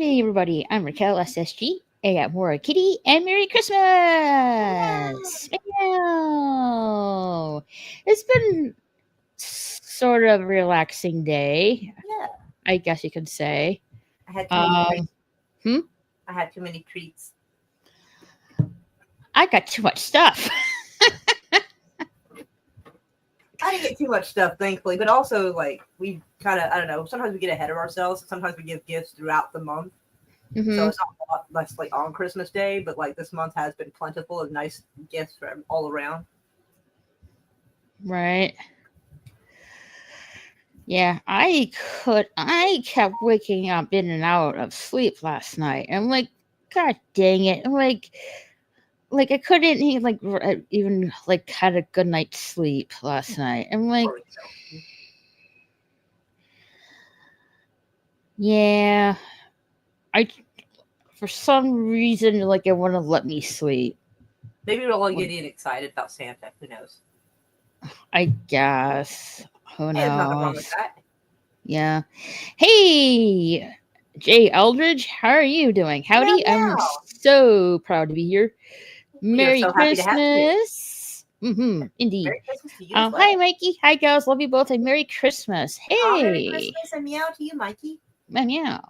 me, everybody. I'm Raquel SSG. I got more Kitty and Merry Christmas! Meow. It's been sort of a relaxing day, Yeah. I guess you could say. I had too many treats. Hmm? I had too many treats. I got too much stuff. I didn't get too much stuff, thankfully, but also, like, we kind of, I don't know, sometimes we get ahead of ourselves. Sometimes we give gifts throughout the month. Mhm. So it's not a lot less, like, on Christmas Day, but, like, this month has been plentiful of nice gifts from all around. Right. Yeah, I kept waking up in and out of sleep last night. I'm like, God dang it. I'm like I couldn't even like had a good night's sleep last night. I'm like, yeah, I for some reason like it wouldn't let me sleep. Maybe we're all getting excited about Santa. Who knows? I guess. Who knows? Hey, there's nothing wrong with that. Yeah. Hey, Jay Eldridge, how are you doing? Howdy. I'm so proud to be here. Merry so happy to have you. Christmas. Indeed. Merry Christmas to you as well. Hi, Mikey. Hi, girls. Love you both. And Merry Christmas. Hey. Merry Christmas and meow to you, Mikey. Meow.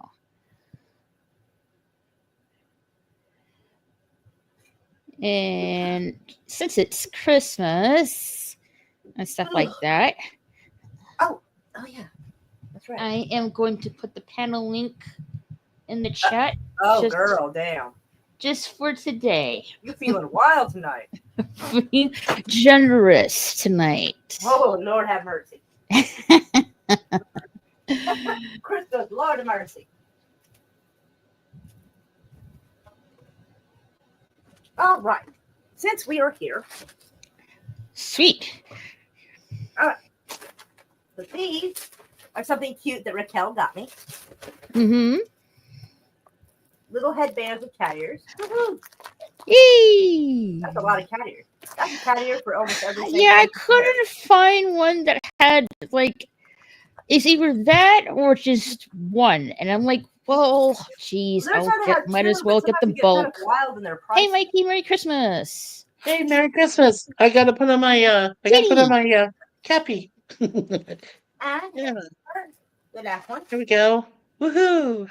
And since it's Christmas and stuff like that. Oh, yeah. That's right. I am going to put the panel link in the chat. Girl, damn. Just for today. You're feeling wild tonight. Feeling generous tonight. Oh, Lord have mercy. Christmas, Lord have mercy. All right. Since we are here. Sweet. All right. So these are something cute that Raquel got me. Mm-hmm. Little headbands with cat ears. Woo-hoo. Yay! That's a lot of cat ears. That's a cat ear for almost every single I couldn't find one that had, like, it's either that or just one. And I'm like, well, geez, might as well get the bulk. Hey, Mikey, Merry Christmas. Hey, Merry Christmas. I got to put on my, cappy. Yeah. Here we go. Woohoo.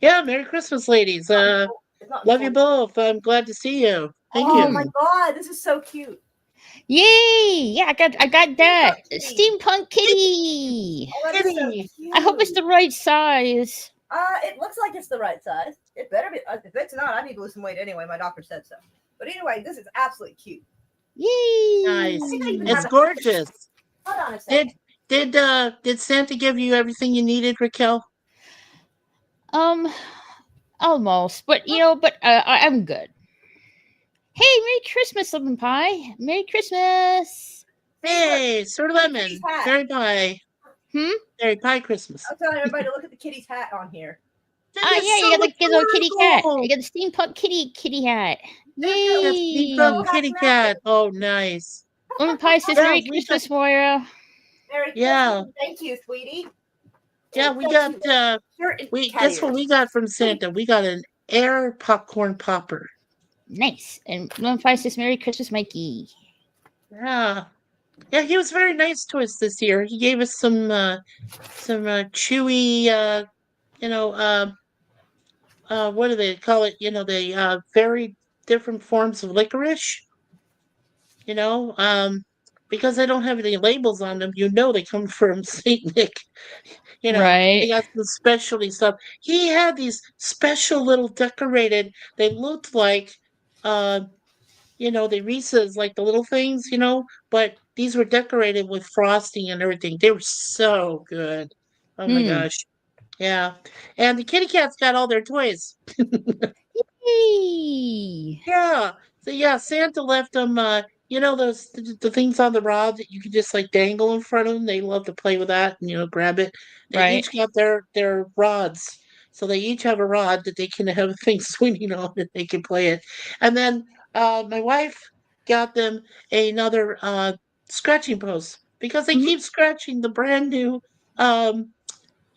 Yeah, Merry Christmas, ladies. Love you both. I'm glad to see you. Thank you. Oh my God, this is so cute. Yay! Yeah, I got that. Steampunk kitty. Oh, that is so cute. I hope it's the right size. It looks like it's the right size. It better be. If it's not, I need to lose some weight anyway. My doctor said so. But anyway, this is absolutely cute. Yay! Nice. It's gorgeous. Hold on a second. Did Santa give you everything you needed, Raquel? Almost, but I'm good. Hey, Merry Christmas, Lemon Pie. Merry Christmas. Hey, Sir Lemon. Fairy Pie. Fairy Pie Christmas. I'm telling everybody to look at the kitty's hat on here. You got the little kitty cat. You got the steampunk kitty hat. Yay! Steampunk kitty cat. Oh, nice. Lemon Pie says Merry Christmas, Moira. Merry Christmas. Thank you, sweetie. Yeah, we got guess what we got from Santa? We got an air popcorn popper. Nice. And Lemon Pie says Merry Christmas, Mikey. Yeah. Yeah, he was very nice to us this year. He gave us some chewy what do they call it? The very different forms of licorice. Because they don't have any labels on them, they come from St. Nick. Right. They got some specialty stuff. He had these special little decorated, they looked like, the Reese's, like the little things, but these were decorated with frosting and everything. They were so good. Oh my gosh. Yeah. And the kitty cats got all their toys. Yay! Yeah. So yeah, Santa left them, those the things on the rod that you can just like dangle in front of them. They love to play with that and grab it. They each got their rods. So they each have a rod that they can have things swinging on and they can play it. And then my wife got them another scratching post because they keep scratching the brand new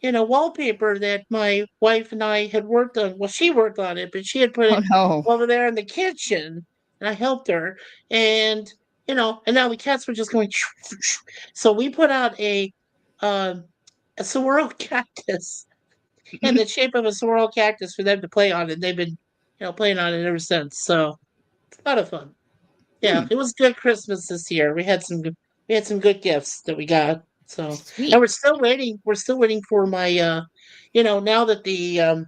wallpaper that my wife and I had worked on. Well, she worked on it, but she had put Oh it no. over there in the kitchen, and I helped her. And and now the cats were just going. So we put out um, a saguaro cactus in the shape of a saguaro cactus for them to play on, and they've been playing on it ever since. So it's a lot of fun. Yeah, Hmm. it was good Christmas this year. We had some good gifts that we got. So, and Sweet. we're still waiting. We're still waiting for my now that the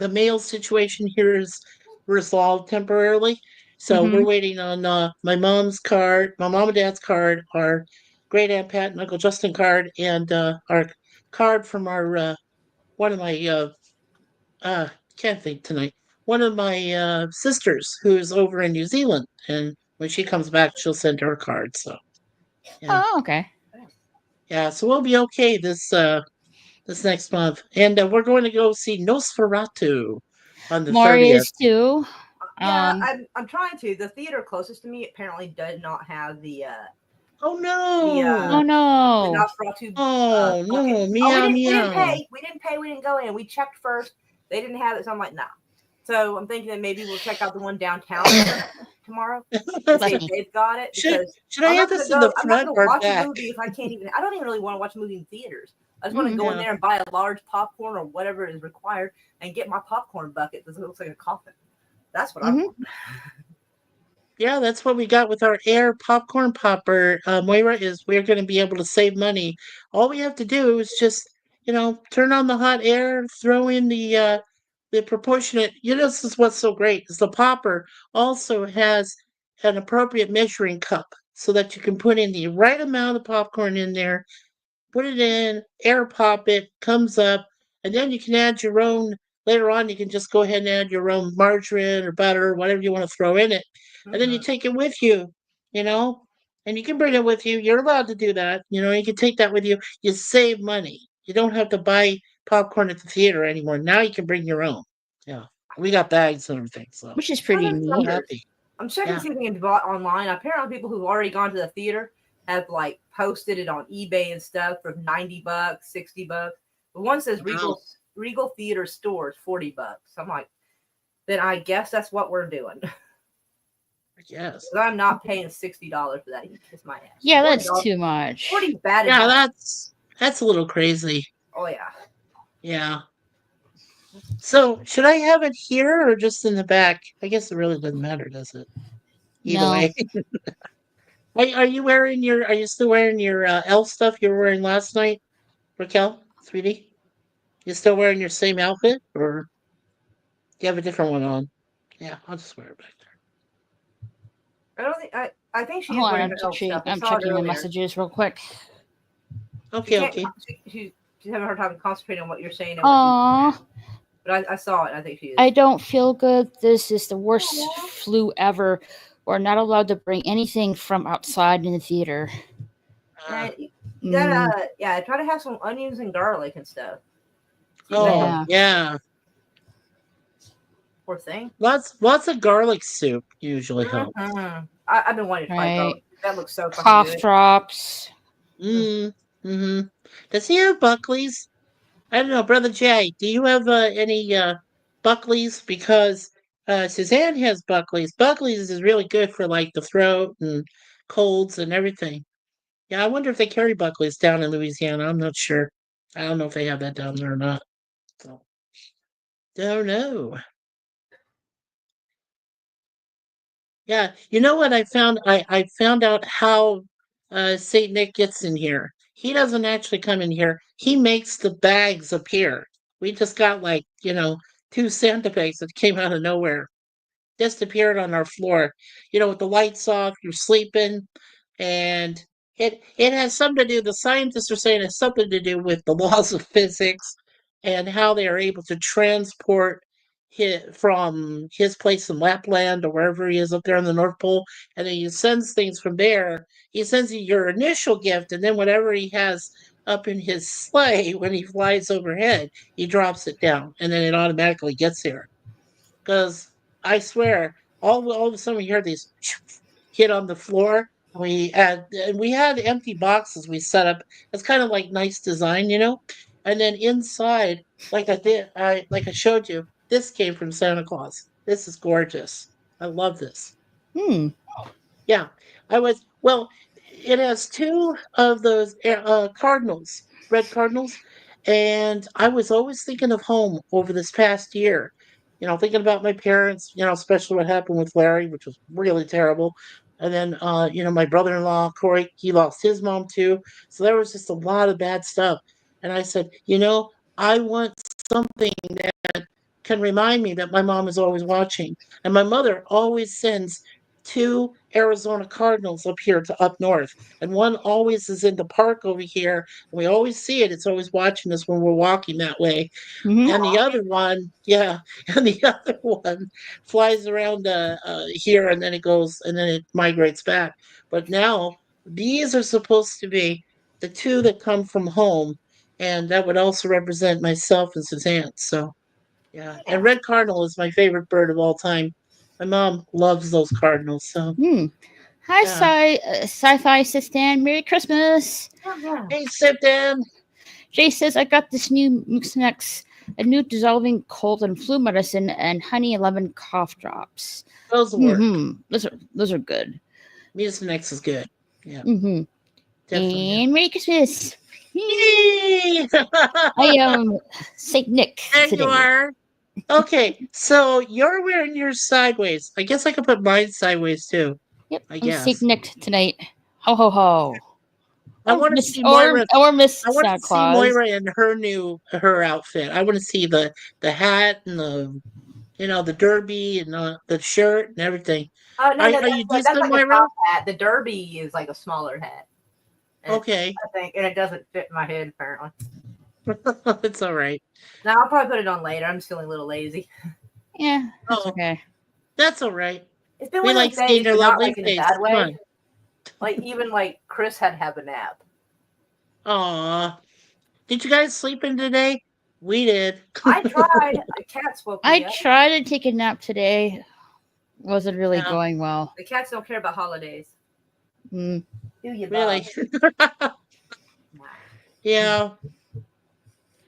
mail situation here is resolved temporarily. So Mm-hmm. we're waiting on my mom's card, my mom and dad's card, our great aunt Pat and Uncle Justin card, and our card from our one of my uh can't think tonight. One of my sisters who's over in New Zealand, and when she comes back, she'll send her a card. So yeah, Oh, okay. yeah. So we'll be okay this next month, and we're going to go see Nosferatu on the 30th. Marius too. Yeah, Um. I'm trying to. The theater closest to me apparently does not have the Oh the Oh no! the no. Nosferatu Oh bucket. no! Oh, Meow we didn't meow. pay. We didn't pay. We didn't go in. We checked first. They didn't have it, so I'm like, nah. So I'm thinking that maybe we'll check out the one downtown tomorrow to see Bless if me. they've got it should because should I I'm have not gonna this in the go. I'm not front gonna or watch a back? movie if I can't even. I don't even really want to watch a movie in theaters. I just want to Mm. go in Yeah. there and buy a large popcorn or whatever is required and get my popcorn bucket that looks like a coffin. That's what I Mm-hmm. want. Yeah, that's what we got with our air popcorn popper, Moira, is we're going to be able to save money. All we have to do is just, turn on the hot air, throw in the proportionate. This is what's so great is the popper also has an appropriate measuring cup so that you can put in the right amount of popcorn in there, put it in, air pop it, comes up, and then you can add your own. Later on, you can just go ahead and add your own margarine or butter, whatever you want to throw in it, and then you Mhm. take it with you, you know, and you can bring it with you. You're allowed to do that, you can take that with you. You save money. You don't have to buy popcorn at the theater anymore. Now you can bring your own. Yeah, we got bags and everything, so Which is For pretty those so neat. numbers, happy. I'm checking to Yeah. see if it can be bought online. Apparently, people who've already gone to the theater have like posted it on eBay and stuff for $90, $60. But one says Wow. Regal Theater Stores $40. I'm like, then I guess that's what we're doing. Yes. I'm not paying $60 for that. You can kiss my ass. Yeah, that's $40. too much. 40 is bad Yeah, enough. that's a little crazy. Oh yeah. Yeah. So should I have it here or just in the back? I guess it really doesn't matter, does it? Either No. way. Are you still wearing your elf stuff you were wearing last night, Raquel, sweetie? You still wearing your same outfit or do you have a different one on? Yeah, I'll just wear it back I don't think I think she is Hold on, wearing her elf stuff. I I'm saw it checking my earlier. messages real quick. there. She Okay, can't. okay. She's having a hard time concentrating on what you're saying and what she's Aw, But I saw it. I think she is. I don't feel good. This is the worst flu ever. We're not allowed to bring anything from outside in the theater. Yeah, Uh, you gotta, Mm, yeah, try to have some onions and garlic and stuff. See if that oh, helps. yeah. yeah. Poor thing. Lots of garlic soup usually help. I've been wanting to try Right. garlic. That looks so fucking Cough good. drops. Mm, mm-hmm. Does he have Buckley's? I don't know, Brother Jay, do you have any Buckley's? Because Suzanne has Buckley's. Buckley's is really good for like the throat and colds and everything. Yeah, I wonder if they carry Buckley's down in Louisiana. I'm not sure. I don't know if they have that down there or not. So, don't know. Yeah, you know what I found? I found out how Saint Nick gets in here. He doesn't actually come in here. He makes the bags appear. We just got like, two Santa bags that came out of nowhere. Just appeared on our floor. With the lights off, you're sleeping, and it has something to do. The scientists are saying it has something to do with the laws of physics and how they are able to transport from his place in Lapland or wherever he is up there in the North Pole, and then he sends things from there. He sends you your initial gift, and then whatever he has up in his sleigh when he flies overhead, he drops it down, and then it automatically gets here. Because I swear, all of a sudden we hear these hit on the floor. We had empty boxes we set up. It's kind of like nice design, and then inside, like I showed you, this came from Santa Claus. This is gorgeous. I love this. Hmm. Yeah, I was well. It has two of those cardinals, red cardinals, and I was always thinking of home over this past year. Thinking about my parents. Especially what happened with Larry, which was really terrible. And then, my brother-in-law Corey, he lost his mom too. So there was just a lot of bad stuff. And I said, I want something that can remind me that my mom is always watching. And my mother always sends two Arizona Cardinals up here to up north. And one always is in the park over here. And we always see it. It's always watching us when we're walking that way. Mm-hmm. And the other one, yeah, and the other one flies around here and then it migrates back. But now these are supposed to be the two that come from home. And that would also represent myself and Suzanne. So, yeah. And red cardinal is my favorite bird of all time. My mom loves those cardinals. So, Hmm. Hi, yeah. sci-fi assistant. Merry Christmas. Hey, Sipton. Jay says I got this new Mucinex, a new dissolving cold and flu medicine, and honey lemon cough drops. Those work. Mm-hmm. Those are good. Mucinex is good. Yeah, Mm-hmm. definitely. And Merry Christmas. Yay! I Saint Nick There today. you are. Okay, so you're wearing yours sideways. I guess I could put mine sideways too. Yep, I I'm guess. Saint Nick tonight. Ho ho ho. I want to see Moira. Or Miss I want Santa to see Claus. Moira in her outfit. I want to see the hat and the derby and the shirt and everything. Oh no, Are you that's decent, like a Moira? top hat. The derby is like a smaller hat. And Okay, I think, and it doesn't fit my head apparently. it's all right. Now I'll probably put it on later. I'm just feeling a little lazy. Yeah, that's Oh. okay. That's all right. It's been We one of like those seeing days, your but not lovely like in a face. bad Come way. on. Like even like Chris had to have a nap. Aw. Did you guys sleep in today? We did. I tried. The cats woke me I up. tried to take a nap today. Wasn't really Yeah. going well. The cats don't care about holidays. Mm. Do you, Really? Bob? Yeah.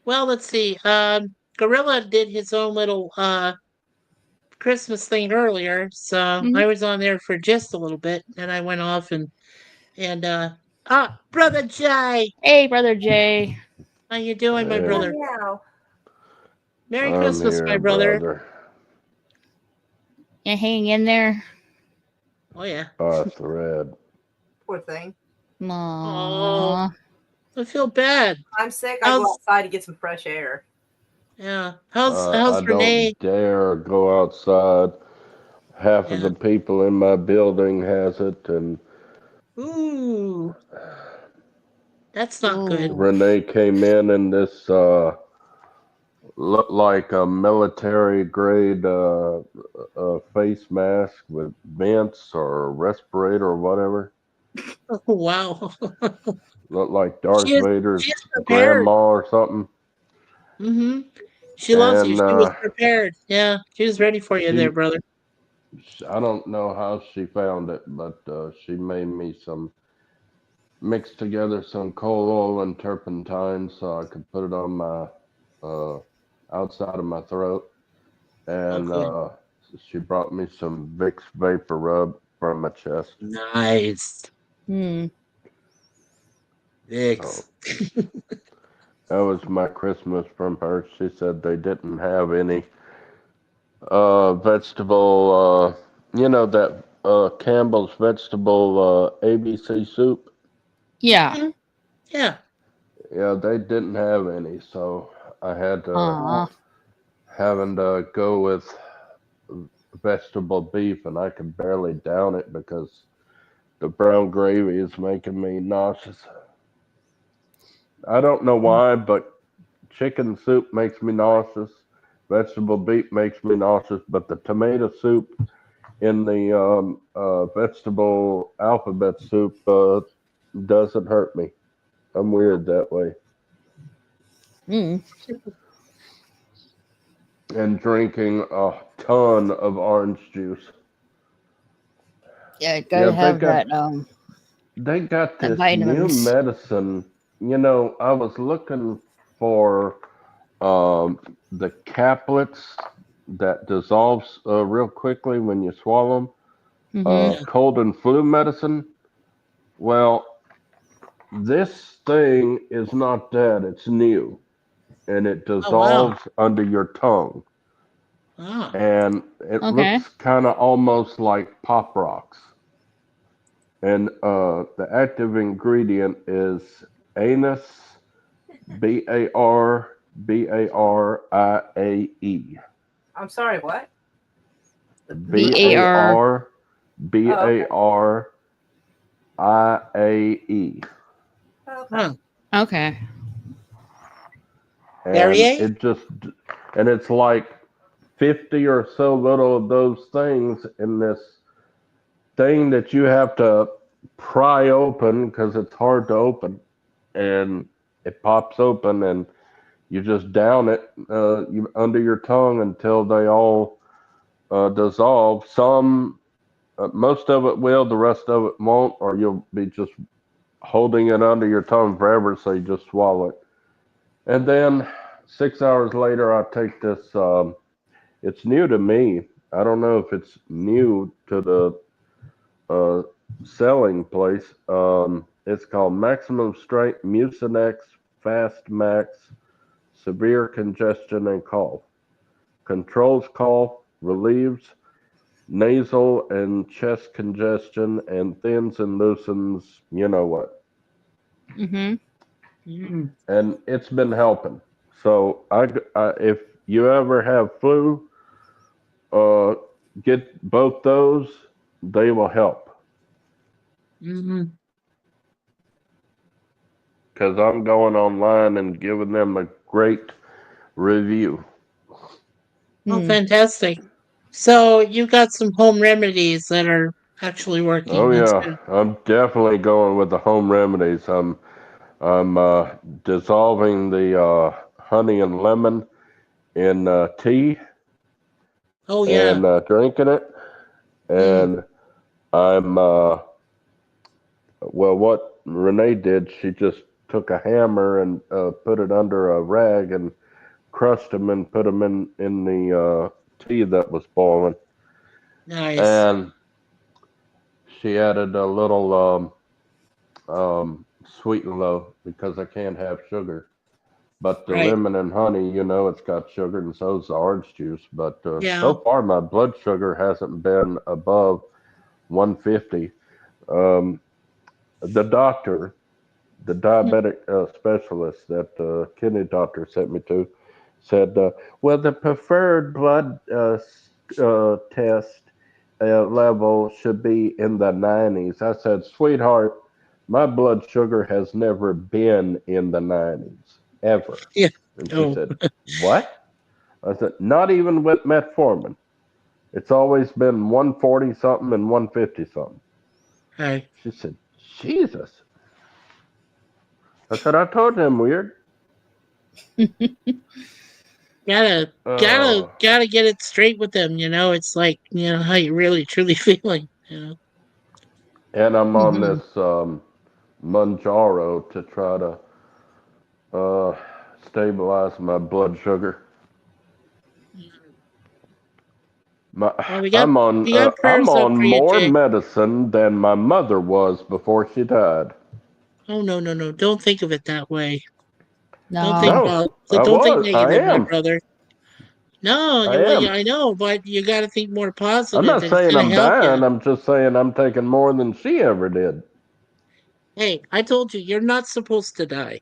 Well, let's see. Gorilla did his own little Christmas thing earlier, so Mhm. I was on there for just a little bit, and I went off and Brother Jay, Hey, brother Jay. how you doing, my Hey, brother? Meow. Merry I'm Christmas, my here, brother. You hanging in there? Oh yeah. Thread. Poor thing. Aww. I feel bad. I'm sick. I go outside to get some fresh air. Yeah. How's I Renee? don't dare go outside. Half of Yeah. the people in my building has it, and Ooh, that's not good. Renee came in this looked like a military grade face mask with vents or respirator or whatever. Oh, wow. Looked like Darth She is Vader's prepared. grandma or something. Mm-hmm. She loves you. And She was prepared. Yeah, she was ready for you there, brother. I don't know how she found it, but she made me mixed together some coal oil and turpentine so I could put it on my outside of my throat. And she brought me some Vicks Vapor Rub from my chest. Nice. Hmm. Vicks. That was my Christmas from her. She said they didn't have any vegetable, that Campbell's vegetable ABC soup. Yeah. Mhm. Yeah. Yeah, they didn't have any, so I had to Aw. having to go with vegetable beef, and I could barely down it because the brown gravy is making me nauseous. I don't know why, but chicken soup makes me nauseous. Vegetable beef makes me nauseous, but the tomato soup in the vegetable alphabet soup doesn't hurt me. I'm weird that way. Mm. And drinking a ton of orange juice. Yeah, gotta have that. They got That this new vitamins. medicine. I was looking for the caplets that dissolves real quickly when you swallow them. Mm-hmm. Cold and flu medicine. Well, this thing is not that. It's new, and it Oh wow. dissolves under your tongue, Ah. and it Okay. looks kind of almost like pop rocks. And the active ingredient is anise, BARBARIAE. I'm sorry, what? BAR. BARBARIAE. Okay. Huh. Okay. And Perrier? it's like 50 or so little of those things in this thing that you have to pry open because it's hard to open, and it pops open, and you just down it under your tongue until they all dissolve. Most of it will, the rest of it won't, or you'll be just holding it under your tongue forever, so you just swallow it. And then 6 hours later, I take this. It's new to me. I don't know if it's new to the selling place. It's called Maximum Strength Mucinex Fast Max Severe Congestion and Cough. Controls cough, relieves nasal and chest congestion, and thins and loosens, you know what. Mm-hmm. Mm. And it's been helping. So if you ever have flu, uh, get both those. They will help. Mm-hmm. Because I'm going online and giving them a great review. Oh, Mm. fantastic. So you got some home remedies that are actually working. Oh That's yeah, good. I'm definitely going with the home remedies. I'm dissolving the honey and lemon in tea Oh yeah. and drinking it. Mm. And I'm well, what Renee did, she just took a hammer and put it under a rag and crushed them and put them in the tea that was boiling. Nice. And she added a little sweet and low because I can't have sugar. But the Right. lemon and honey, it's got sugar, and so's the orange juice. But Yeah. so far, my blood sugar hasn't been above 150. Um, the doctor, the diabetic specialist that the kidney doctor sent me to, said, well, the preferred blood test level should be in the 90s. I said, sweetheart, my blood sugar has never been in the 90s, ever. Yeah. And she Oh. said, what? I said, not even with metformin. It's always been 140 something and 150 something. Right. She said, Jesus. I said, I told you I'm weird. Gotta Uh, gotta get it straight with them. It's like how you really truly feeling. and I'm on Mm-hmm. this Manjaro to try to uh, stabilize my blood sugar. My, Well, we got I'm on we got I'm prayers up on for you, more Jay. medicine than my mother was before she died. Oh no, no, no! Don't think of it that way. Don't think No. No, about. I Don't think was. I negative, my am. brother. No, I well, am. yeah, I know, but you got to think more I'm positive. not That it's saying gonna I'm help you. dying. I'm just saying I'm taking more than she ever did. Hey, I told you, you're not supposed to die.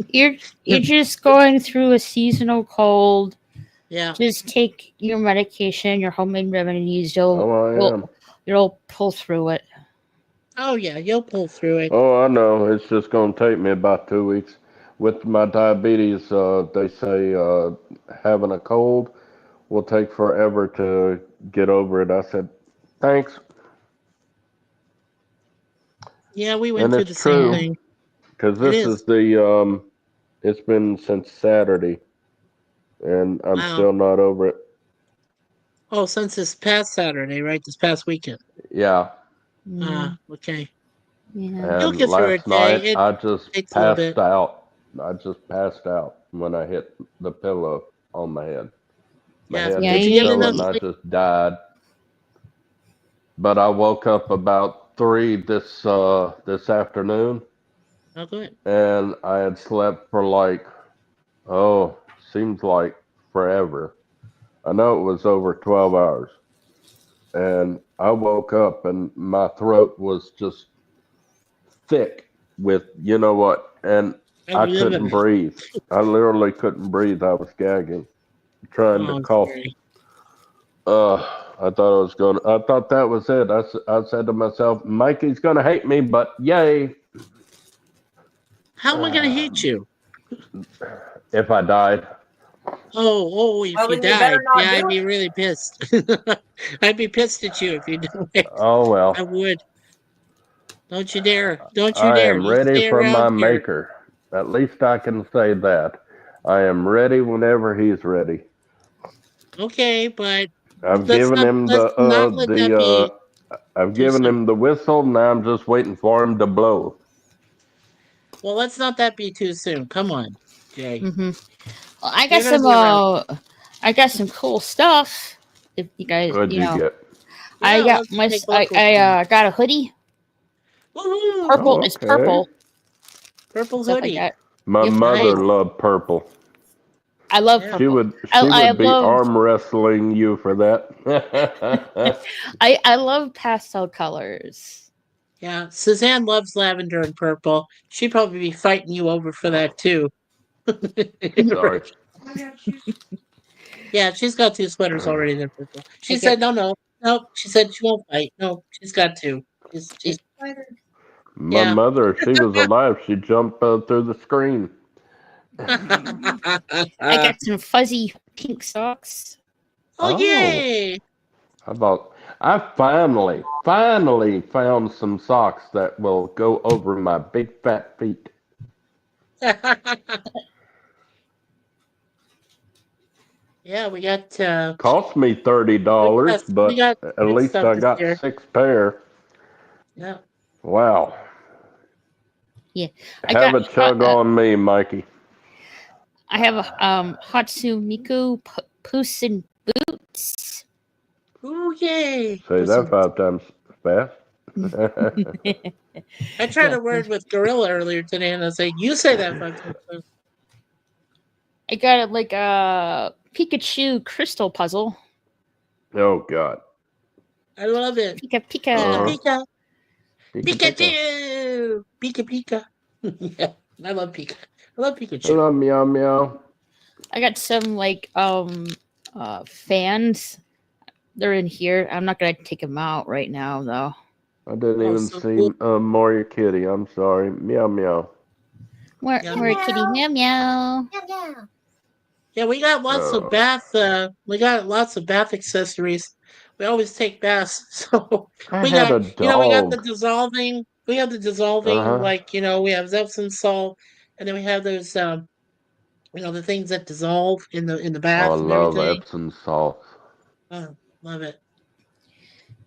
You're just going through a seasonal cold. Yeah. Just take your medication, your homemade remedies. Oh, I am. You'll pull through it. Oh yeah, you'll pull through it. Oh, I know. It's just going to take me about 2 weeks. With my diabetes, they say having a cold will take forever to get over it. I said, thanks. Yeah, we went And through it's the same true Yeah. thing. because It this is is. it's been since Saturday and I'm Wow. still not over it. Oh, since this past Saturday, right? This past weekend. Yeah. Yeah. Okay. Yeah. You'll And get through last it, Jay. night It I just takes a little passed bit. out. I just passed out when I hit the pillow on my head. My Yeah. head Yeah, Did hit you the get pillow enough and I sleep? just died. But I woke up about 3 this afternoon, Oh, good. and I had slept for like, oh, seems like forever. I know it was over 12 hours. And I woke up and my throat was just thick with, you know what, and I I remember couldn't that. breathe. I literally couldn't breathe. I was gagging, trying Oh, to I'm cough. sorry. I thought I was going. I thought that was it. I said to myself, Mikey's gonna hate me, but yay! How am I going to hate you? If I died, If Well, you then you better died, not yeah, do I'd it. be really pissed. I'd be pissed at you if you died. oh I well. would. Don't you dare. Don't you I dare. am You ready stay for my around here. maker. At least I can say that. I am ready whenever he's ready. Okay, but I've given him let's not let that be I've too given soon. him the whistle. Now I'm just waiting for him to blow. Well, let's not that be too soon. Come on, Jay. Mm-hmm. Well, I got You're gonna some be around. cool stuff. If you guys, What'd you get? I Yeah, got let's take a look. I got a hoodie. Woohoo! Purple. Oh, It's okay. purple Purple and stuff like hoodie. that. My Yep. mother Nice. loved purple. I love Yeah. She purple. would I she I would be love arm wrestling you for that. I love pastel colors. Yeah. Suzanne loves lavender and purple. She'd probably be fighting you over for that too. Sorry. Yeah, she's got 2 sweaters already that are purple. She I get said, no. She said she won't fight. No, she's got 2. She's My yeah. mother, if she was alive, she'd jump through the screen. I got some fuzzy pink socks. Oh, Oh, yay! how about I finally found some socks that will go over my big fat feet. Yeah, we got Cost me $30, we got but at good least stuff I this got year. 6 pair. Yeah. Wow. Yeah, I Have got a chug on me, Mikey. I have a Hatsumiku Puss in Boots. Ooh, yay! Say that 5 times fast. I tried Yeah, a word with gorilla earlier today, and I was like, "You say that 5 times." I got it like a Pikachu crystal puzzle. Oh God. I love it. Pika Pika Pika. Pika, Pika pika. Pikachu, Pika Pika. Yeah, I love Pika. I love Pikachu. Hello, meow meow. I got some fans. They're in here. I'm not gonna take them out right now though. I didn't Oh, even so see cool. Mario Kitty. I'm sorry. Meow meow. Where Yeah. kitty meow meow. Yeah, we got lots of Oh. bath. We got lots of bath accessories. We always take baths, so I we had got a we got the dog. dissolving. We have the Uh dissolving, huh. like we have Epsom salt, and then we have those the things that dissolve in the Oh, I bath and love everything. Epsom salts. Oh, love it.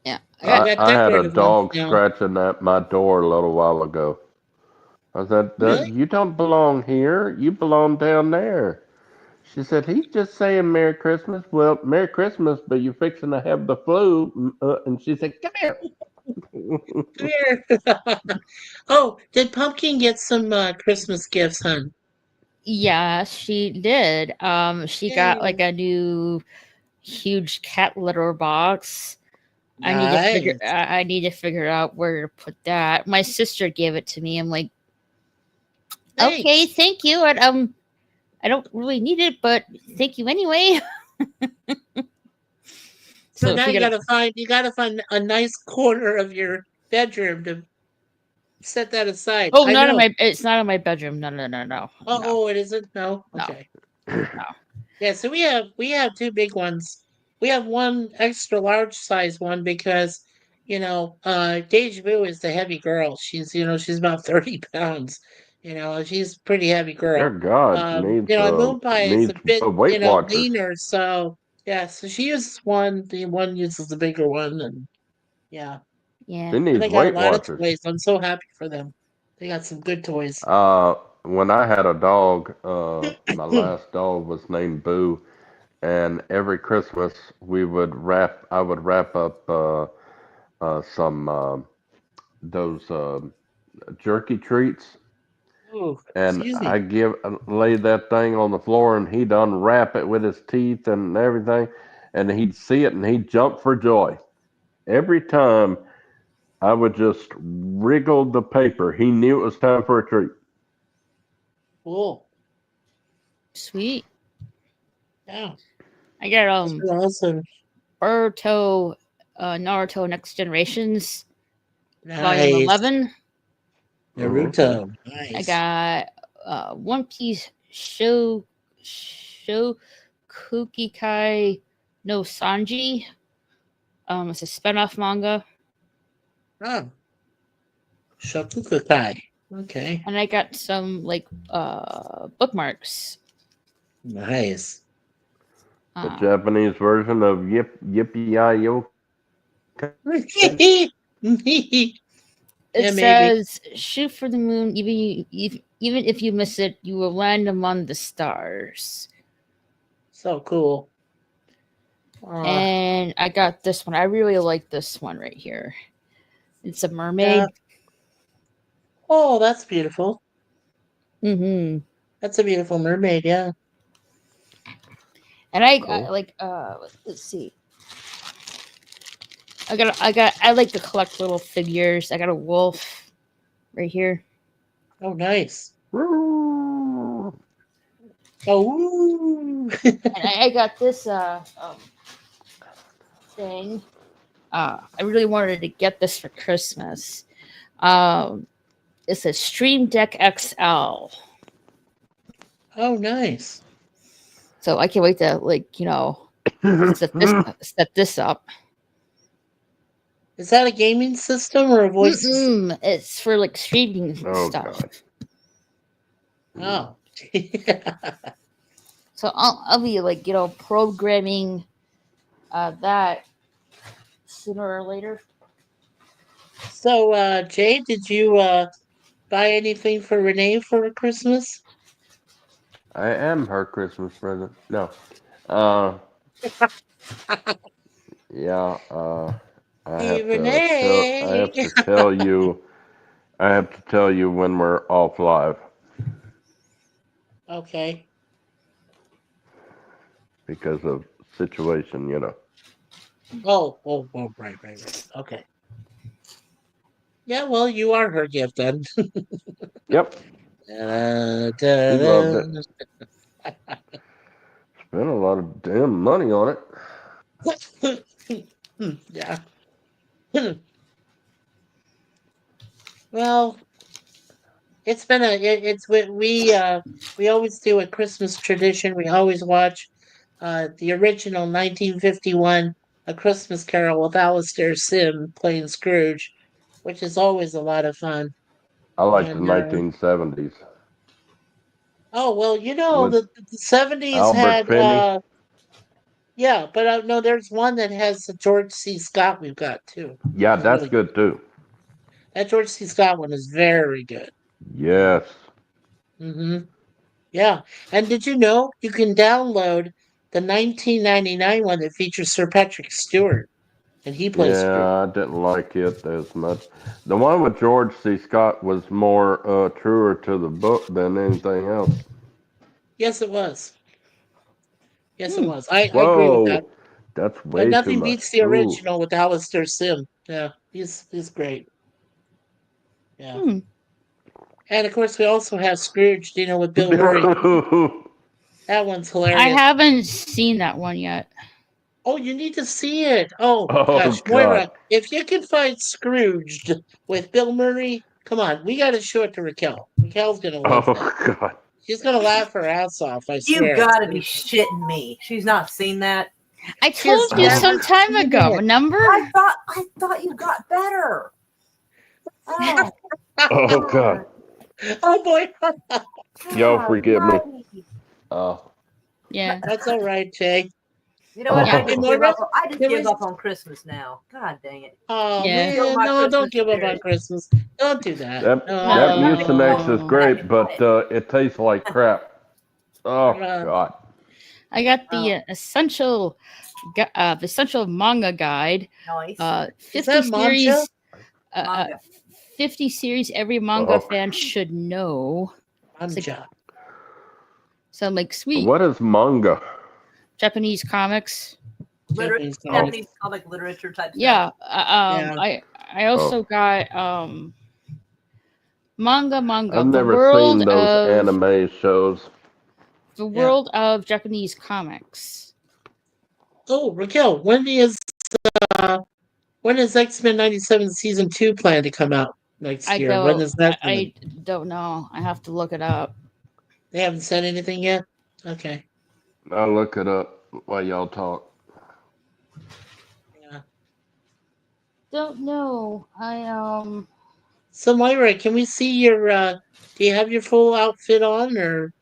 Yeah, We got I had a decorative ones dog now. scratching at my door a little while ago. I said, Really? You don't belong here. You belong down there." She said, "He's just saying Merry Christmas." Well, Merry Christmas, but you're fixing to have the flu. And she said, "Come here." Come here. Oh, did Pumpkin get some Christmas gifts, hon? yeah, she did. She got like Yay. a new huge cat litter box. Nice. I need to figure out where to put that. My sister gave it to me. I'm like, okay, Thanks. thank you. And I don't really need it, but thank you anyway. So So now she got you gotta find a nice corner of your bedroom to set that aside. oh, I not in know. my. It's not in my bedroom. No, no, no, no, no, Oh, it isn't? No? no, Okay. no. Yeah, so we have 2 big ones. We have one extra large size one because, Deja Vu is the heavy girl. She's about 30 pounds. She's a pretty heavy Dear girl. God, And Moon Pie is a needs bit, Weight Watchers. leaner, so yeah, so she uses one, the one uses the bigger one, and yeah. Yeah. She And needs they got a Weight lot of Watchers. toys. I'm so happy for them. They got some good toys. when I had a dog, my last dog was named Boo, and every Christmas I would wrap up some those jerky treats, Oh, and excuse me. I lay that thing on the floor, and he'd unwrap it with his teeth and everything, and he'd see it, and he'd jump for joy every time. I would just wriggle the paper. He knew it was time for a treat. Cool. Sweet. Yeah. I got That's awesome. Naruto Next Generations Volume Nice. 11. Naruto. I Nice. got One Piece Kukikai no Sanji. It's a spin-off manga. Oh. Shakukakai. Okay. And I got some bookmarks. Nice. The Japanese version of Yippee-Yi-Yo. It Yeah, says, "Shoot for the moon, even if you miss it, you will land among the stars." So cool. And I got this one. I really like this one right here. It's a mermaid. Yeah. Oh, that's beautiful. Mm-hmm. That's a beautiful mermaid. Yeah. And I Cool. let's see. I like to collect little figures. I got a wolf right here. Oh, nice. Woo! Oh. And I got this thing. I really wanted to get this for Christmas. It's a Stream Deck XL. Oh, nice. So I can't wait to set this up. Is that a gaming system or a voice system? It's for like streaming stuff. God. Oh. So I'll be programming that sooner or later. So, Jay, did you buy anything for Renee for Christmas? I am her Christmas present. No. Yeah. I have to tell you. I have to tell you when we're off live. Okay. Because of situation, Oh, right. Okay. Yeah, well, you are her gift then. Yep. She loved it. Spent a lot of damn money on it. Yeah. Well, it's been we always do a Christmas tradition. We always watch the original 1951 A Christmas Carol with Alistair Sim playing Scrooge, which is always a lot of fun. I like the 1970s. Oh, well, the 70s Albert had Finney. yeah, but no, there's one that has George C. Scott we've got too. Yeah, that's good too. That George C. Scott one is very good. Yes. Mm-hmm. Yeah. And did you know you can download the 1999 one that features Sir Patrick Stewart, and he plays Scrooge. Yeah, I didn't like it as much. The one with George C. Scott was more truer to the book than anything else. Yes, it was. Yes, it was. I agree with that. That's way But nothing too much. beats the original with Alistair Sim. Yeah, he's great. Yeah. And of course, we also have Scrooge, with Bill Murray. That one's hilarious. I haven't seen that one yet. Oh, you need to see it. Oh gosh, Moira, if you can find Scrooged with Bill Murray, come on, we got to show it to Raquel. Raquel's gonna love that. God. She's gonna laugh her ass off. I swear. You gotta be shitting me. She's not seen that. I told you some time ago. Remember? I thought you got better. Oh, oh God. Oh boy. Y'all forgive me. Yeah. That's all right, Jay. You know what? Yeah. I just give up. I just give up on Christmas now. God dang it! Oh Yeah. man, no, Christmas don't give up on spirit. Christmas. Don't do that. That Mucinex is No. great, but it tastes like crap. Oh God. I got the essential manga guide. Nice. 50 series. Manga. 50 series every manga fan should know. Manga. So I'm like, sweet. What is manga? Japanese comics. Japanese comic literature type stuff. Yeah. Yeah. I also got manga. I've never seen those anime shows. The world of Japanese comics. Oh, Raquel, when is X-Men 97 season 2 planned to come out next year? When is that coming? I don't know. I have to look it up. They haven't said anything yet? Okay. I'll look it up while y'all talk. Yeah. Don't know. So Moira, can we see your do you have your full outfit on or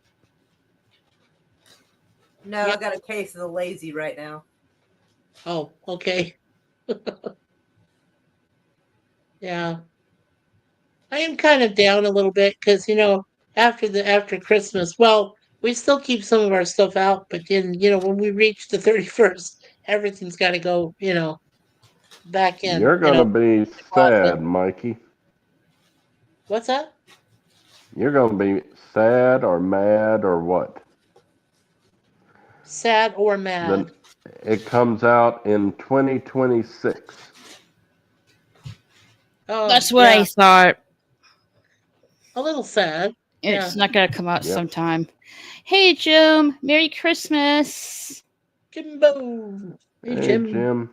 No, I got a case of the lazy right now. Oh, okay. Yeah. I am kind of down a little bit because after Christmas, well, we still keep some of our stuff out, but then when we reach the 31st, everything's got to go back in. You're gonna be sad, Mikey. What's that? You're gonna be sad or mad or what? Sad or mad? Then it comes out in 2026. Oh, that's what I thought. A little sad. It's not gonna come out sometime. Hey Jim, Merry Christmas. Jimbo. Hey Jim.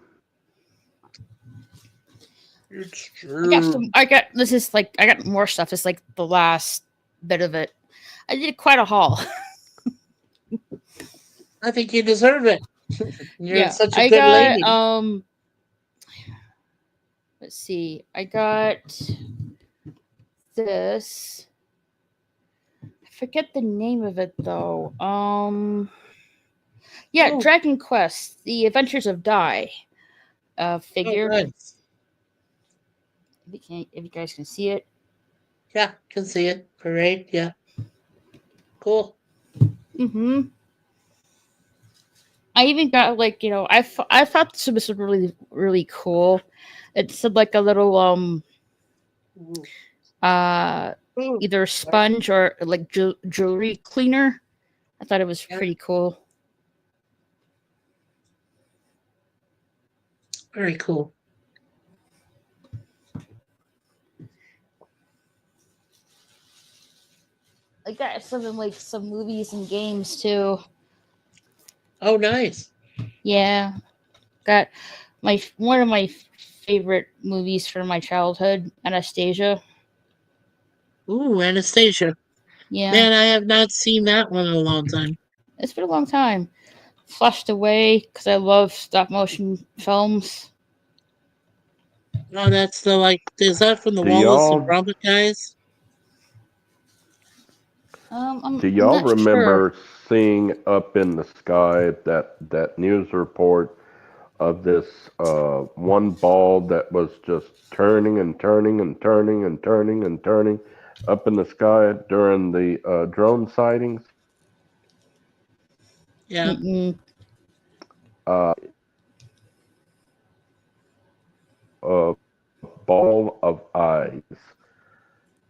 It's true. I got more stuff. It's like the last bit of it. I did quite a haul. I think you deserve it. You're such a good lady. Let's see. I got this. I forget the name of it though. Dragon Quest: The Adventures of Dai figure. Oh, nice. If you guys can see it. Yeah, can see it. Parade, yeah. Cool. Mm-hmm. I even got I thought this was really, really cool. It's like a little either sponge or like jewelry cleaner. I thought it was pretty cool. Very cool. I got some movies and games too. Oh, nice. Yeah, got one of my favorite movies from my childhood, Anastasia. Ooh, Anastasia. Yeah. Man, I have not seen that one in a long time. It's been a long time. Flushed away because I love stop motion films. Oh, that's is that from the Wallace and Gromit guys? Do y'all remember seeing up in the sky that news report of this one ball that was just turning and turning and turning and turning and turning up in the sky during the drone sightings? Yeah. A ball of eyes,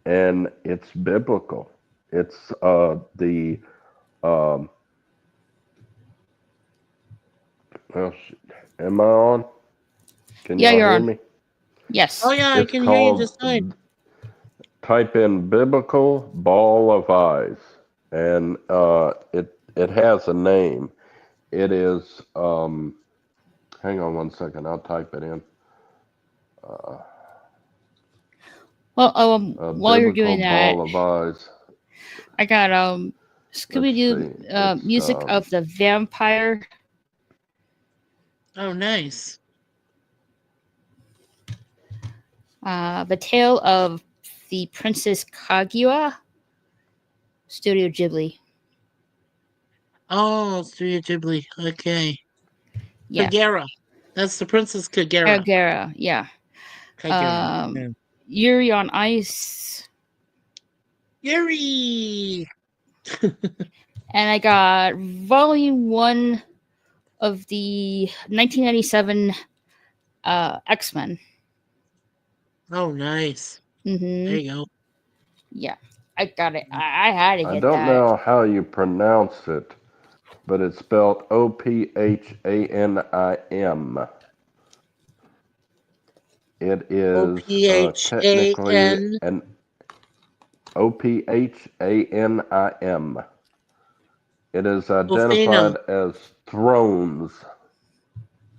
and it's biblical. It's the well, am I on? Can y'all you're hear on. me? Yes. Oh yeah, I can hear you just fine. Type in biblical ball of eyes, and it has a name. It is hang on one second, I'll type it in. While you're doing that, ball of eyes. I got Scooby-Doo music of the Vampire. Oh, nice. The Tale of the Princess Kaguya. Studio Ghibli. Oh, Studio Ghibli. Okay. Yeah. Kagera. That's the Princess Kagera. Kagera. Yeah. Kagera. Yeah. Yuri on Ice. Yuri. And I got volume 1 of the 1997 X-Men. Oh, nice. Mm-hmm. There you go. Yeah, I got it. I had to get that. I don't know how you pronounce it, but it's spelled Ophanim. It is technically an Ophanim. It is identified as thrones.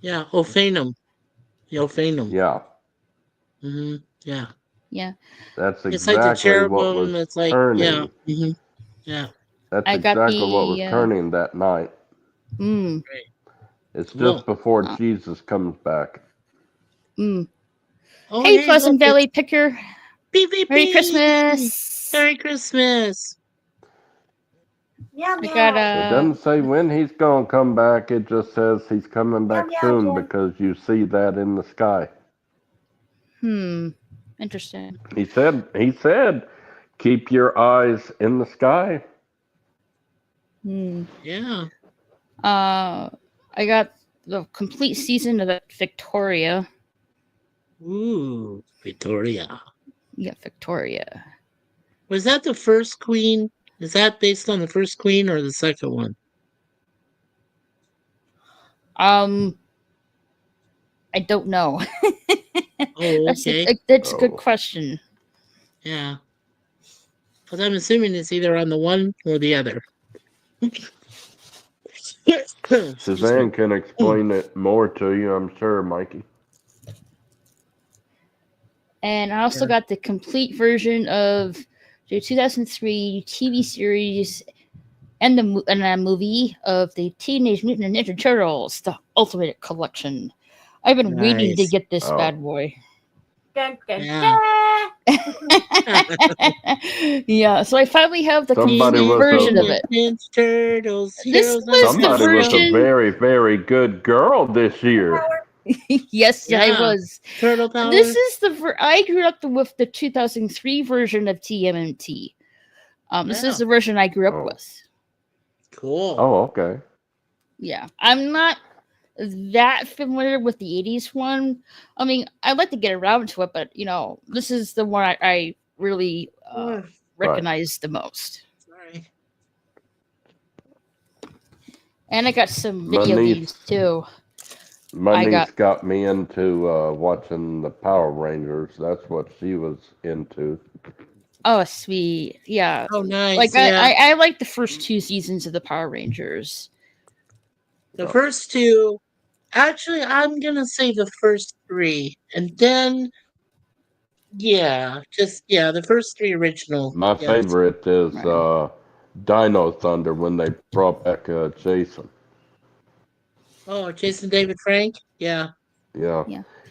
Yeah, Ophanum. Ophanum. Yeah. Mm-hmm. Yeah. Yeah. That's It's like the exactly what cherubim. was It's like, turning. yeah. Mm-hmm. Yeah. That's I got exactly what was the, turning that night. Mm. It's Cool. just before Jesus comes back. Mm. Oh, Hey, Pleasant Valley Picker. Beep, beep, Merry beep. Christmas. Merry Christmas. Meow, I got It doesn't say when he's going to come back. It just says he's coming back Meow, meow, soon Jim. because you see that in the sky. Interesting. He said, keep your eyes in the sky. Yeah. I got the complete season of Victoria. Ooh, Victoria. Yeah, Victoria. Was that the first queen? Is that based on the first queen or the second one? I don't know. Oh, okay. That's a good question. Yeah. Because I'm assuming it's either on the one or the other. Suzanne can explain it more to you, I'm sure, Mikey. And I also got the complete version of the 2003 TV series and a movie of the Teenage Mutant Ninja Turtles, the Ultimate Collection. I've been waiting to get this bad boy. Dun, dun, Yeah. Yeah, so I finally have the complete version of it. Ninja Turtles, This was the Somebody was a version. very, very good girl this year. Yes, I was. Turtle power. This is I grew up with the 2003 version of TMNT. This is the version I grew up with. Cool. Oh, okay. Yeah, I'm not that familiar with the 80s one. I mean, I'd like to get around to it, but this is the one I really recognize the most. Sorry. And I got some video games too. My niece got me into watching the Power Rangers. That's what she was into. Oh, sweet. Yeah. Oh, nice. Like, I like the first 2 seasons of the Power Rangers. The first 2, actually, I'm going to say the first 3. And then, the first 3 original. My favorite is Dino Thunder when they brought back Jason. Oh, Jason David Frank? Yeah. Yeah.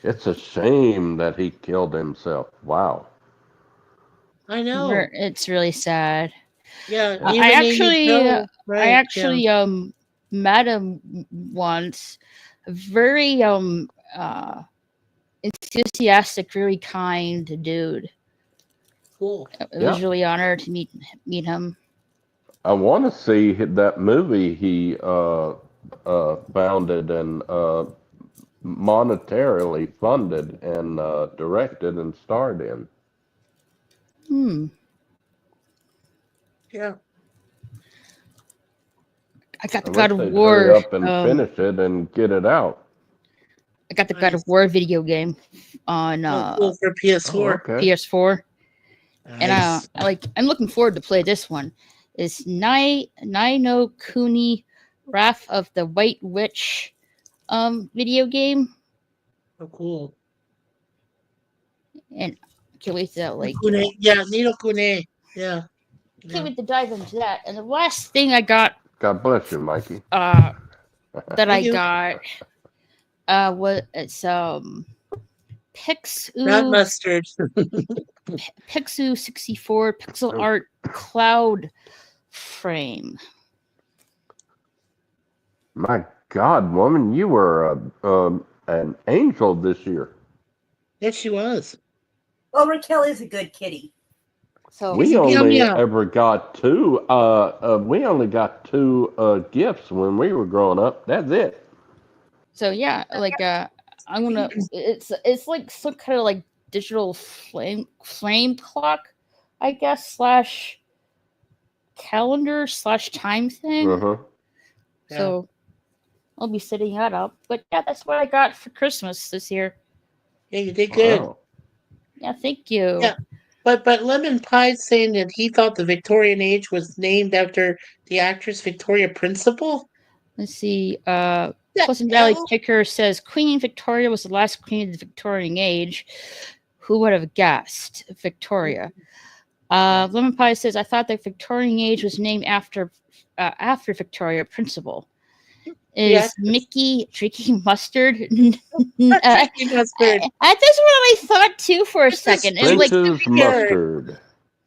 It's a shame that he killed himself. Wow. I know. It's really sad. Yeah. I actually met him once. Very enthusiastic, very kind dude. Cool. It was really honored to meet him. I want to see that movie he founded and monetarily funded and directed and starred in. Yeah. I got the God of War. Hurry up and finish it and get it out. I got the God of War video game on for PS4. PS4. Nice. And I'm looking forward to play this one. It's Nai no Kuni Wrath of the White Witch video game. Oh, cool. And I can't wait to Nino Kune. Yeah. Can't wait to dive into that. And the last thing I got. God bless you, Mikey. That I got was it's Pixu. Not mustard. Pixu 64 pixel art cloud frame. My God, woman, you were an angel this year. Yes, she was. Well, Raquel is a good kitty. So We Meow only meow. ever got two. We only got two gifts when we were growing up. That's it. So yeah, like I'm gonna. It's like some kind of like digital flame clock, I guess, slash calendar slash time thing. Uh-huh. So I'll be setting that up. But yeah, that's what I got for Christmas this year. Yeah, you did good. Wow. Yeah, thank you. Yeah. But Lemon Pie's saying that he thought the Victorian age was named after the actress Victoria Principal. Let's see. The Pleasant Valley hell? Picker says Queen Victoria was the last queen of the Victorian age. Who would have guessed? Victoria. Lemon Pie says, I thought the Victorian age was named after Victoria Principal. Is Mickey drinking mustard? Drinking mustard. That's what I thought too for a second. And like, French's mustard.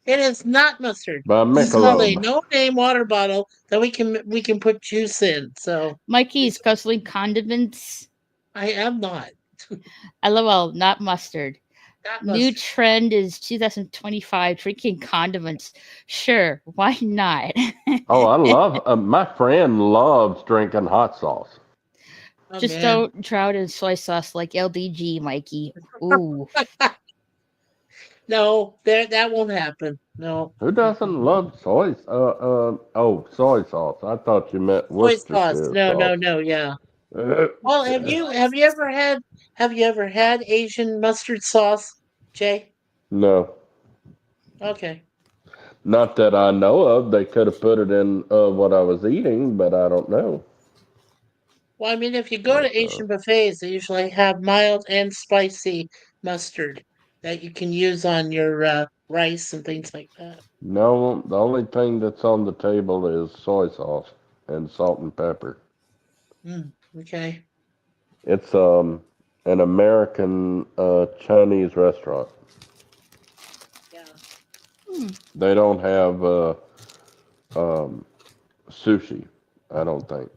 It is not mustard. By This is called a Michelob. no-name water bottle that we can put juice in. So Mikey's guzzling condiments. I am not. LOL, not mustard. Not New mustard. trend is 2025 drinking condiments. Sure, why not? Oh, I love. My friend loves drinking hot sauce. Oh, Just man. don't drown in soy sauce like LDG, Mikey. Ooh. No, that won't happen. No. Who doesn't love soy? Soy sauce. I thought you meant Soy Worcestershire sauce. sauce. No, yeah. Well, have you ever had Asian mustard sauce, Jay? No, Okay. not that I know of. They could have put it in what I was eating, but I don't know. Well, I mean, if you go to Asian buffets, they usually have mild and spicy mustard that you can use on your rice and things like that. No, the only thing that's on the table is soy sauce and salt and pepper. Okay. It's an American Chinese restaurant. Yeah. They don't have sushi, I don't think.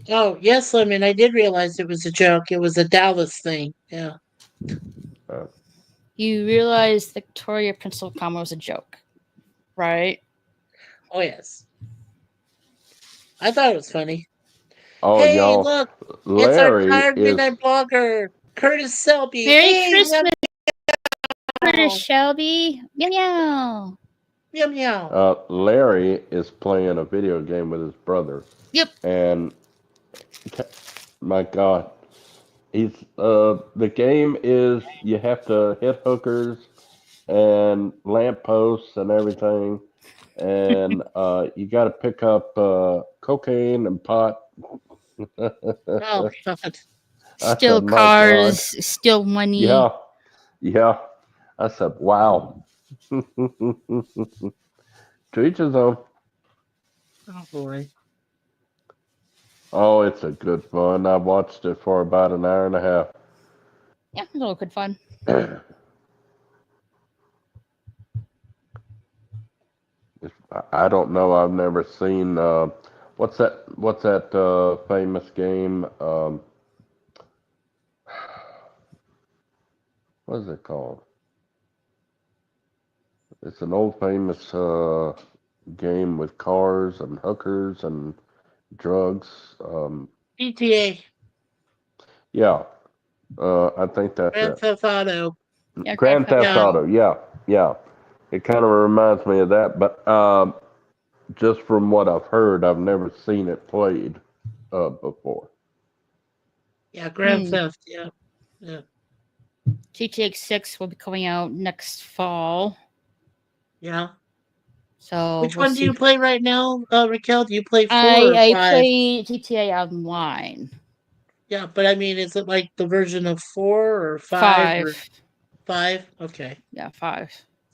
Oh, yes, Lemon. I did realize it was a joke. It was a Dallas thing. Yeah. You realize Victoria Principal comma was a joke, right? Oh, yes. I thought it was funny. Oh, Hey, y'all, look. Larry It's our tired is midnight blogger, Curtis Selby. Merry Hey, Christmas, meow, Curtis Shelby. Meow meow. meow, meow. Larry is playing a video game with his brother. Yep. And my God, he's the game is you have to hit hookers and lampposts and everything, and you got to pick up cocaine and pot. Oh, God. Still said, "My cars, God." still money. Yeah. I said, wow. To each his own. Oh, boy. Oh, it's a good fun. I watched it for about an hour and a half. Yeah, a little good fun. I don't know. I've never seen what's that famous game? What is it called? It's an old famous game with cars and hookers and drugs. GTA. Yeah, I think that's Grand it. Theft Auto. Yeah, Grand Theft Auto. Auto. Yeah. It kind of reminds me of that, but just from what I've heard, I've never seen it played before. Yeah, Grand Theft. Yeah. GTA 6 will be coming out next fall. Yeah. So which one do you play right now, Raquel? Do you play 4 or 5? I play GTA Online. Yeah, but I mean, is it like the version of 4 or 5? 5. Or 5? Okay. Yeah, 5.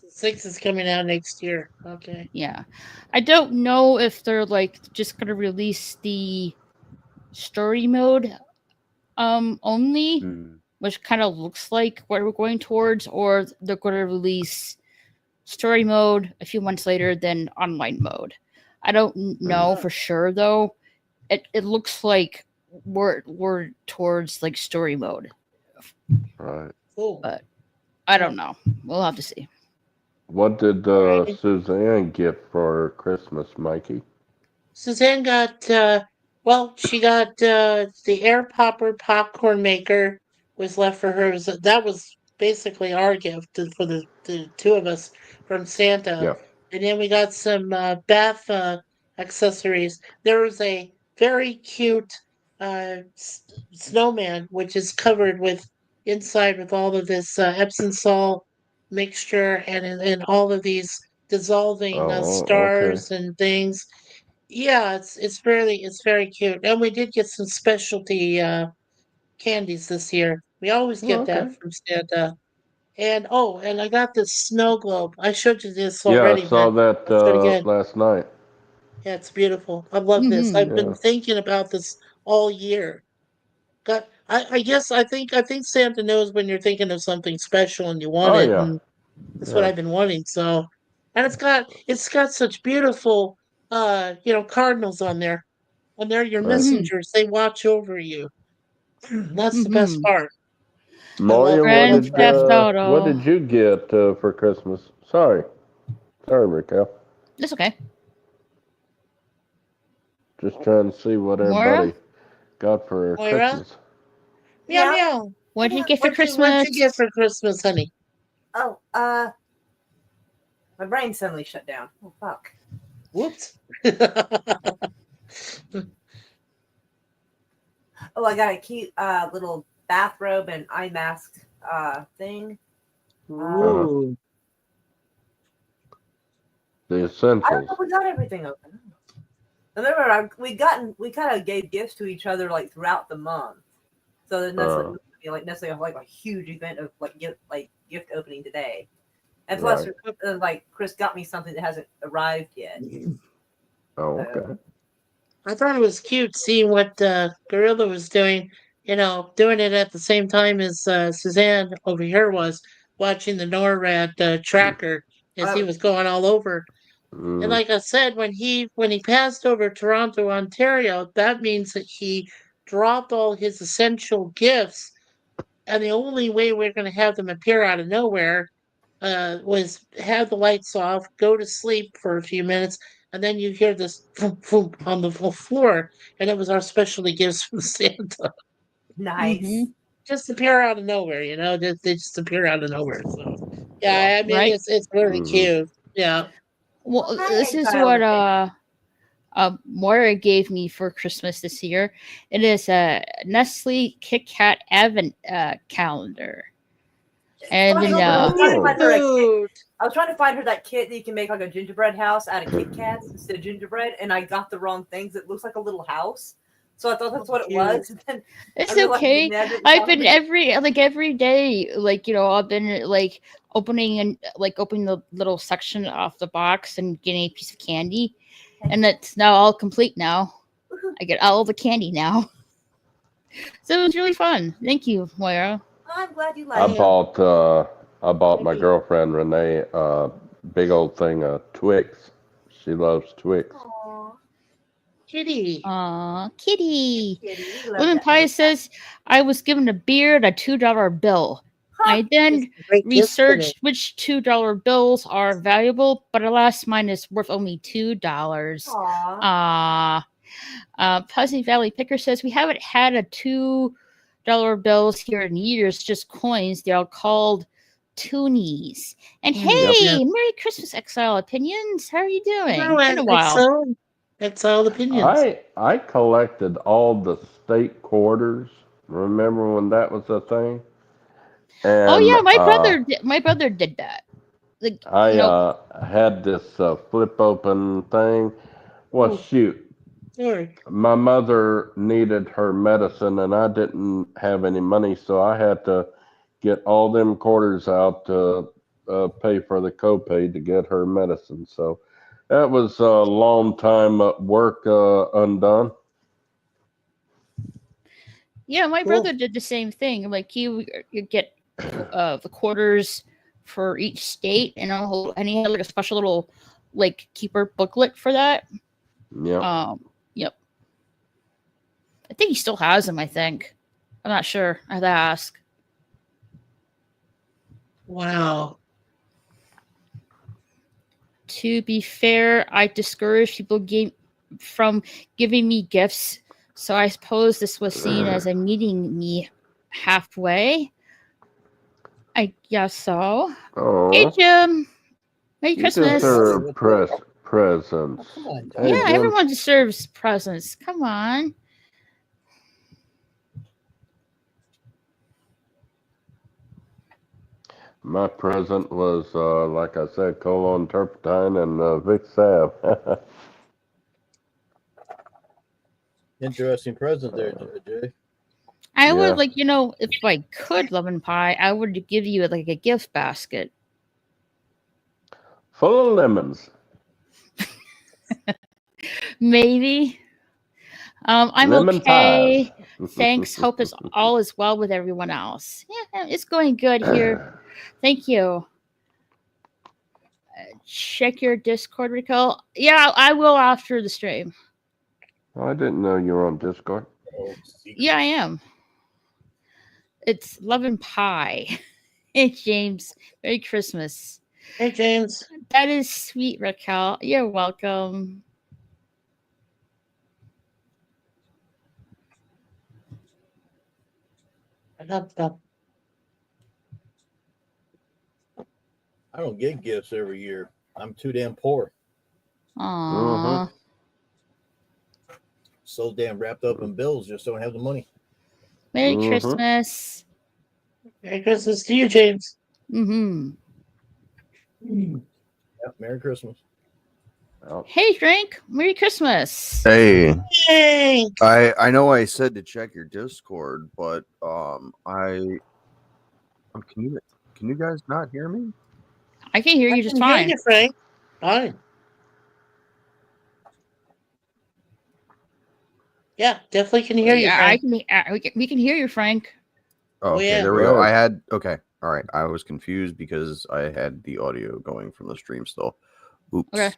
6 is coming out next year. Okay. Yeah. I don't know if they're like just gonna release the story mode only, which kind of looks like what we're going towards, or they're gonna release story mode a few months later than online mode. I don't know for sure though. It looks like we're towards like story mode. Right. Cool. But I don't know. We'll have to see. What did Alrighty. Suzanne get for Christmas, Mikey? Suzanne got, she got the air popper popcorn maker was left for her. That was basically our gift for the two of us from Santa. Yeah. And then we got some bath accessories. There was a very cute snowman, which is covered with inside with all of this Epsom salt mixture and all of these dissolving Oh, okay. stars and things. Yeah, it's very cute. And we did get some specialty candies this year. We always Oh, get that okay. from Santa. And and I got this snow globe. I showed you this Yeah, I already, saw but that I'll show it again. last night. Yeah, it's beautiful. I love this. Mm-hmm. I've been Yeah. thinking about this all year. I guess I think Santa knows when you're thinking of something special and you want Oh, it, yeah. and that's what Yeah. I've been wanting. So, and it's got such beautiful cardinals on there. And they're your Right. Mm-hmm. messengers. They watch over you. That's the best Mm-hmm. part. I Mario, Grand Theft what Auto. did you get for Christmas? Sorry, Raquel. That's okay. Just trying to see what Moira, everybody got for Moira? Christmas. Meow Yeah. meow. what did you get for What'd you get Christmas? for Christmas, honey? Oh, my brain suddenly shut down. Oh fuck. Whoops. Oh, I got a cute little bathrobe and eye mask thing. Ooh. The I don't essentials. know if we got everything open. Remember, we kind of gave gifts to each other like throughout the month, so there's necessarily like a huge event of gift opening today. And plus, like Chris got me something that hasn't arrived yet. Oh, okay. I thought it was cute seeing what Gorilla was doing, doing it at the same time as Suzanne over here was watching the NORAD tracker as he was going all over. And like I said, when he passed over Toronto, Ontario, that means that he dropped all his essential gifts, and the only way we're going to have them appear out of nowhere was have the lights off, go to sleep for a few minutes, and then you hear this boom, boom on the floor, and it was our specialty gifts from Santa. Nice. Mm-hmm. Just appear out of nowhere, they just appear out of nowhere. So yeah, I mean it's really cute. Yeah. Well, this is what Moira gave me for Christmas this year. It is a Nestle Kit Kat Advent calendar. And then, I was trying to find her that kit that you can make like a gingerbread house out of Kit Kats instead of gingerbread, and I got the wrong things. It looks like a little house, so I thought that's what it was. It's okay. I've been every day, I've been opening the little section off the box and getting a piece of candy, and it's now all complete now. I get all the candy now. So it was really fun. Thank you, Moira. I'm glad you like it. I bought my girlfriend Renee a big old thing of Twix. She loves Twix. Aww. Kitty. Aw, kitty. Women Pie says, I was given a beard, a $2 bill. I then researched which $2 bills are valuable, but alas, mine is worth only $2. Pleasant Valley Picker says, we haven't had a $2 bills here in years, just coins. They're all called toonies. And hey, Merry Christmas, Exile Opinions. How are you doing? Been a while. Exile Opinions. I collected all the state quarters. Remember when that was a thing? And, oh yeah, my brother did that. I had this flip open thing. Well, shoot. Sorry. My mother needed her medicine, and I didn't have any money, so I had to get all them quarters out to pay for the copay to get her medicine. So that was a long time work undone. Yeah, my brother did the same thing. Like you get the quarters for each state, and he had like a special little keeper booklet for that. Yeah. Yep. I think he still has them, I think. I'm not sure. I have to ask. Wow. To be fair, I discourage people from giving me gifts, so I suppose this was seen as a meeting me halfway. I guess so. Oh, Hey, Jim. Merry you Christmas. deserve presents. Come on, Hey, Yeah, Jim. everyone deserves presents. Come on. My present was, like I said, colon turpentine and Vic salve. Interesting present there, Jay. I Yeah. would like, if I could, Lemon Pie, I would give you like a gift basket. Full of lemons. Maybe. I'm Lemon okay. pies. Thanks. Hope all is well with everyone else. Yeah, it's going good here. Thank you. Check your Discord, Rico. Yeah, I will after the stream. I didn't know you were on Discord. Oh, Yeah, I am. It's Lemon Pie. Hey, James. Merry Christmas. Hey, James. That is sweet, Raquel. You're welcome. I love them. I don't get gifts every year. I'm too damn poor. Aww. So damn wrapped up in bills, just don't have the money. Merry Christmas. Merry Christmas to you, James. Mm-hmm. Yeah, Merry Christmas. Oh. Hey, Drink. Merry Christmas. Hey, Hey. I know I said to check your Discord, but can you guys not hear me? I can hear you just I can hear fine. you, Frank. Fine. Yeah, definitely can hear you, Yeah, Frank. we can hear you, Frank. Oh, okay, yeah. there we go. Right. Okay, all right. I was confused because I had the audio going from the stream still. Oops. Okay.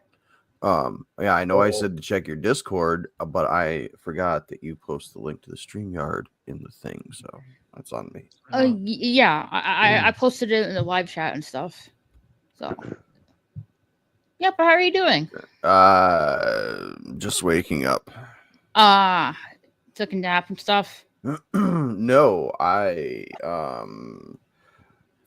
Yeah, I know I said to check your Discord, but I forgot that you post the link to the StreamYard in the thing, so that's on me. Yeah, I posted it in the live chat and stuff. So, yeah, but how are you doing? Just waking up. Took a nap and stuff. No, I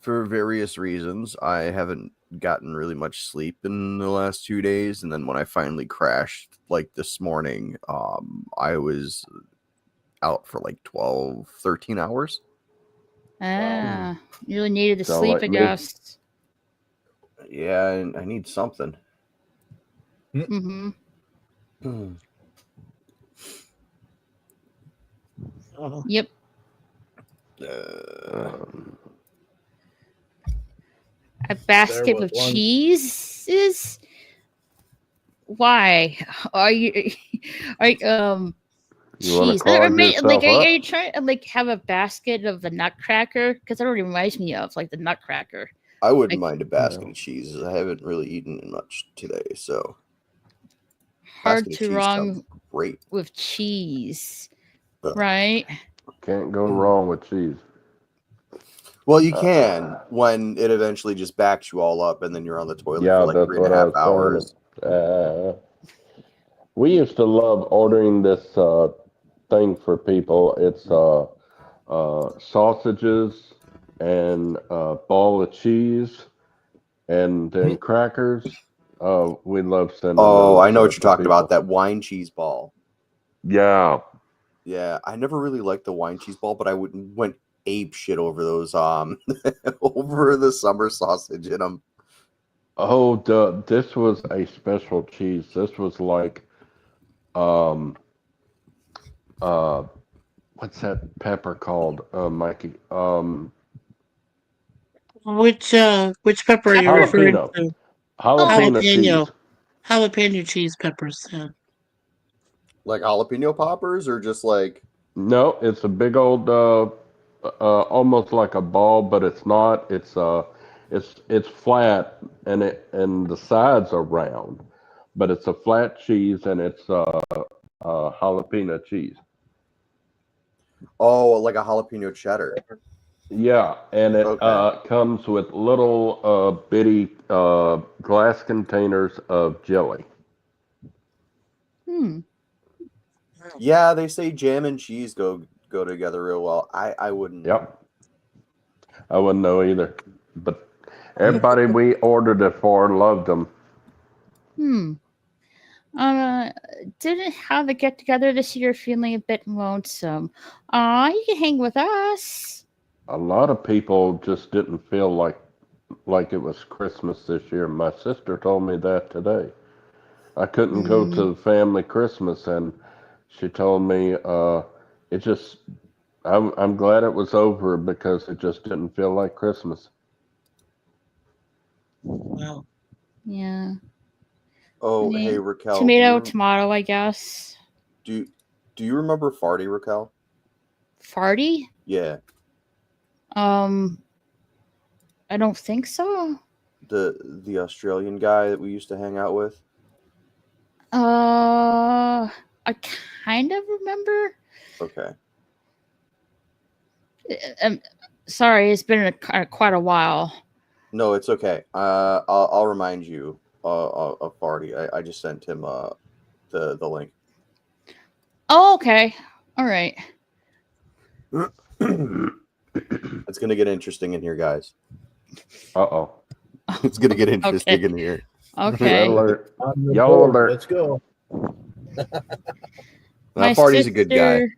for various reasons I haven't gotten really much sleep in the last 2 days, and then when I finally crashed like this morning, I was out for like 12-13 hours. You really needed to Sound sleep, like I me. guess. Yeah, and I need something. Mm-hmm. Oh. Yep. A basket was of one- cheeses? Why? Are you You wanna cheese? clog Are yourself you up? trying to like have a basket of the Nutcracker? Because that already reminds me of like the Nutcracker. I wouldn't mind a basket of cheeses. I haven't really eaten much today, so Hard basket of to cheese wrong sounds great. with cheese, right? Can't go wrong with cheese. Well, you can when it eventually just backs you all up, and then you're on the toilet Yeah, for like that's 3.5 what I hours. was saying. We used to love ordering this thing for people. It's sausages and a ball of cheese and then crackers. We love sending Oh, those I know what you're to talking about. people. That wine cheese ball. Yeah. Yeah, I never really liked the wine cheese ball, but I went ape shit over those over the summer sausage in them. Oh, this was a special cheese. This was like what's that pepper called, Mikey? Which pepper are you referring Jalapeno. to? Jalapeno cheese. Jalapeno cheese peppers. Yeah. Like jalapeno poppers, or just like No, it's a big old, almost like a ball, but it's not. It's flat, and the sides are round, but it's a flat cheese, and it's jalapeno cheese. Oh, like a jalapeno cheddar. Yeah, and it Okay. comes with little bitty glass containers of jelly. Yeah, they say jam and cheese go together real well. I wouldn't know. Yep. I wouldn't know either. But everybody we ordered it for loved them. Didn't have a get together this year, feeling a bit lonesome. You can hang with us. A lot of people just didn't feel like it was Christmas this year. My sister told me that today. I couldn't go to the family Christmas, and she told me it just. I'm glad it was over because it just didn't feel like Christmas. Wow. Yeah. Oh, hey Raquel. Tomato, I guess. Do you remember Farty, Raquel? Farty? Yeah. I don't think so. The Australian guy that we used to hang out with. I kind of remember. Okay. Sorry, it's been quite a while. No, it's okay. I'll remind you of Farty. I just sent him the link. Oh, okay. All right. It's gonna get interesting in here, guys. Uh-oh. It's gonna get interesting in here. Okay. Y'all alert. Let's go. My Farty's a good guy. sister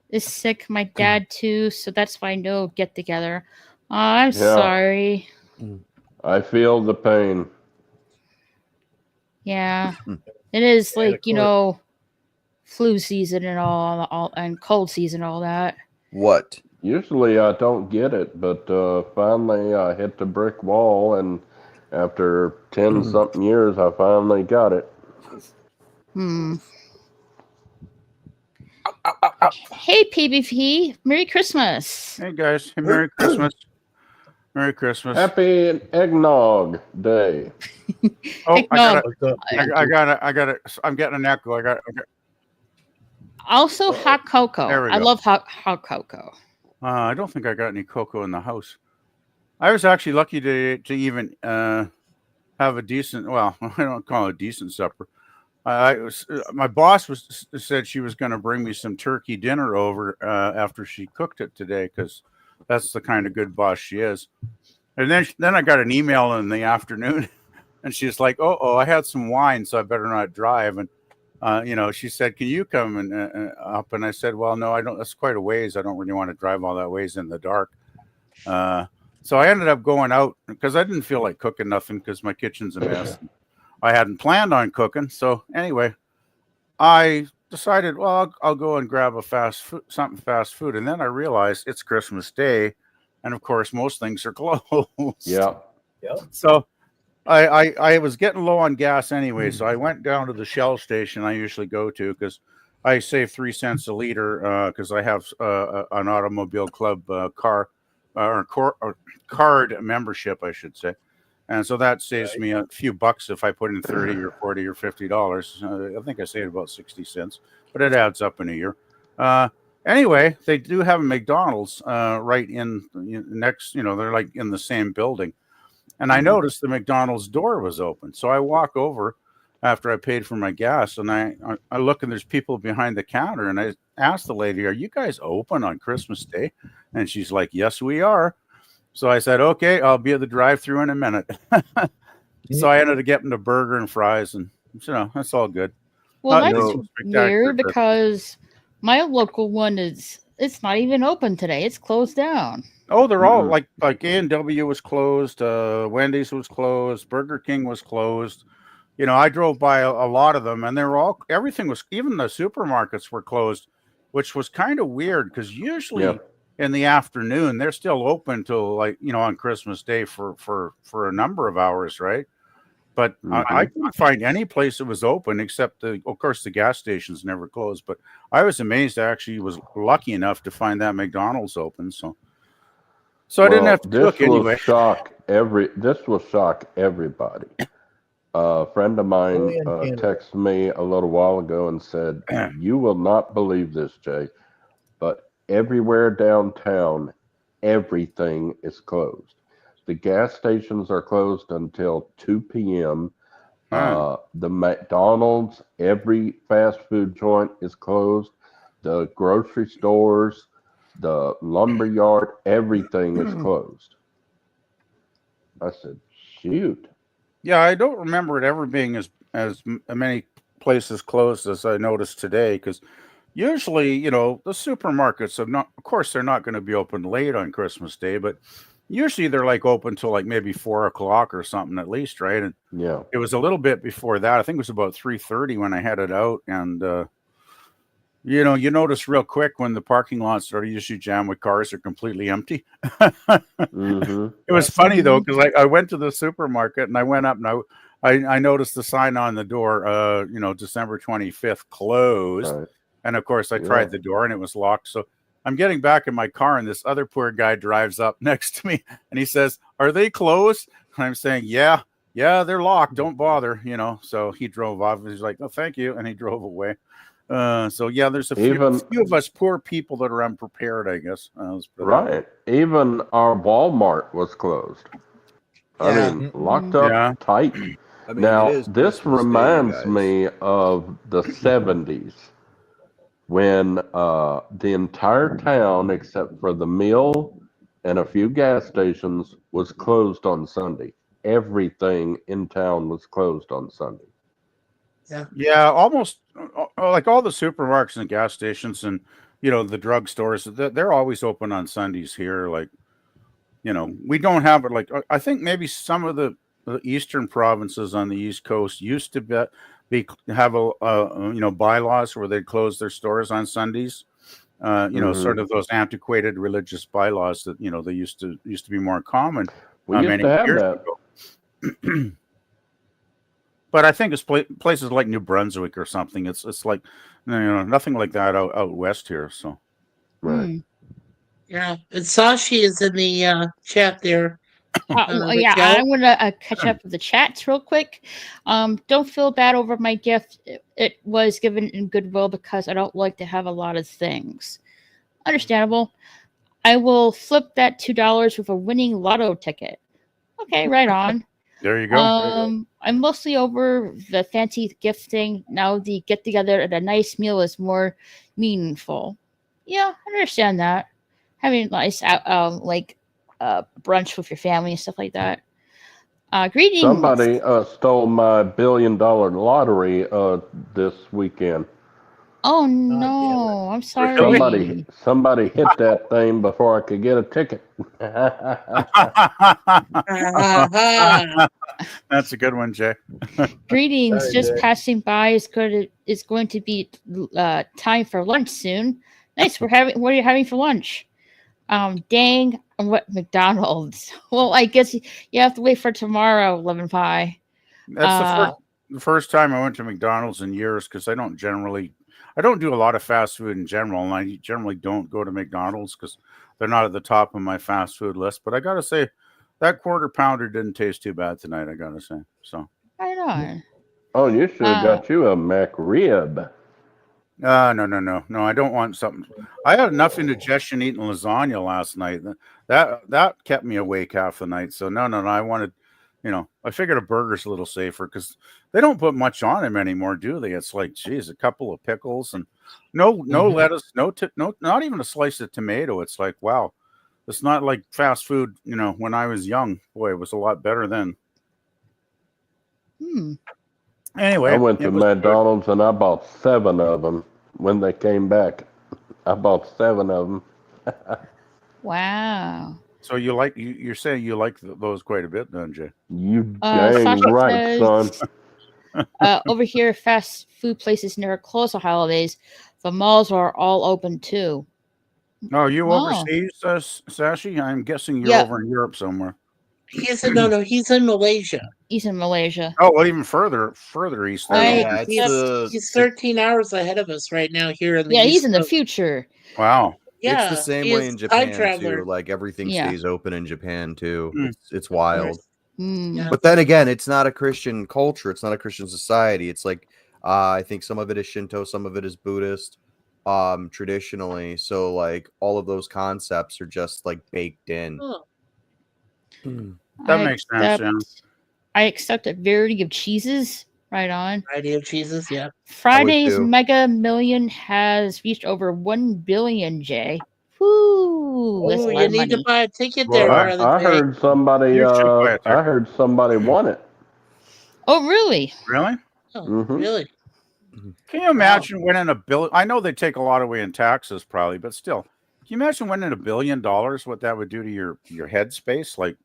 is sick. My dad too, so that's why no get together. I'm Yeah. sorry. I feel the pain. Yeah, it is And like, you know, flu season and all and cold season, all that. What? Usually I don't get it, but finally I hit the brick wall, and after 10-something years, I finally got it. Hey, PBP, Merry Christmas. Hey guys, hey, Merry Christmas. Merry Christmas. Happy Eggnog Day. Oh, Eggnog. I got it. I'm getting an echo. I got Also, hot cocoa. There we I go. love hot cocoa. I don't think I got any cocoa in the house. I was actually lucky to even have a decent. Well, I don't call it a decent supper. My boss said she was going to bring me some turkey dinner over after she cooked it today, because that's the kind of good boss she is. And then I got an email in the afternoon, and she's like, "Oh, I had some wine, so I better not drive." And she said, "Can you come and up?" And I said, "Well, no, I don't. That's quite a ways. I don't really want to drive all that ways in the dark." So I ended up going out because I didn't feel like cooking nothing because my kitchen's a mess. I hadn't planned on cooking. So anyway, I decided, well, I'll go and grab something fast food. And then I realized it's Christmas Day. And of course, most things are closed. Yeah. So I was getting low on gas anyway. So I went down to the Shell station I usually go to, because I save 3 cents a liter because I have an automobile club card membership, I should say. And so that saves me a few bucks if I put in 30 or 40 or $50. I think I saved about 60 cents, but it adds up in a year. Anyway, they do have a McDonald's right in next, they're like in the same building. And I noticed the McDonald's door was open. So I walk over after I paid for my gas, and I look, and there's people behind the counter. And I asked the lady, "Are you guys open on Christmas Day?" And she's like, "Yes, we are." So I said, "Okay, I'll be at the drive-thru in a minute." So I ended up getting a burger and fries, and that's all good. Well, that's weird because my local one it's not even open today. It's closed down. Oh, they're all like A&W was closed, Wendy's was closed, Burger King was closed. I drove by a lot of them, and everything was, even the supermarkets were closed, which was kind of weird because usually in the afternoon they're still open till on Christmas Day for a number of hours, right? But I couldn't find any place that was open except of course the gas stations never closed. But I was amazed. I actually was lucky enough to find that McDonald's open, so I didn't have to cook anyway. This will shock everybody. A friend of mine texted me a little while ago and said, "You will not believe this, Jay, but everywhere downtown, everything is closed. The gas stations are closed until 2 p.m. The McDonald's, every fast food joint is closed. The grocery stores, the lumber yard, everything is closed. I said, shoot. Yeah, I don't remember it ever being as many places closed as I noticed today, because usually, you know, the supermarkets have not, of course, they're not going to be open late on Christmas Day, but usually they're like open till like maybe 4 o'clock or something at least, right? And Yeah. it was a little bit before that. I think it was about 3:30 when I headed out, and you know, you notice real quick when the parking lots are usually jammed with cars are completely empty. Mm-hmm. It was funny though, because I went to the supermarket and I went up and I noticed the sign on the door, you know, December 25th closed. Right. And of course I Yeah. tried the door and it was locked. So I'm getting back in my car and this other poor guy drives up next to me and he says, "Are they closed?" And I'm saying, yeah, they're locked. Don't bother, you know. So he drove off. He's like, "Oh, thank you." And he drove away. So yeah, there's a few of us poor people that are unprepared, I guess. Let's put it that way. Right. Even our Walmart was closed. I Yeah. mean, locked up Yeah. tight. I mean, Now, it is this Christmas Day, you reminds guys. me of the 70s when the entire town, except for the mill and a few gas stations, was closed on Sunday. Everything in town was closed on Sunday. Yeah, almost like all the supermarkets and gas stations and, you know, the drugstores, they're always open on Sundays here. Like, you know, we don't have it. Like, I think maybe some of the eastern provinces on the East Coast used to have you know, bylaws where they'd close their stores on Sundays. You know, sort of those antiquated religious bylaws that, you know, they used to be more common. We used many to have years that. ago. But I think it's places like New Brunswick or something. It's like, you know, nothing like that out west here. So, Right. Yeah. And Sashi is in the chat there. Yeah, I'm gonna catch up with the chats real quick. Don't feel bad over my gift. It was given in goodwill because I don't like to have a lot of things. Understandable. I will flip that $2 with a winning lotto ticket. Okay, right on. There you go. I'm mostly over the fancy gift thing. Now the get together at a nice meal is more meaningful. Yeah, I understand that. Having nice brunch with your family and stuff like that. Greetings. Somebody stole my $1 billion lottery this weekend. Oh no, I'm sorry. Somebody hit that thing before I could get a ticket. That's a good one, Jay. Greetings. Sorry, Just Jay. passing by is going to be time for lunch soon. Nice. What are you having for lunch? Dang, what McDonald's? Well, I guess you have to wait for tomorrow, 11 pie. That's the first time I went to McDonald's in years, because I don't do a lot of fast food in general, and I generally don't go to McDonald's because they're not at the top of my fast food list. But I gotta say, that quarter pounder didn't taste too bad tonight, I gotta say. So right on. Oh, you should have got you a McRib. no, I don't want something. I had enough indigestion eating lasagna last night. That kept me awake half the night. So no, I wanted, you know, I figured a burger's a little safer because they don't put much on them anymore, do they? It's like, geez, a couple of pickles and no lettuce, no, not even a slice of tomato. It's like, wow, it's not like fast food. You know, when I was young, boy, it was a lot better then. Anyway, I went to McDonald's and I bought 7 of them when they came back. I bought 7 of them. Wow. So you're saying you like those quite a bit, don't you? You dang Sasha right, says, son. Over here, fast food places never close on holidays. The malls are all open too. Oh, you overseas, Sashi? I'm guessing you're over in Europe somewhere. He's in Malaysia. He's in Malaysia. Oh, well, even further east. Right. He's 13 hours ahead of us right now here in the he's East in the Coast. future. Wow. Yeah, it's the same way in Japan too. Like everything stays open in Japan too. It's wild. But then again, it's not a Christian culture. It's not a Christian society. It's like I think some of it is Shinto, some of it is Buddhist. traditionally. So like all of those concepts are just like baked in. Oh, That makes sense, yeah. I accept a variety of cheeses. Right on. variety of cheeses, yeah. Friday's too. Mega Million has reached over 1 billion, Jay. Woo! That's a Oh, lot you of need to money. buy a ticket Well, there, I, Brother I Jay. heard somebody. You should buy a I heard somebody won it. Oh, really? Really? Oh, Mhm. really? Can you imagine winning $1 billion? I know they take a lot away in taxes, probably, but still, can you imagine winning $1 billion? What that would do to your headspace? Like,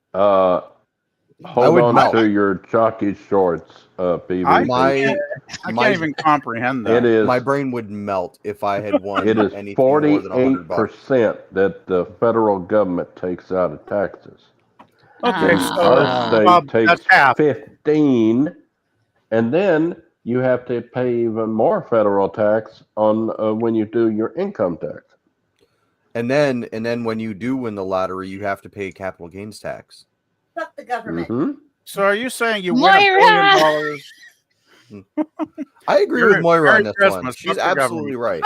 Hold would on melt. to your jockey shorts, PvP. I can't even comprehend that. It is. My brain would melt if I had won It is anything more than $100. 48% that the federal government takes out of taxes. Okay, Then so our state takes that's half. 15, and then you have to pay even more federal tax on when you do your income tax. And then when you do win the lottery, you have to pay capital gains tax. Fuck the government. Mm-hmm. So are you saying you win Moira! $1 billion? I agree with Moira Merry on this Christmas. one. She's Fuck the absolutely right.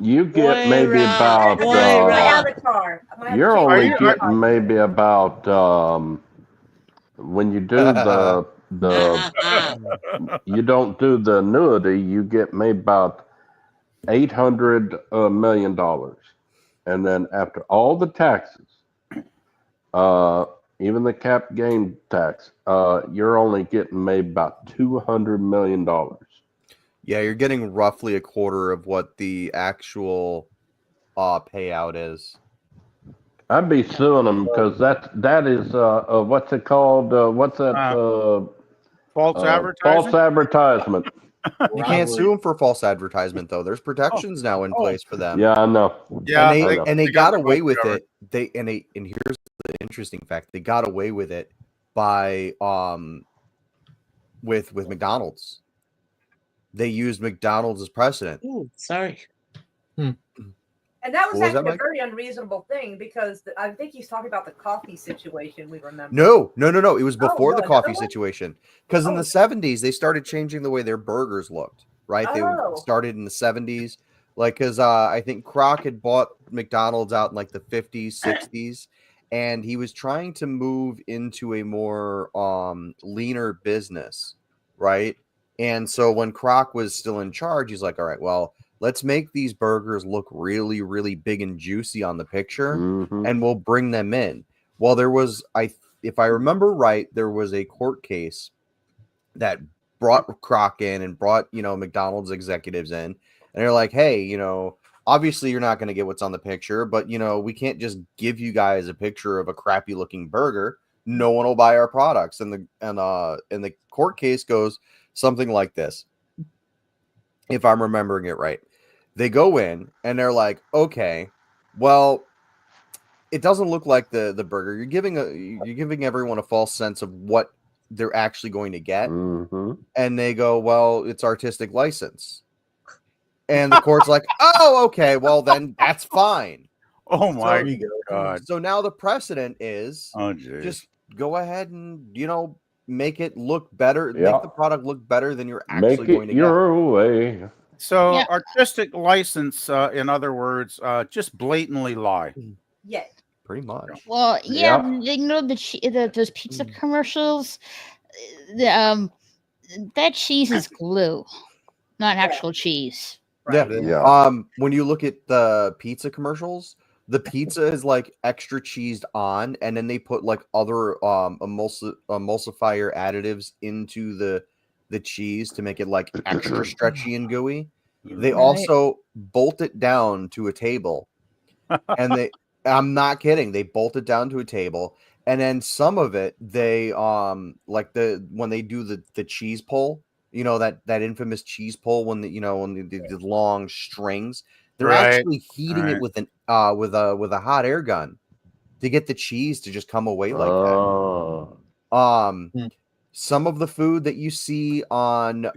You get maybe Moira, about. Moira. My avatar. I'm gonna have to You're change my only avatar. getting maybe about when you do the you don't do the annuity, you get maybe about $800 million, and then after all the taxes, even the cap gain tax, you're only getting maybe about $200 million. Yeah, you're getting roughly a quarter of what the actual payout is. I'd be suing them because that is what's it called? What's that? False advertising? False advertisement. You can't sue them for false advertisement, though. There's protections now in place for them. Yeah, I know. Yeah, and they they got got away the with government. it. And here's the interesting fact: they got away with it by with McDonald's. They used McDonald's as precedent. Ooh, sorry. And that was What was that, actually a Mike? very unreasonable thing because I think he's talking about the coffee situation. We remember. No. It was before no, the another coffee one? situation. Because in the 70s, they started changing the way their burgers looked, right? They Oh. started in the 70s. Like, because I think Kroc had bought McDonald's out in like the 50s, 60s. And he was trying to move into a more leaner business, right? And so when Kroc was still in charge, he's like, all right, well, let's make these burgers look really, really big and juicy on the picture, and we'll bring them in. Well, there was, if I remember right, there was a court case that brought Kroc in and brought, McDonald's executives in, and they're like, hey, obviously you're not going to get what's on the picture, but, we can't just give you guys a picture of a crappy looking burger. No one will buy our products. And the court case goes something like this, if I'm remembering it right. They go in and they're like, okay, well, it doesn't look like the burger. You're giving everyone a false sense of what they're actually going to get. And they go, well, it's artistic license. And the court's like, oh, okay, well then that's fine. Oh my God. So now the precedent is just go ahead and, make it look better, make the product look better than you're actually going to get. Your way. So artistic license, in other words, just blatantly lie. Yes. Pretty much. Well, those pizza commercials. That cheese is glue, not actual cheese. Right. Yeah. When you look at the pizza commercials, the pizza is like extra cheesed on, and then they put like other emulsifier additives into the cheese to make it like extra stretchy and gooey. They also bolt it down to a table, and I'm not kidding, they bolt it down to a table, and then some of it they like when they do the cheese pull, that infamous cheese pull when the long strings, they're actually heating it with a hot air gun to get the cheese to just come away like that. Some of the food that you see on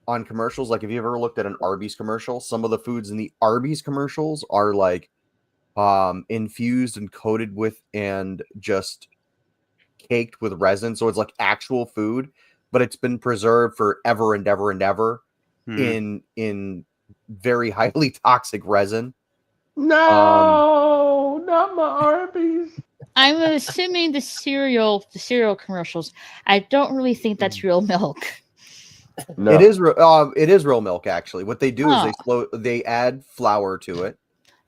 commercials, like if you ever looked at an Arby's commercial, some of the foods in the Arby's commercials are like infused and coated with and just caked with resin, so it's like actual food, but it's been preserved for ever and ever and ever in very highly toxic resin. No, not my Arby's. I'm assuming the cereal commercials. I don't really think that's real milk. No. It is real milk actually. What they do is they add flour to it.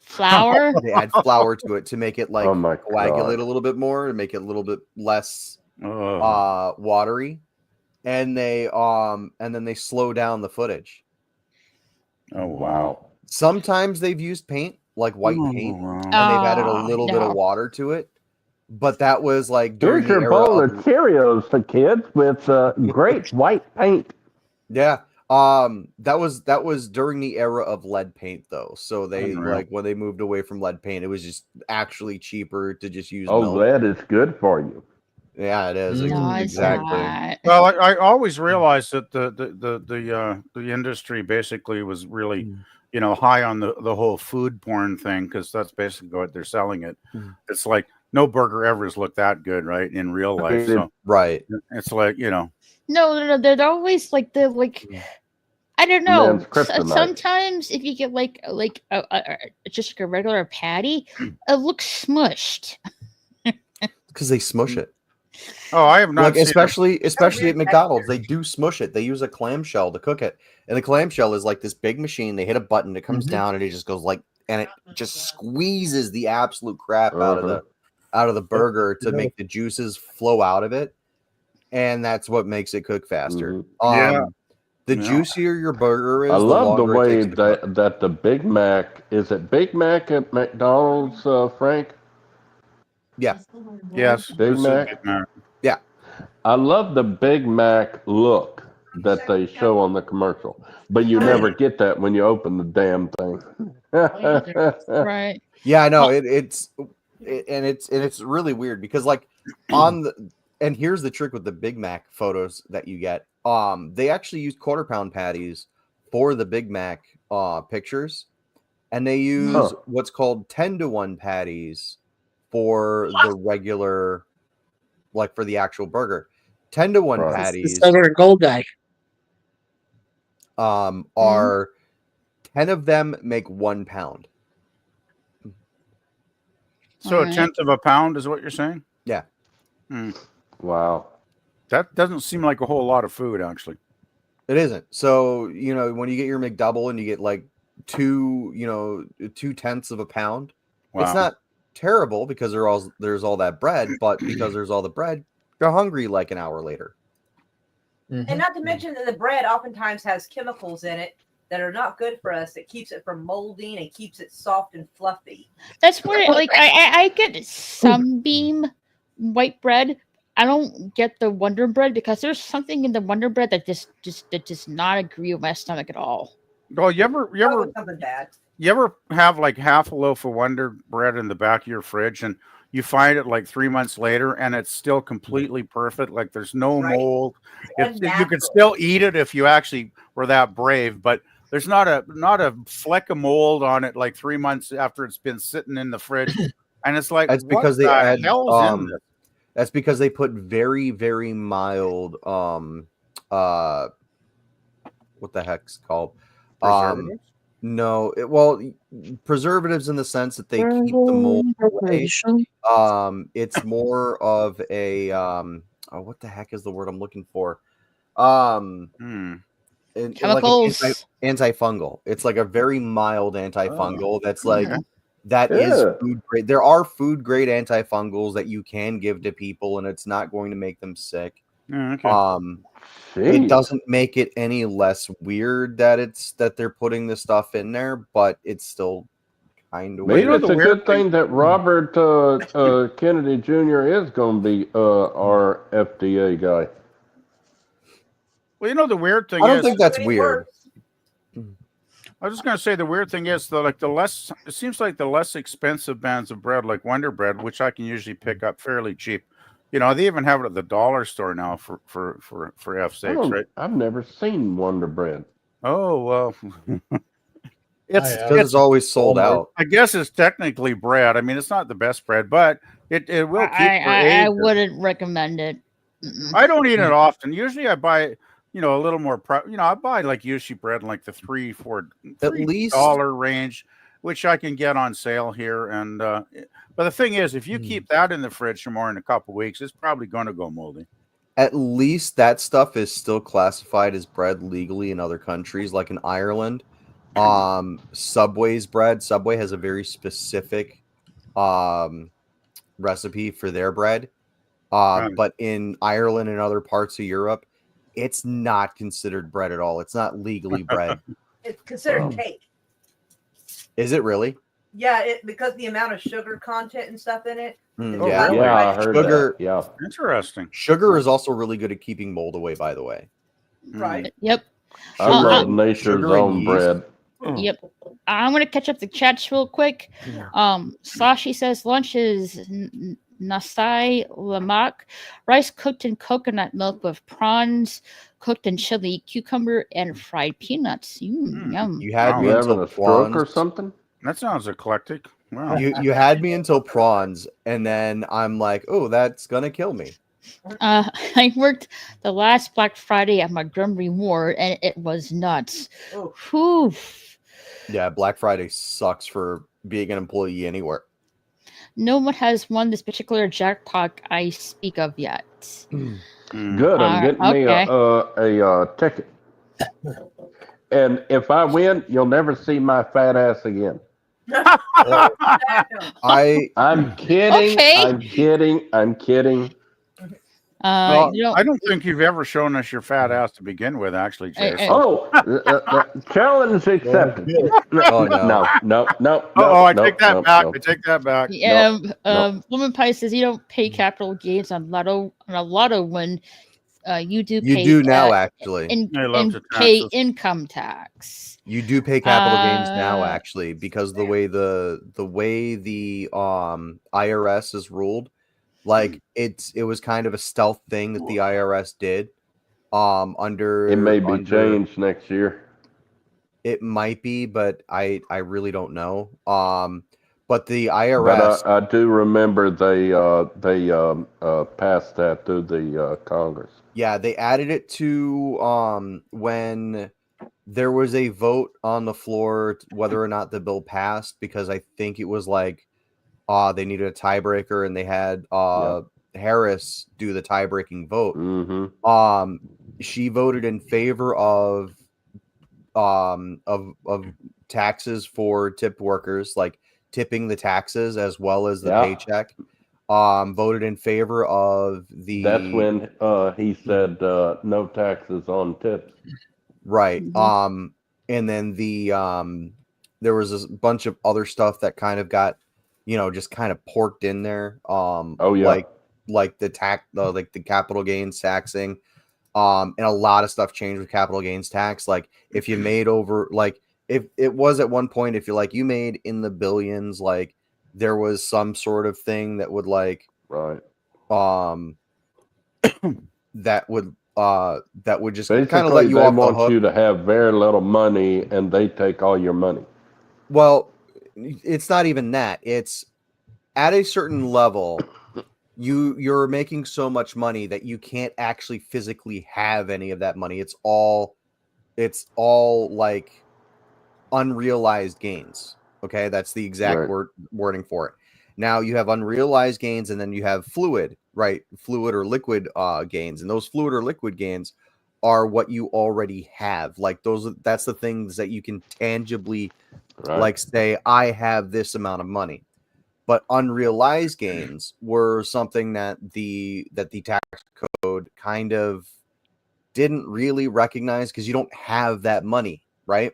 Flour? They add flour to it to make it like my coagulate God. a little bit more, to make it a little bit less Oh. watery. And then they slow down the footage. Oh wow. Sometimes they've used paint, like white paint, wow. and they've added a little bit of water to it. But that was like during Here's your the bowl era of Cheerios for kids with great white paint. Yeah. That was during the era of lead paint though. So they like when they moved away from lead paint, it was just actually cheaper to just use milk. Lead is good for you. Yeah, it is. No, exactly. it's not. Well, I always realized that the industry basically was really, high on the whole food porn thing, because that's basically what they're selling it. It's like no burger ever has looked that good, right, in real life. So right. It's like No, they're always like I don't know. Sometimes if you get like just like a regular patty, it looks smushed. Because they smush it. Oh, I have not. Like seen especially at McDonald's, they do smush it. They use a clamshell to cook it, and the clamshell is like this big machine. They hit a button, it comes down, and it just goes like, and it just squeezes the absolute crap out of the burger to make the juices flow out of it, and that's what makes it cook faster. The juicier your burger is, I love the longer way it takes to cook. that the Big Mac is it Big Mac at McDonald's, Frank? Yeah. Yes. Big Mac. Big Mac. Yeah. I love the Big Mac look that they show on the commercial, but you never get that when you open the damn thing. Right. Yeah, I know. It's really weird because like and here's the trick with the Big Mac photos that you get. They actually use quarter-pound patties for the Big Mac pictures, and they use what's called 10-to-1 patties for the regular, like for the actual burger. 10-to-1 patties. The silver and gold guy. Are 10 of them make 1 pound. So a tenth of a pound is what you're saying? Yeah. Wow. That doesn't seem like a whole lot of food, actually. It isn't. So, when you get your McDouble and you get like 2/10 of a pound, it's not terrible because there's all that bread, but because there's all the bread, you're hungry like an hour later. And not to mention that the bread oftentimes has chemicals in it that are not good for us. It keeps it from molding and keeps it soft and fluffy. That's where I get Sunbeam white bread. I don't get the Wonder Bread because there's something in the Wonder Bread that just does not agree with my stomach at all. Oh, you ever something bad. You ever have like half a loaf of Wonder Bread in the back of your fridge and you find it like 3 months later and it's still completely perfect, like there's no mold. You could still eat it if you actually were that brave, but there's not a fleck of mold on it like 3 months after it's been sitting in the fridge. And it's like, that's because they add that's because they put very, very mild what the heck's called? Preservatives? No, preservatives in the sense that they keep the mold away. It's more of a what the heck is the word I'm looking for? Chemicals. Like antifungal. It's like a very mild antifungal that's like that is food grade. There are food grade antifungals that you can give to people and it's not going to make them sick. It doesn't make it any less weird that they're putting this stuff in there, but it's still kind of maybe weird. it's a good thing that Robert Kennedy Jr. is going to be our FDA guy. Well, the weird thing I don't think that's weird. I was just going to say the weird thing is it seems like the less expensive bands of bread, like Wonder Bread, which I can usually pick up fairly cheap. They even have it at the dollar store now for F's sakes, right? I've never seen Wonder Bread. Oh, well. It's always sold out. I guess it's technically bread. I mean, it's not the best bread, but it will keep I wouldn't recommend it. I don't eat it often. Usually I buy, a little more. I buy like Yushi bread in like the $3-4 least range, which I can get on sale here. And but the thing is, if you keep that in the fridge for more than a couple of weeks, it's probably going to go moldy. At least that stuff is still classified as bread legally in other countries, like in Ireland. Subway's bread. Subway has a very specific recipe for their bread. But in Ireland and other parts of Europe, it's not considered bread at all. It's not legally bread. It's considered cake. Is it really? Yeah, because the amount of sugar content and stuff in it. Yeah, really? Yeah, I heard Sugar- that. Yeah. Interesting. Sugar is also really good at keeping mold away, by the way. Right. Yep. I love nature's sugar and own yeast. bread. Yep. I'm gonna catch up the chats real quick. Sashi says lunch is nasai lemak, rice cooked in coconut milk with prawns cooked in chili, cucumber, and fried peanuts. Yum. You had Wow. me You until having a stroke prawns. or something? That sounds eclectic. Wow. You had me until prawns, and then I'm like, oh, that's gonna kill me. I worked the last Black Friday at Montgomery Ward, and it was nuts. Oh. Whew. Yeah, Black Friday sucks for being an employee anywhere. No one has won this particular jackpot I speak of yet. Good. I'm getting me a ticket. And if I win, you'll never see my fat ass again. I'm kidding. Okay. I'm kidding. Well, you know, I don't think you've ever shown us your fat ass to begin with, actually, Jason. Challenge accepted. Oh, no. No. I take that back. No. I take that back. Woman Pie says you don't pay capital gains on a lotto when you do. You pay, do now, actually. Pay income tax. You do pay capital gains now, actually, because the way the IRS is ruled, like it was kind of a stealth thing that the IRS did. Under it may be changed next year. It might be, but I really don't know. But the IRS, but I do remember they passed that through the Congress. Yeah, they added it to when there was a vote on the floor whether or not the bill passed, because I think it was like they needed a tiebreaker, and they had Harris do the tie-breaking vote. Mm-hmm. She voted in favor of taxes for tipped workers, like tipping the taxes as well as the paycheck. Voted in favor of the. That's when he said no taxes on tips. Right. And then there was a bunch of other stuff that kind of got, just kind of porked in there. Like the like the capital gains taxing. And a lot of stuff changed with capital gains tax. Like if you made over, like if it was at one point, if you made in the billions, like there was some sort of thing that would that would just kind of let you off the hook. They want you to have very little money, and they take all your money. Well, it's not even that. It's at a certain level, you're making so much money that you can't actually physically have any of that money. It's all like unrealized gains. Okay, that's the exact wording for it. Now you have unrealized gains, and then you have fluid or liquid gains, and those fluid or liquid gains are what you already have. Like that's the things that you can tangibly like say, I have this amount of money. But unrealized gains were something that the tax code kind of didn't really recognize, because you don't have that money, right?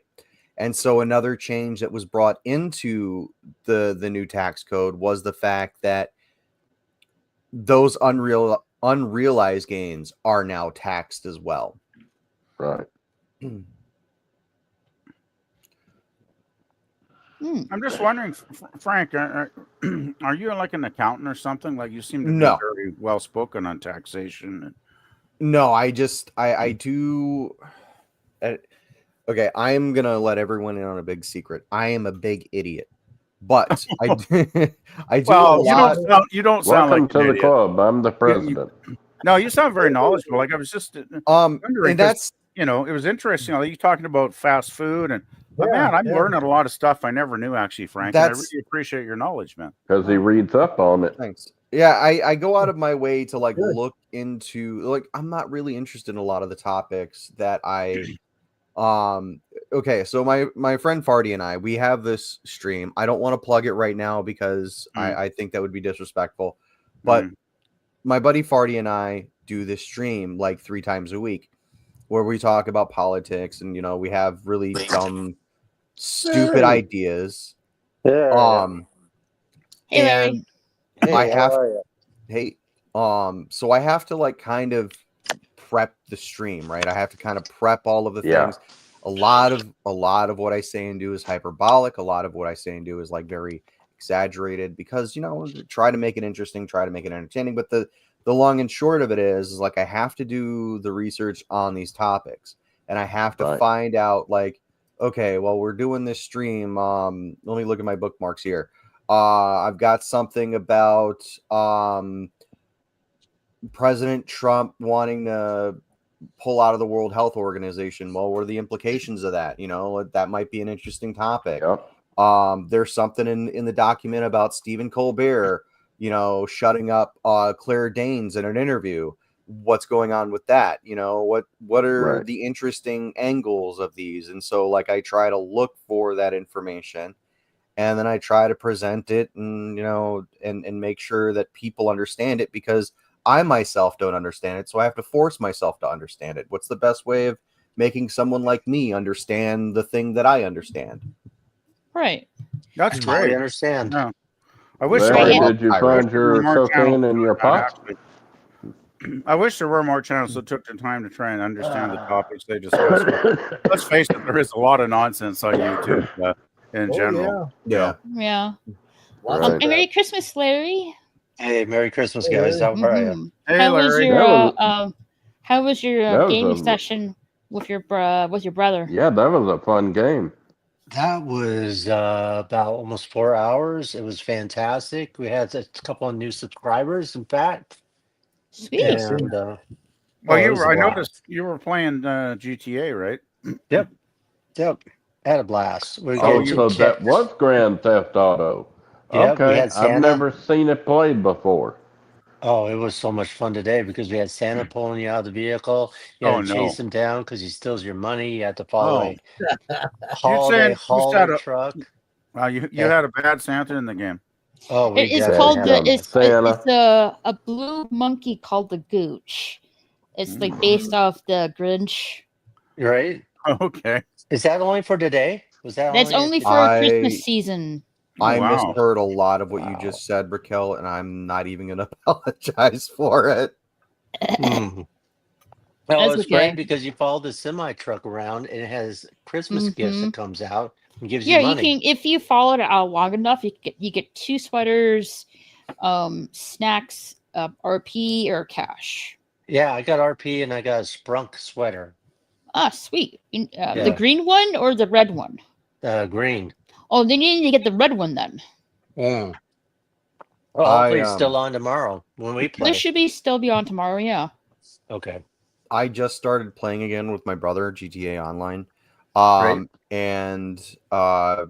And so another change that was brought into the new tax code was the fact that those unrealized gains are now taxed as well. Right. I'm just wondering, Frank, are you like an accountant or something? Like, you seem to be very well spoken on taxation. No, I do. Okay, I'm gonna let everyone in on a big secret. I am a big idiot, but I do. Well, you don't sound Welcome like to the club. I'm the president. No, you sound very knowledgeable. Like I was just wondering, and that's it was interesting. Like, you talking about fast food, and man, I'm learning a lot of stuff I never knew, actually, Frank. And I really appreciate your knowledge, man. Because he reads up on it. Thanks. Yeah, I go out of my way to like look into, like, I'm not really interested in a lot of the topics that I okay, so my friend Farty and I, we have this stream. I don't want to plug it right now because I think that would be disrespectful. But my buddy Farty and I do this stream like 3 times a week where we talk about politics and we have really dumb, stupid ideas. Yeah. Hey, Larry. And I have so I have to like kind of prep the stream, right? I have to kind of prep all of the things. A lot of what I say and do is hyperbolic. A lot of what I say and do is like very exaggerated because try to make it interesting, try to make it entertaining. But the long and short of it is like I have to do the research on these topics, and I have to find out like, okay, well, we're doing this stream. Let me look at my bookmarks here. I've got something about President Trump wanting to pull out of the World Health Organization. Well, what are the implications of that? That might be an interesting topic. Yep. There's something in the document about Stephen Colbert, shutting up Claire Danes in an interview. What's going on with that? What are the interesting angles of these? And so like I try to look for that information, and then I try to present it and and make sure that people understand it, because I myself don't understand it, so I have to force myself to understand it. What's the best way of making someone like me understand the thing that I understand? Right. That's great. I understand. No. I wish Larry, did you find your cocaine in your pot? I wish there were more channels that took the time to try and understand the topics they discussed. Let's face it, there is a lot of nonsense on YouTube in general. Yeah. Right. And Merry Christmas, Larry. Hey, Merry Christmas, guys. How are you? Hey, how Larry. was your gaming session with your brother? Yeah, that was a fun game. That was about almost 4 hours. It was fantastic. We had a couple of new subscribers, in fact. Sweet. And, I noticed you were playing GTA, right? Yep. Had a blast. So that was Grand Theft Auto. Yep, we Okay, had Santa. I've never seen it played before. Oh, it was so much fun today because we had Santa pulling you out of the vehicle. You had to chase him down because he steals your money. You had to follow a holiday truck. Wow, you had a bad Santa in the game. Oh, it's called it's a blue monkey called the Gooch. It's like based off the Grinch. Right? Okay. Is that only for today? That's only for Christmas season. I misheard a lot of what you just said, Raquel, and I'm not even going to apologize for it. Well, it's great because you follow the semi truck around and it has Christmas gifts that comes out and gives you money. You can, if you follow it out long enough, you get 2 sweaters, snacks, RP or cash. Yeah, I got RP and I got a Sprunk sweater. Ah, sweet. The green one or the red one? Green. Oh, then you need to get the red one then. Well, hopefully it's still on tomorrow when we play. It should still be on tomorrow, yeah. Okay. I just started playing again with my brother, GTA Online. And the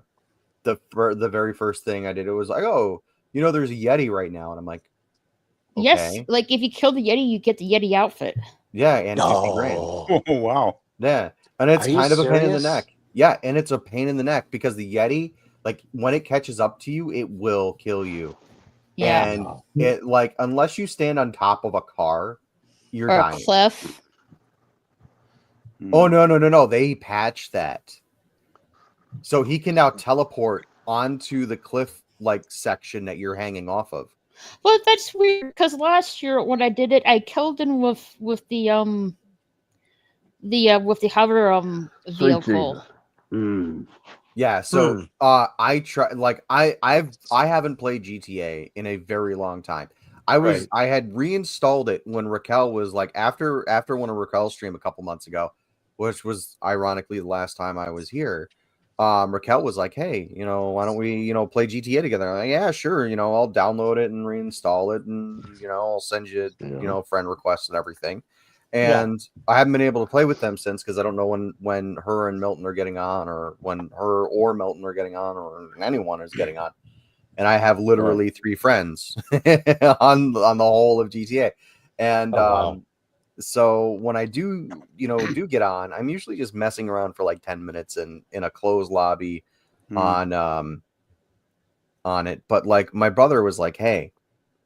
very first thing I did, it was like, oh, there's a Yeti right now. And I'm like, okay. Yes, like if you kill the Yeti, you get the Yeti outfit. Yeah, and 50 grand. Oh, wow. Yeah, and it's kind of a pain in the neck. Yeah, and it's a pain in the neck because the Yeti, like when it catches up to you, it will kill you. Yeah. And it like unless you stand on top of a car, you're dying. A cliff. Oh no. They patched that. So he can now teleport onto the cliff like section that you're hanging off of. Well, that's weird because last year when I did it, I killed him with the hover vehicle. Yeah, so I try like I haven't played GTA in a very long time. I had reinstalled it when Raquel was like after one of Raquel's stream a couple months ago, which was ironically the last time I was here. Raquel was like, hey, why don't we, play GTA together? I'm like, yeah, sure. I'll download it and reinstall it, and I'll send you, friend requests and everything. And I haven't been able to play with them since, because I don't know when her and Milton are getting on, or when her or Milton are getting on, or anyone is getting on. And I have literally 3 friends on the whole of GTA. And so when I do get on, I'm usually just messing around for like 10 minutes in a closed lobby on it. But like my brother was like, hey,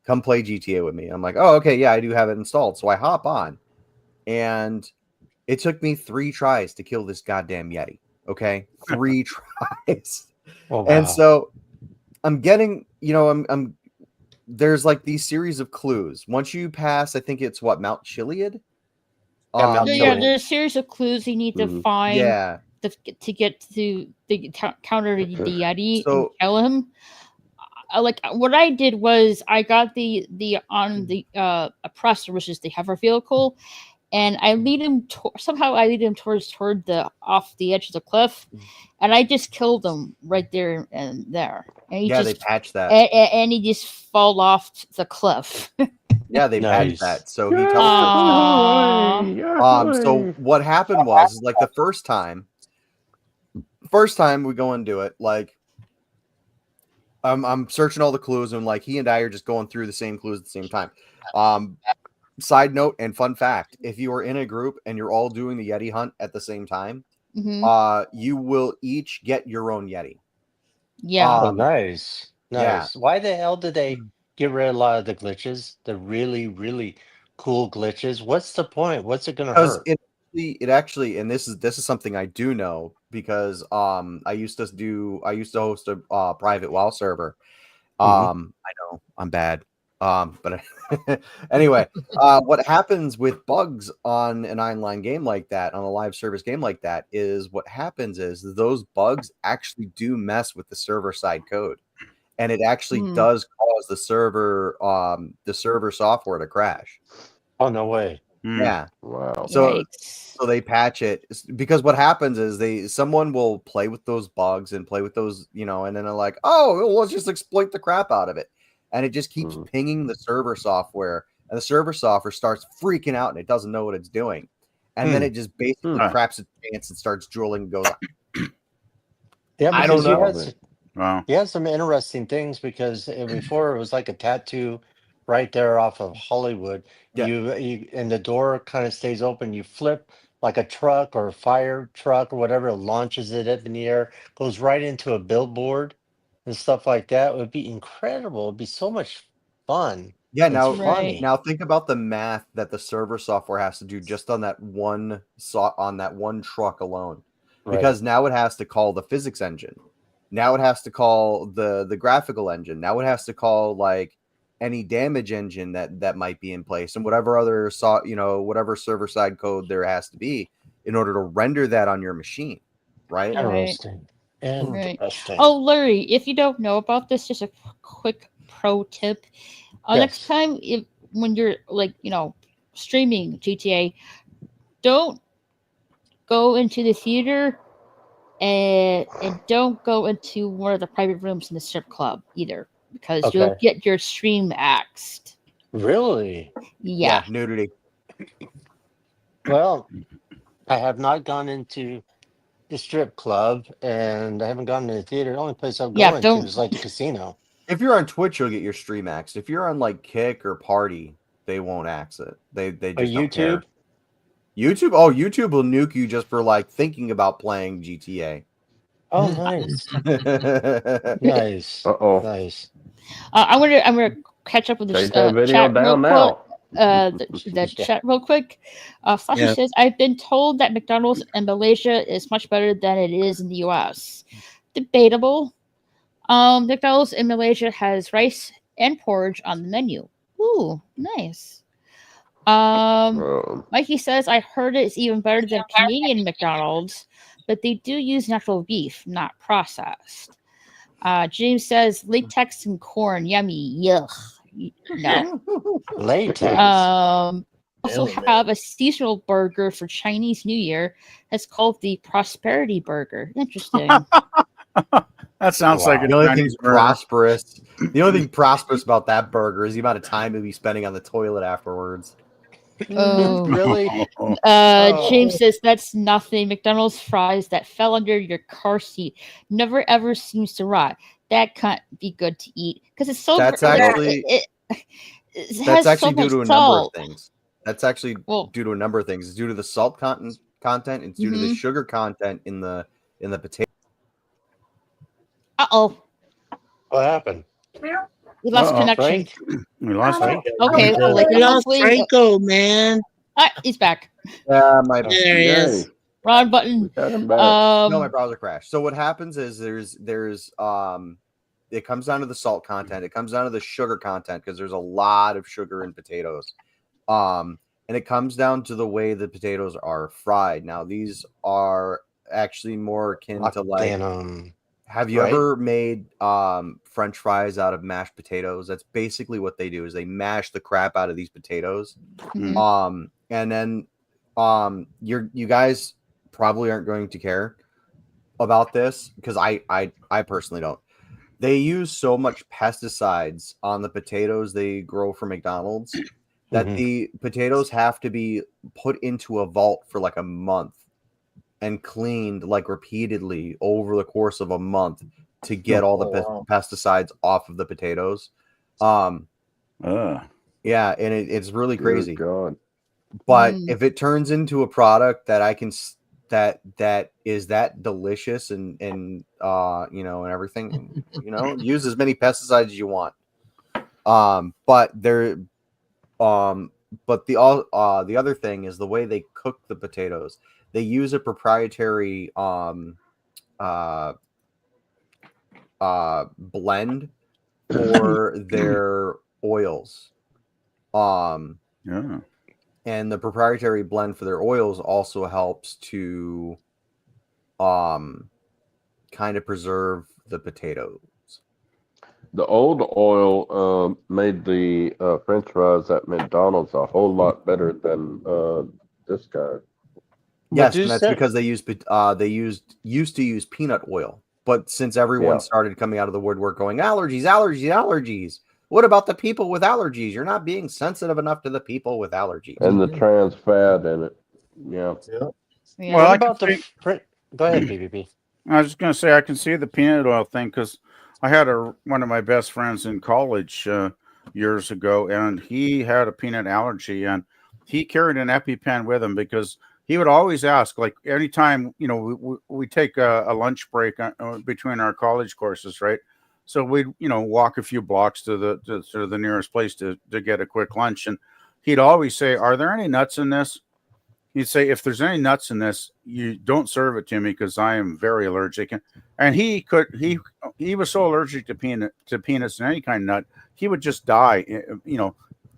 come play GTA with me. I'm like, oh, okay, yeah, I do have it installed. So I hop on, and it took me 3 tries to kill this goddamn Yeti. Okay, 3 tries. Oh, wow. And so I'm getting, I'm there's like these series of clues. Once you pass, I think it's Mount Chiliad. There's a series of clues you need to find. Yeah. To get to the counter the Yeti and kill him. Like what I did was I got the oppressor, which is the hover vehicle, and I lead him somehow I lead him toward the off the edge of the cliff, and I just killed him right there and there. And they patched that, and he just fall off the cliff. Yeah, they patched that, so he teleports. So what happened was like the first time we go and do it, like I'm searching all the clues, and like he and I are just going through the same clues at the same time. Side note and fun fact: if you are in a group and you're all doing the Yeti hunt at the same time, you will each get your own Yeti. Yeah. Nice. Yeah. Why the hell did they get rid of a lot of the glitches? The really, really cool glitches. What's the point? What's it going to hurt? It actually, and this is something I do know, because I used to host a private WoW server. I know I'm bad. But anyway, what happens with bugs on an online game like that, on a live service game like that, is what happens is those bugs actually do mess with the server side code, and it actually does cause the server software to crash. Oh, no way. Yeah. Wow. So they patch it, because what happens is someone will play with those bugs and play with those, and then they're like, oh, well, let's just exploit the crap out of it. And it just keeps pinging the server software, and the server software starts freaking out, and it doesn't know what it's doing. And then it just basically craps its pants and starts drooling and goes, yeah, I don't know. He has some interesting things, because before it was like a tattoo right there off of Hollywood. Yeah. You and the door kind of stays open. You flip like a truck or a fire truck or whatever, launches it up in the air, goes right into a billboard and stuff like that. It would be incredible. It'd be so much fun. Yeah, now think about the math that the server software has to do just on that one truck alone. Because now it has to call the physics engine. Now it has to call the graphical engine. Now it has to call like any damage engine that might be in place, and whatever other whatever server side code there has to be in order to render that on your machine. Right? Interesting. Oh, Larry, if you don't know about this, just a quick pro tip. Next time, when you're like streaming GTA, don't go into the theater. And don't go into one of the private rooms in the strip club either, because you'll get your stream axed. Really? Yeah. Nudity. Well, I have not gone into the strip club, and I haven't gone to the theater. The only place I've gone to is like the casino. If you're on Twitch, you'll get your stream axed. If you're on like Kick or Party, they won't axe it. They just don't care. YouTube? Oh, YouTube will nuke you just for like thinking about playing GTA. Oh, nice. Nice. Nice. I'm gonna catch up with this chat real quick. The chat real quick. Flashy says, I've been told that McDonald's in Malaysia is much better than it is in the US. Debatable. McDonald's in Malaysia has rice and porridge on the menu. Ooh, nice. Mikey says, I heard it's even better than Canadian McDonald's, but they do use natural beef, not processed. James says, latex and corn, yummy, yuck. No. Latex. also Damn, have a seasonal burger for Chinese New Year. It's called the Prosperity Burger. Interesting. That sounds like a The only thing Chinese burger. prosperous, the only thing prosperous about that burger is the amount of time you'll be spending on the toilet afterwards. Oh. Really? James says that's nothing. McDonald's fries that fell under your car seat never ever seems to rot. That can't be good to eat because it's so. That's actually it that's has actually so due much to a number of salt. things. That's actually Well, due to a number of things. It's due to the salt content. It's due to the sugar content in the potato. Uh-oh. What happened? We lost Uh-oh. connection. Frank? We lost it. Okay, Yeah. like We lost hopefully Franco, man. he's back. Yeah, my There he is. Wrong button. We got him back. no, my browser crashed. So what happens is there's it comes down to the salt content. It comes down to the sugar content because there's a lot of sugar in potatoes. And it comes down to the way the potatoes are fried. Now these are actually more akin to like. Have you ever made French fries out of mashed potatoes? That's basically what they do. Is they mash the crap out of these potatoes. Mhm. And then you guys probably aren't going to care about this because I personally don't. They use so much pesticides on the potatoes they grow for McDonald's that the potatoes have to be put into a vault for like a month and cleaned like repeatedly over the course of a month to get all the pesticides off of the potatoes. Yeah, and it's really crazy. God. But if it turns into a product that I can that is that delicious and you know, and everything, you know, use as many pesticides as you want. But the other thing is the way they cook the potatoes. They use a proprietary blend for their oils. Yeah. And the proprietary blend for their oils also helps to kind of preserve the potatoes. The old oil made the French fries at McDonald's a whole lot better than this guy. Yes, and that's because they used to use peanut oil, but since everyone started coming out of the woodwork going allergies, what about the people with allergies? You're not being sensitive enough to the people with allergies. And the trans fat in it. Yeah. Yeah. What about the go ahead, BBB. I was just going to say I can see the peanut oil thing because I had one of my best friends in college years ago, and he had a peanut allergy, and he carried an EpiPen with him because he would always ask, like anytime, you know, we take a lunch break between our college courses, right? So we'd, you know, walk a few blocks to the nearest place to get a quick lunch, and he'd always say, "Are there any nuts in this?" He'd say, "If there's any nuts in this, you don't serve it to me because I am very allergic." And he was so allergic to peanuts and any kind of nut, he would just die. You know,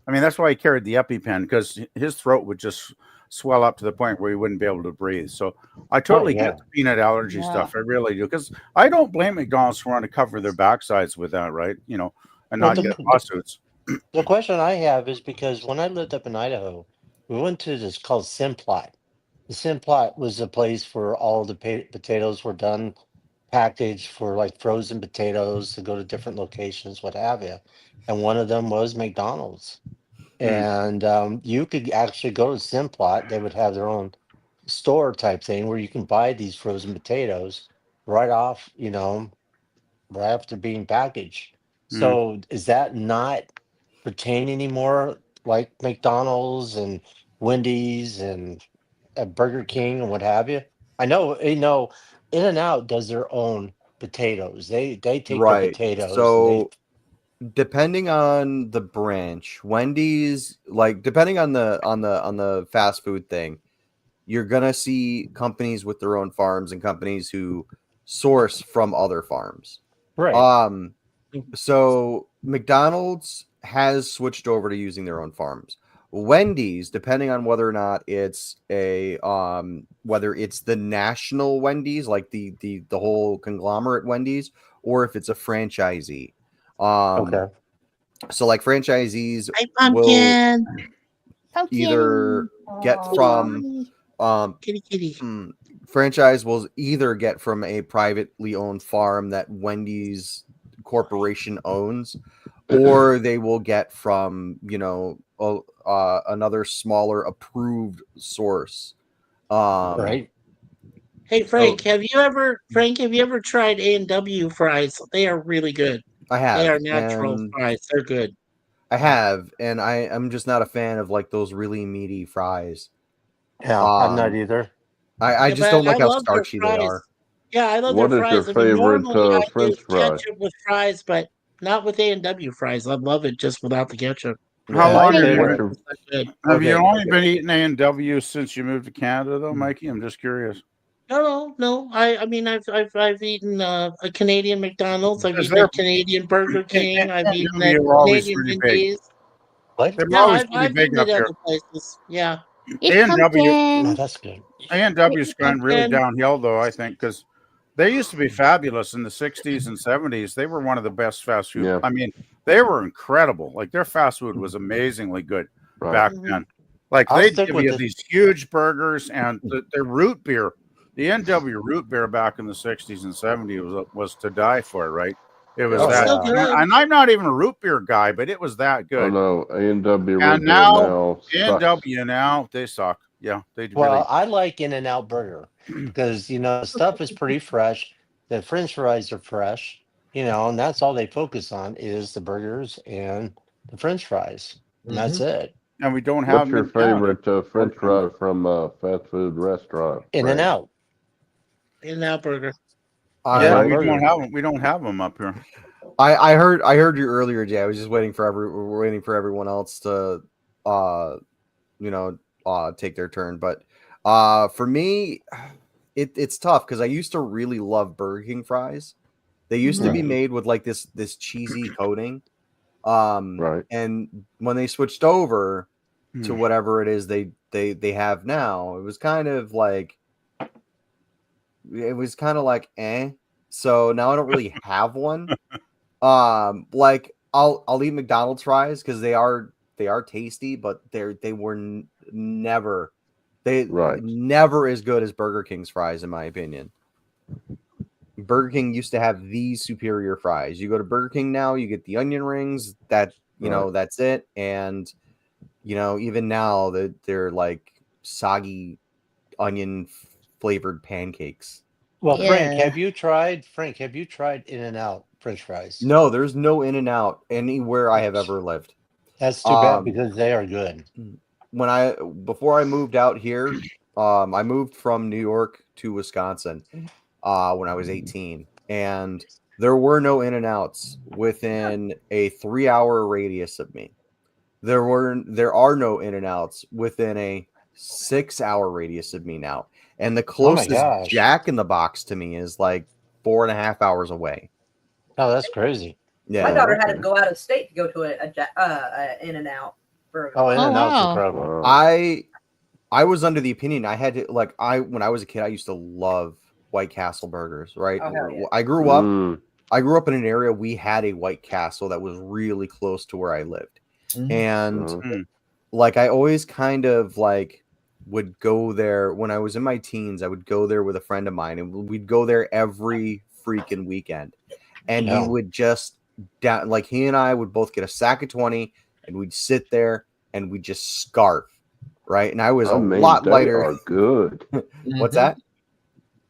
I mean, that's why he carried the EpiPen, because his throat would just swell up to the point where he wouldn't be able to breathe. So I totally get the peanut allergy stuff. I really do, because I don't blame McDonald's for wanting to cover their backsides with that, right? You know, and not get lawsuits. The question I have is because when I lived up in Idaho, we went to this called Simplot. The Simplot was a place where all the potatoes were done, packaged for like frozen potatoes to go to different locations, what have you. And one of them was McDonald's. And you could actually go to Simplot. They would have their own store type thing where you can buy these frozen potatoes right off, you know, right after being packaged. So is that not pertain anymore, like McDonald's and Wendy's and Burger King and what have you? I know, In-N-Out does their own potatoes. They take their potatoes. So depending on the branch, Wendy's, like depending on the fast food thing, you're gonna see companies with their own farms and companies who source from other farms. Right. So McDonald's has switched over to using their own farms. Wendy's, depending on whether or not it's whether it's the national Wendy's, like the whole conglomerate Wendy's, or if it's a franchisee. So like franchisees Hi, Pumpkin. either get from kitty. franchise will either get from a privately owned farm that Wendy's Corporation owns, or they will get from another smaller approved source. Right. Hey Frank, have you ever tried A&W fries? They are really good. I have. They are natural and fries. They're good. I have, and I'm just not a fan of like those really meaty fries. Yeah, I'm not either. I just don't like how starchy they are. Yeah, I love What their is fries. your favorite normally I French use fry? ketchup with fries, but not with A&W fries. I love it just without the ketchup. How long have favorite- you only been eating A&W since you moved to Canada, though, Mikey? I'm just curious. No. I've eaten a Canadian McDonald's. I've Because eaten a Canadian Burger King. I've eaten a A&W are always Canadian pretty big. Wendy's. What? They're Yeah, always I've pretty big eaten up at here. other places. Yeah. A&W, No, that's good. A&W's gone really Pumpkin. downhill, though, I think, because they used to be fabulous in the 60s and 70s. They were one of the best fast food. Yeah. I mean, they were incredible. Like, their fast food was amazingly good back then. Like, I'll they'd stick give with you it. these huge burgers, and their root beer, the A&W root beer back in the 60s and 70s was to die for, right? It was Oh, that, Still good. and I'm not even a root beer guy, but it was that Oh good. no, A&W And root beer now, sucks. A&W now, they suck. Yeah, they Well, really. I like In-N-Out Burger because the stuff is pretty fresh. The French fries are fresh, and that's all they focus on is the burgers and the French fries, and that's it. And we don't have What's your them in town. favorite French fry from a fast food restaurant? In-N-Out. In-N-Out Burger. Yeah, we Burger. don't have them. We don't have them up here. I heard you earlier, Jay. I was just waiting for everyone else to take their turn. But for me, it's tough because I used to really love Burger King fries. They used to be made with like this cheesy coating. Right. And when they switched over to whatever it is they have now, it was kind of like eh. So now I don't really have one. Like I'll eat McDonald's fries because they are tasty, but they were never as good as Burger King's fries, in my opinion. Burger King used to have these superior fries. You go to Burger King now, you get the onion rings. That's it. And even now they're like soggy onion flavored pancakes. Well, Frank, have you tried In-N-Out French fries? No, there's no In-N-Out anywhere I have ever lived. That's too bad because they are good. Before I moved out here, I moved from New York to Wisconsin when I was 18, and there were no In-N-Outs within a 3-hour radius of me. There are no In-N-Outs within a 6-hour radius of me now. And the closest Jack in the Box to me is like 4.5 hours away. Oh, that's crazy. Yeah. My daughter had to go out of state to go to a In-N-Out burger. Oh, In-N-Out's incredible. I was under the opinion I had to when I was a kid, I used to love White Castle burgers, right? Oh, hell yeah. I grew up in an area we had a White Castle that was really close to where I lived. And I always kind of would go there when I was in my teens. I would go there with a friend of mine, and we'd go there every freaking weekend. And we would just he and I would both get a sack of 20, and we'd sit there and we'd just scarf, right? And I was lot lighter. They are good. What's that?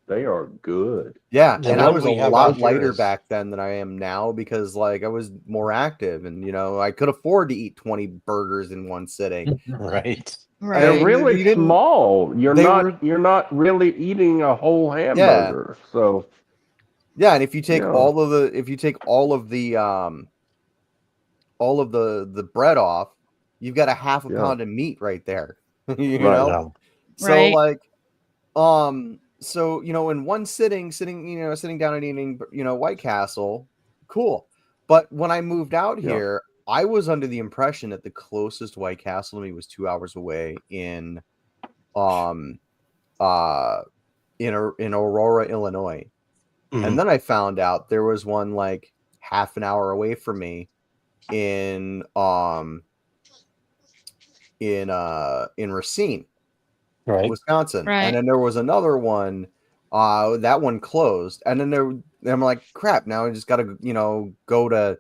They are good. Yeah, and I was a lot lighter back then than I am now because I was more active, and I could afford to eat 20 burgers in one sitting. Right. They're really small. You're not really eating a whole hamburger. Yeah. So yeah, and if you take all of the bread off, you've got a half a pound of meat right there. know? So in one sitting down and eating, White Castle, cool. But when I moved out here, I was under the impression that the closest White Castle to me was 2 hours away in Aurora, Illinois. And then I found out there was one half an hour away from me in Racine, Right. Wisconsin, Right. and then there was another one. That one closed, and then I'm like, crap. Now I just got to go to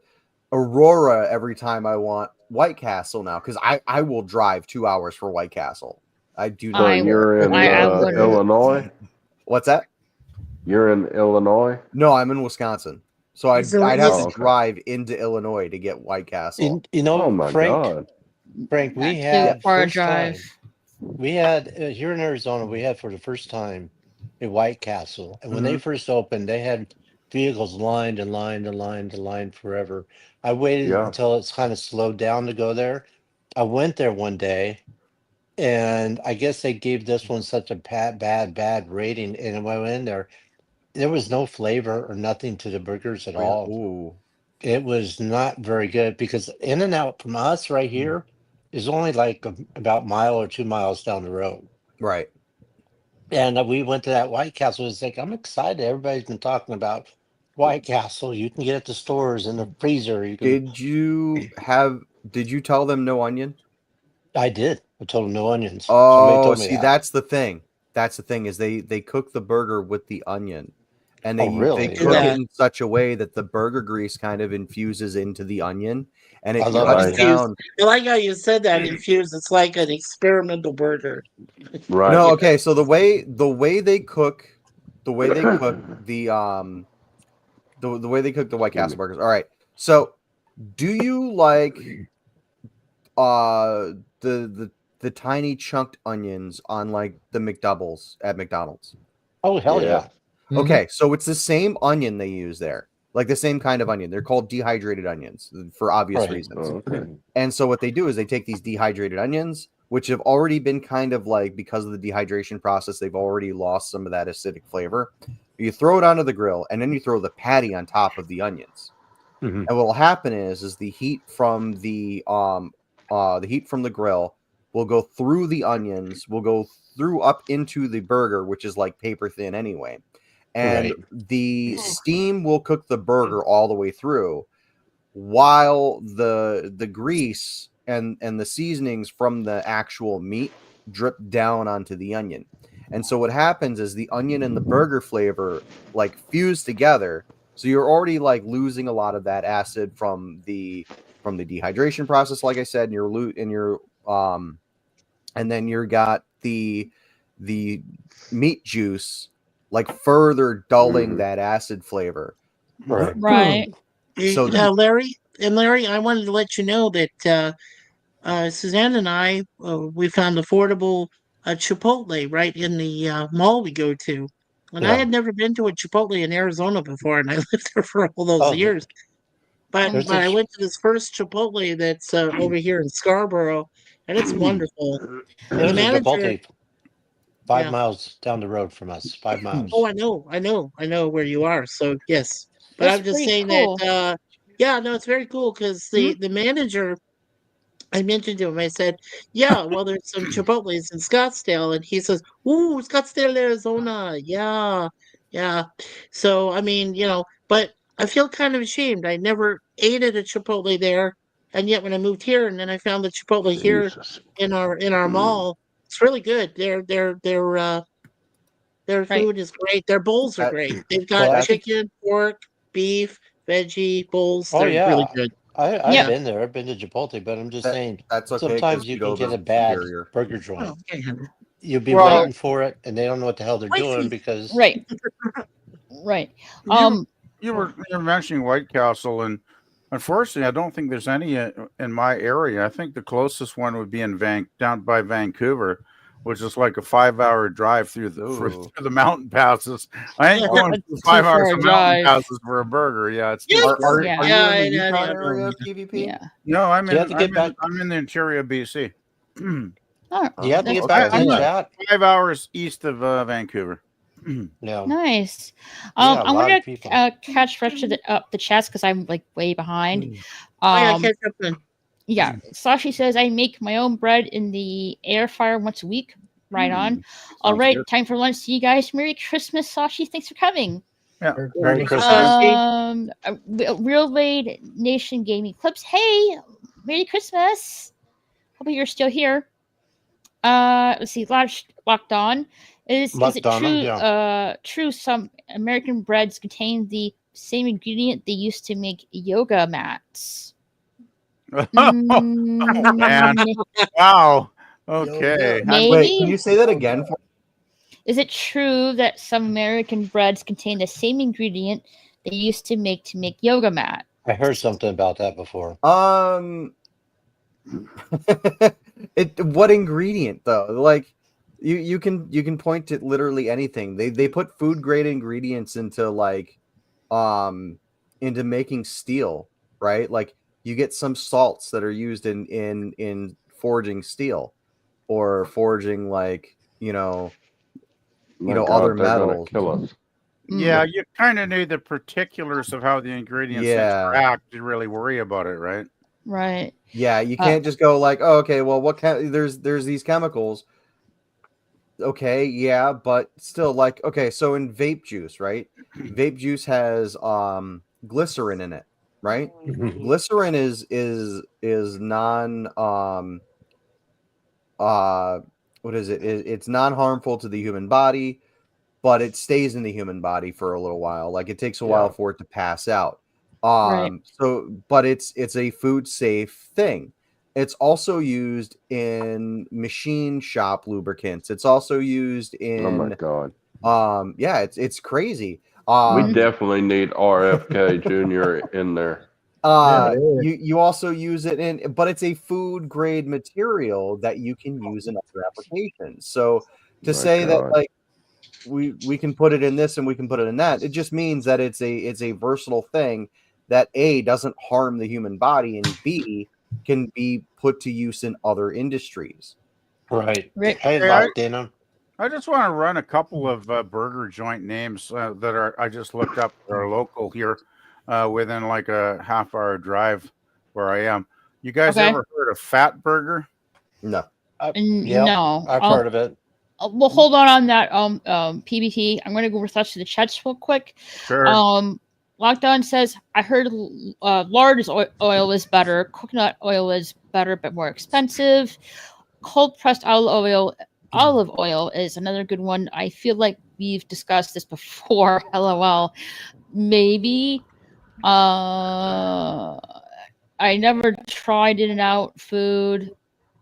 Aurora every time I want White Castle now, because I will drive 2 hours for White Castle. I do not. So you're in wouldn't. Illinois? What's that? You're in Illinois? No, I'm in Wisconsin. So I'd have to okay. drive into Illinois to get White Castle. Oh my Frank, God. Frank, we Not too had far first drive. time. We had here in Arizona. We had for the first time a White Castle, and when they first opened, they had vehicles lined and lined and lined and lined forever. I waited Yeah. until it's kind of slowed down to go there. I went there one day, and I guess they gave this one such a bad rating. And when I went in there was no flavor or nothing to the burgers at all. Ooh. It was not very good because In-N-Out from us right here is only like about mile or 2 miles down the road. Right. And we went to that White Castle. It's like, I'm excited. Everybody's been talking about White Castle. You can get it at the stores in the freezer. You can. Did you tell them no onion? I did. I told them no onions. Oh, told me see, that. that's the thing. That's the thing is they cook the burger with the onion, and they really? cook it in such a way that the burger grease kind of infuses into the onion, and it I love cuts it. down. I like how you said that infused. It's like an experimental burger. Right. No, okay. So the way they cook the way they cook the way they cook the White Castle burgers. All right. So do you like the tiny chunked onions on like the McDoubles at McDonald's? Oh, hell yeah. Okay, so it's the same onion they use there, like the same kind of onion. They're called dehydrated onions for obvious reasons. Okay. And so what they do is they take these dehydrated onions, which have already been kind of like, because of the dehydration process, they've already lost some of that acidic flavor. You throw it onto the grill, and then you throw the patty on top of the onions. And what will happen is the heat from the grill will go through the onions, will go through up into the burger, which is like paper thin anyway. And the steam will cook the burger all the way through, while the grease and the seasonings from the actual meat drip down onto the onion. And so what happens is the onion and the burger flavor like fuse together. So you're already like losing a lot of that acid from the dehydration process, like I said, and then you got the meat juice like further dulling that acid flavor. Right. So Larry, I wanted to let you know that Suzanne and I, we found affordable Chipotle right in the mall we go to. And I had never been to a Chipotle in Arizona before, and I lived there for all those years. But I went to this first Chipotle that's over here in Scarborough, and it's wonderful. There's The a manager, Chipotle 5 miles down the road from us. 5 miles. Oh, I know where you are. So yes, but That's I'm just pretty saying cool. that. It's very cool because the manager, I mentioned to him. I said, "Yeah, well, there's some Chipotle's in Scottsdale," and he says, "Ooh, Scottsdale, Arizona. Yeah, yeah." So I mean, but I feel kind of ashamed. I never ate at a Chipotle there, and yet when I moved here, and then I found the Chipotle here in our mall, it's really good. Their food is great. Their bowls are great. They've got chicken, pork, beef, veggie bowls. Oh, They're really good. I've been there. I've been to Chipotle, but I'm just saying that's okay, sometimes you can get a bad burger joint. You'll be waiting for it, and they don't know what the hell they're doing because right. You were mentioning White Castle, and unfortunately, I don't think there's any in my area. I think the closest one would be down by Vancouver, which is like a 5-hour drive through the mountain passes. I ain't going 5 hours of mountain passes for a burger. Yeah, it's are you in the Yukon area, PvP? Yeah. No, I'm in the interior of BC. You have to get back to the chat. 5 hours east of Vancouver. Nice. I'm gonna catch fresh up the chats because I'm like way behind. Catch up then. Yeah, Sashi says I make my own bread in the air fryer once a week. Right on. All right, time for lunch. See you guys. Merry Christmas, Sashi. Thanks for coming. Yeah. Merry Christmas. Real Raid Nation Gaming Clips. Hey, Merry Christmas. Hope you're still here. Let's see. Locked on. Is it true? Yeah. True. Some American breads contain the same ingredient they used to make yoga mats. Man. Wow. Okay. Maybe. Wait, can you say that again? Is it true that some American breads contain the same ingredient they used to make yoga mat? I heard something about that before. What ingredient though? Like you can point to literally anything. They put food grade ingredients into like into making steel, right? Like you get some salts that are used in forging steel or forging like, other metals. They're gonna kill us. Yeah, you kind of need the particulars of how the ingredients interact to really worry about it, right? Right. Yeah, you can't just go like, oh, okay, well, there's these chemicals. Okay, yeah, but still, like, okay, so in vape juice, right? Vape juice has glycerin in it, right? Glycerin is non what is it? It's non-harmful to the human body, but it stays in the human body for a little while. Like it takes a while for it to pass out. So but it's a food safe thing. It's also used in machine shop lubricants. It's also used in Oh my god. Yeah, it's crazy. We definitely need RFK Jr. in there. You also use it in, but it's a food grade material that you can use in other applications. So to say that like we can put it in this and we can put it in that, it just means that it's a versatile thing that A, doesn't harm the human body, and B, can be put to use in other industries. Right. Hey, I just want to run a couple of burger joint names that I just looked up that are local here within like a half-hour drive where I am. You guys ever heard of Fat Burger? No. No. I've heard of it. Well, hold on that PBT. I'm going to go refresh the chats real quick. Sure. Lockdown says, I heard lard oil is better. Coconut oil is better, but more expensive. Cold pressed olive oil is another good one. I feel like we've discussed this before. LOL. Maybe. I never tried In-N-Out food.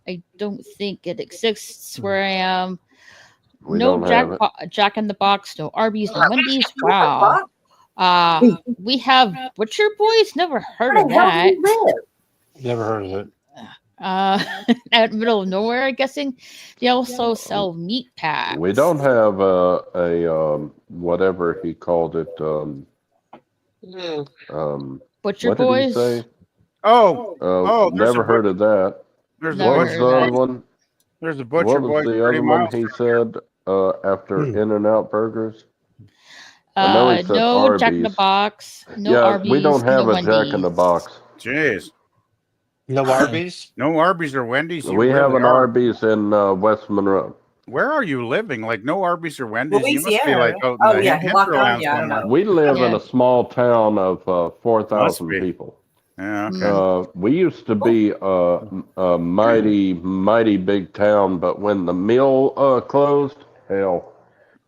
I don't think it exists where I am. No Jack in the Box, no Arby's, no Wendy's. Wow. We have Butcher Boys. Never heard of that. Never heard of it. Out middle of nowhere, I'm guessing. They also sell meat packs. We don't have a whatever he called it. Butcher what Boys. Did he say? Never heard of that. There's what was the other one? There's a Butcher Boys. What was the other one he said after In-N-Out Burgers? I know he said no Arby's. Jack in the Box. No Arby's. We don't have no a Jack in the Box. Jeez. No Arby's? No Arby's or Wendy's? We have an Arby's in West Monroe. Where are you living? Like no Arby's or Wendy's? Louisiana. You must be like out in the hinterland somewhere. We live in a small town of 4,000 people. Yeah, okay. We used to be a mighty big town, but when the mill closed, hell,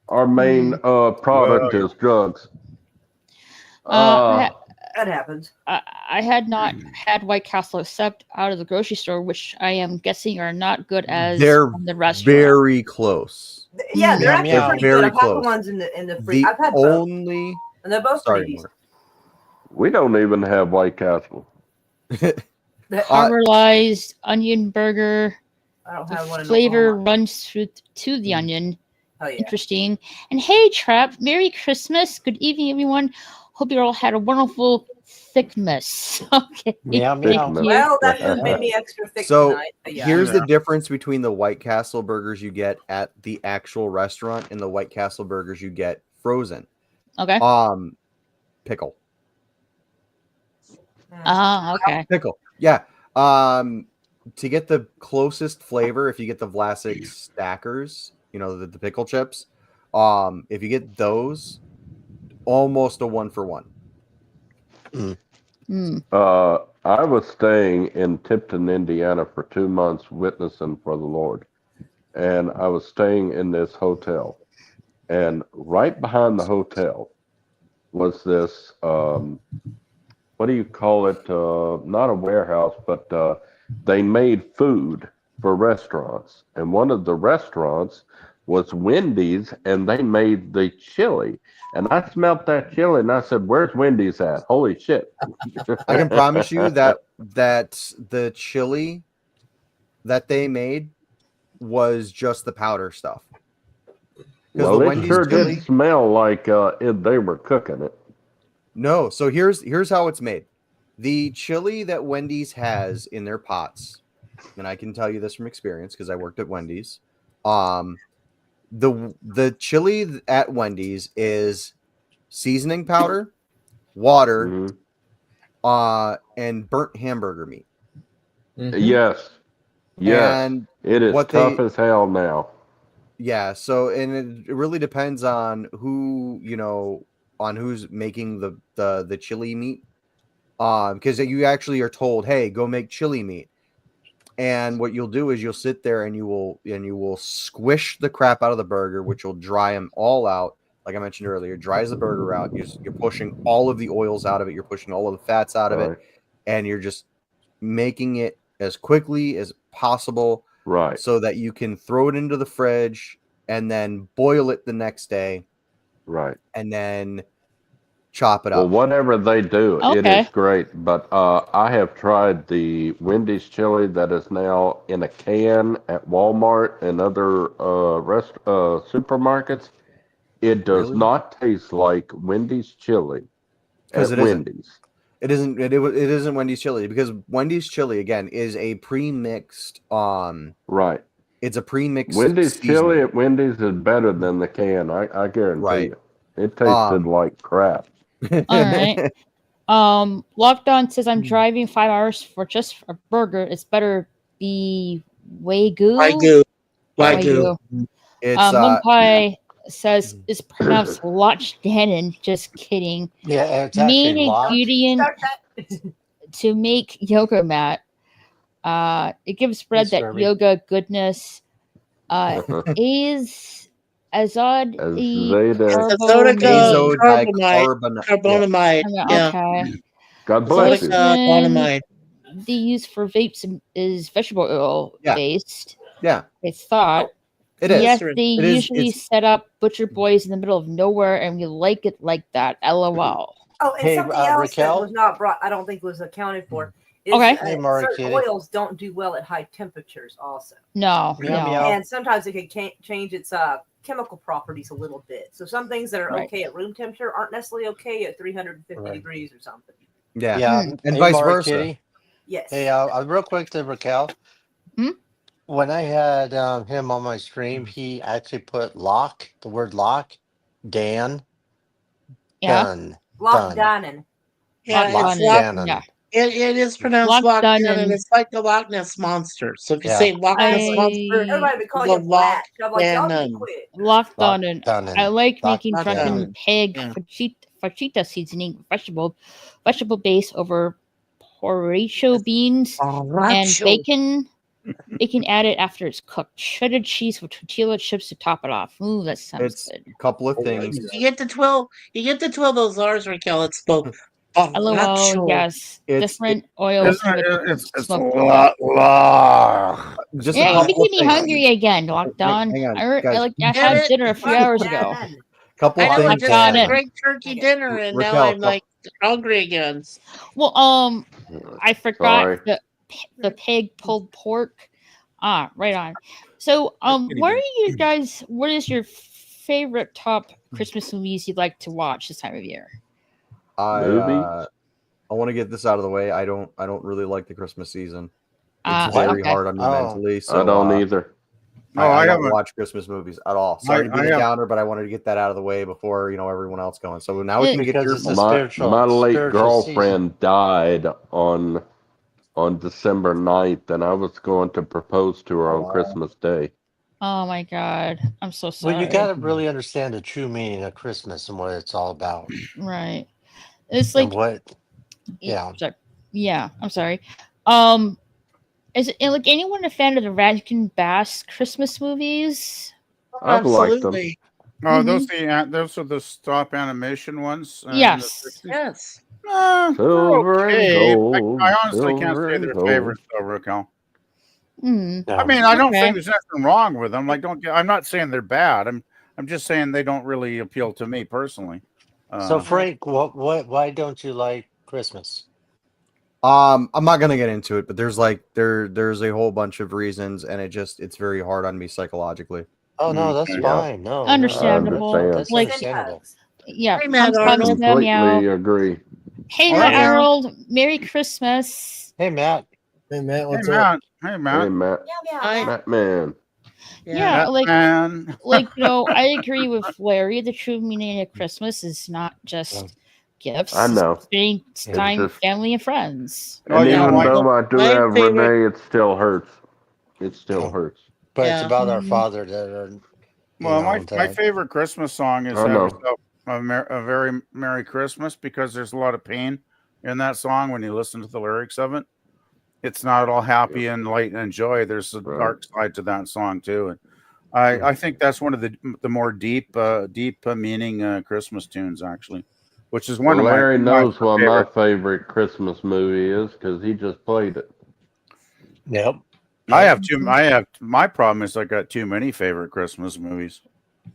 our main product is drugs. That happens. I had not had White Castle except out of the grocery store, which I am guessing are not good as from the restaurant. Very close. Yeah, they're actually pretty very good. I've close. had the ones in the free. I've had both. And they're both pretty decent. We don't even have White Castle. The caramelized onion burger. I don't have one. Flavor runs through to the onion. Oh, yeah. Interesting. And hey, Trap, Merry Christmas. Good evening, everyone. Hope you all had a wonderful thickness. Okay. Meow. Well, that food made me extra thick tonight. Here's the difference between the White Castle burgers you get at the actual restaurant and the White Castle burgers you get frozen. Okay. Pickle. Okay. Pickle. Yeah. To get the closest flavor, if you get the Vlasic stackers, the pickle chips, if you get those, almost a 1-for-1. I was staying in Tipton, Indiana for 2 months witnessing for the Lord. And I was staying in this hotel. And right behind the hotel was this, what do you call it? Not a warehouse, but they made food for restaurants. And one of the restaurants was Wendy's, and they made the chili. And I smelled that chili, and I said, "Where's Wendy's at? Holy shit!" I can promise you that the chili that they made was just the powder stuff. Well, the it Wendy's sure chili, did smell like they were cooking it. No, so here's how it's made. The chili that Wendy's has in their pots, and I can tell you this from experience because I worked at Wendy's. The chili at Wendy's is seasoning powder, water, and burnt hamburger meat. Yes. And it is what tough as hell now. Yeah, so and it really depends on who, on who's making the chili meat. Because you actually are told, hey, go make chili meat. And what you'll do is you'll sit there and you will squish the crap out of the burger, which will dry them all out. Like I mentioned earlier, dries the burger out. You're pushing all of the oils out of it. You're pushing all of the fats out of it, and you're just making it as quickly as possible, right? So that you can throw it into the fridge and then boil it the next day, right? And then chop it up. Well, whatever they do, it is great. But I have tried the Wendy's chili that is now in a can at Walmart and other supermarkets. It does not taste like Wendy's chili at Wendy's. It isn't. It isn't Wendy's chili because Wendy's chili again is a pre-mixed. Right. It's a pre-mixed. Wendy's seasoning. chili at Wendy's is better than the can. I guarantee you. It tasted like crap. All right. Locked On says I'm driving 5 hours for just a burger. It's better be Wagyu. Wagyu. It's Mumpai says it's pronounced Lachdanen. Just kidding. Yeah, it's Main actually ingredient to make yoga mat. It gives spread that yoga goodness. Is azod carbonamide. Yeah. Okay. God bless you. Carbonamide. They use for vapes is vegetable oil based. Yeah. I thought. It is. Yes, they usually set up Butcher Boys in the middle of nowhere, and we like it like that. LOL. Oh, and something else that was not brought, I don't think was accounted for. Is, certain oils don't do well at high temperatures also. No. And sometimes it can change its chemical properties a little bit. So some things that are okay at room temperature aren't necessarily okay at 350 degrees or something. Yeah. And vice versa. Kitty. Yes. Hey, real quick to Raquel. When I had him on my stream, he actually put the word lock, Dan. Done. Lockdanen. Yeah, Lockdanen. It is pronounced Lockdanen, and it's like the Loch Ness Monster. So if you say Loch Ness Monster, everybody would call you Black. I'm like, y'all quit. Lockdanen. I like making drunken pig fajita seasoning, vegetable base over porracho beans and bacon. Bacon added after it's cooked. Shredded cheese with tortilla chips to top it off. Ooh, that sounds good. A couple of things. You get the 12 those R's, Raquel. It's both. LOL, yes. Different oils. It's just you're making me hungry again, Locked On. I had dinner a few hours ago. Couple I things. just had a great turkey dinner, and now I'm like hungry again. Well, I forgot the pig pulled pork. Right on. So, what is your favorite top Christmas movies you'd like to watch this time of year? I want to get this out of the way. I don't really like the Christmas season. It's very hard on me mentally. So I don't either. I don't watch Christmas movies at all. Sorry to be a downer, but I wanted to get that out of the way before everyone else going. So now we can get my late girlfriend died on December 9th, and I was going to propose to her on Christmas Day. Oh my God, I'm so sorry. Well, you got to really understand the true meaning of Christmas and what it's all about. Right. It's like Yeah. Yeah, I'm sorry. Is it like anyone a fan of the Rankin Bass Christmas movies? I've liked them. Absolutely. Oh, those are the stop animation ones. Yes. Yes. Silver and Okay. gold. I honestly can't silver say and they're gold. favorites, though, Raquel. Mm. No. I mean, I don't Okay. think there's nothing wrong with them. Like, I'm not saying they're bad. I'm just saying they don't really appeal to me personally. So Frank, why don't you like Christmas? I'm not gonna get into it, but there's a whole bunch of reasons, and it's very hard on me psychologically. Oh no, that's Okay. fine. No, Understandable. I understand. That's Like- understandable. Yeah. Hey, Matt Pumps, Arnold. meow, meow. Completely agree. Hey, Oh, Matt yeah. Arnold. Merry Christmas. Hey Matt. Hey Matt, Hey, what's up? Matt. Hey, Hey, Matt. Matt. I, Matt, man. Yeah, like Man. I agree with Larry. The true meaning of Christmas is not just gifts. I know. It's spending time with just- family and friends. Oh, And yeah, even like- though I do my have favorite- Renee, it still hurts. It still Oh. hurts. But it's Yeah. about our Mhm. Father that are. Well, know, my that- favorite Christmas song is I Have know. Yourself a Very Merry Christmas, because there's a lot of pain in that song when you listen to the lyrics of it. It's not all happy and light and joy. There's a Right. dark side to that song too. And I think that's one of the more deep meaning Christmas tunes, actually, which is one Well, of Larry my knows what my favorite. favorite Christmas movie is because he just played it. Yep. I have my problem is I got too many favorite Christmas movies.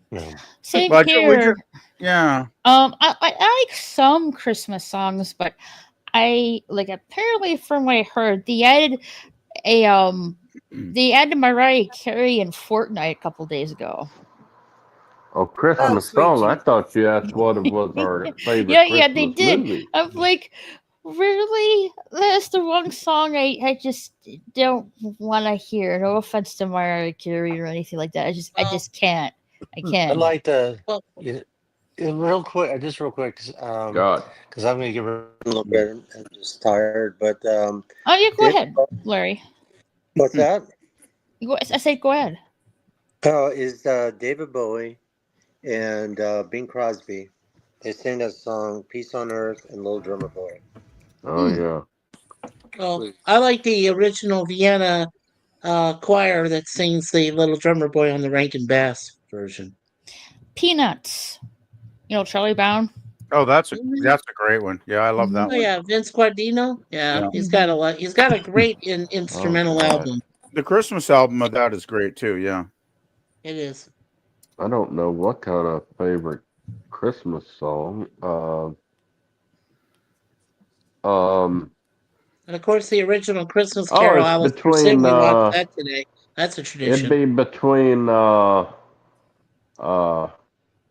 Yeah. Same But here. Yeah. I like some Christmas songs, but apparently from what I heard, they added Mariah Carey in Fortnite a couple days ago. Oh, Christmas sweet song. I Jesus. thought you asked what was our favorite Yeah, Christmas they did. movie. I'm like, really? That's the wrong song. I just don't want to hear. No offense to Mariah Carey or anything like that. I just can't. I can't. I'd like to, Well- real quick, real quick, God. because I'm going to get a little bit. I'm just tired, but Oh yeah, go Dave- ahead, Larry. what's that? I said go ahead. Is David Bowie and Bing Crosby. They sing that song "Peace on Earth" and "Little Drummer Boy." Oh, yeah. well, I like the original Vienna choir that sings the Little Drummer Boy on the Rankin Bass version. Peanuts. You know Charlie Brown. Oh, that's a great one. Yeah, I love that Oh one. yeah, Vince Guardino. Yeah, Yeah. he's got a lot. He's got a great instrumental God. album. The Christmas album of that is great too. Yeah. It is. I don't know what kind of favorite Christmas song. And of course, the original Christmas Oh, Carol, it's Alice between, Sing. We watched that today. That's a it'd tradition. be between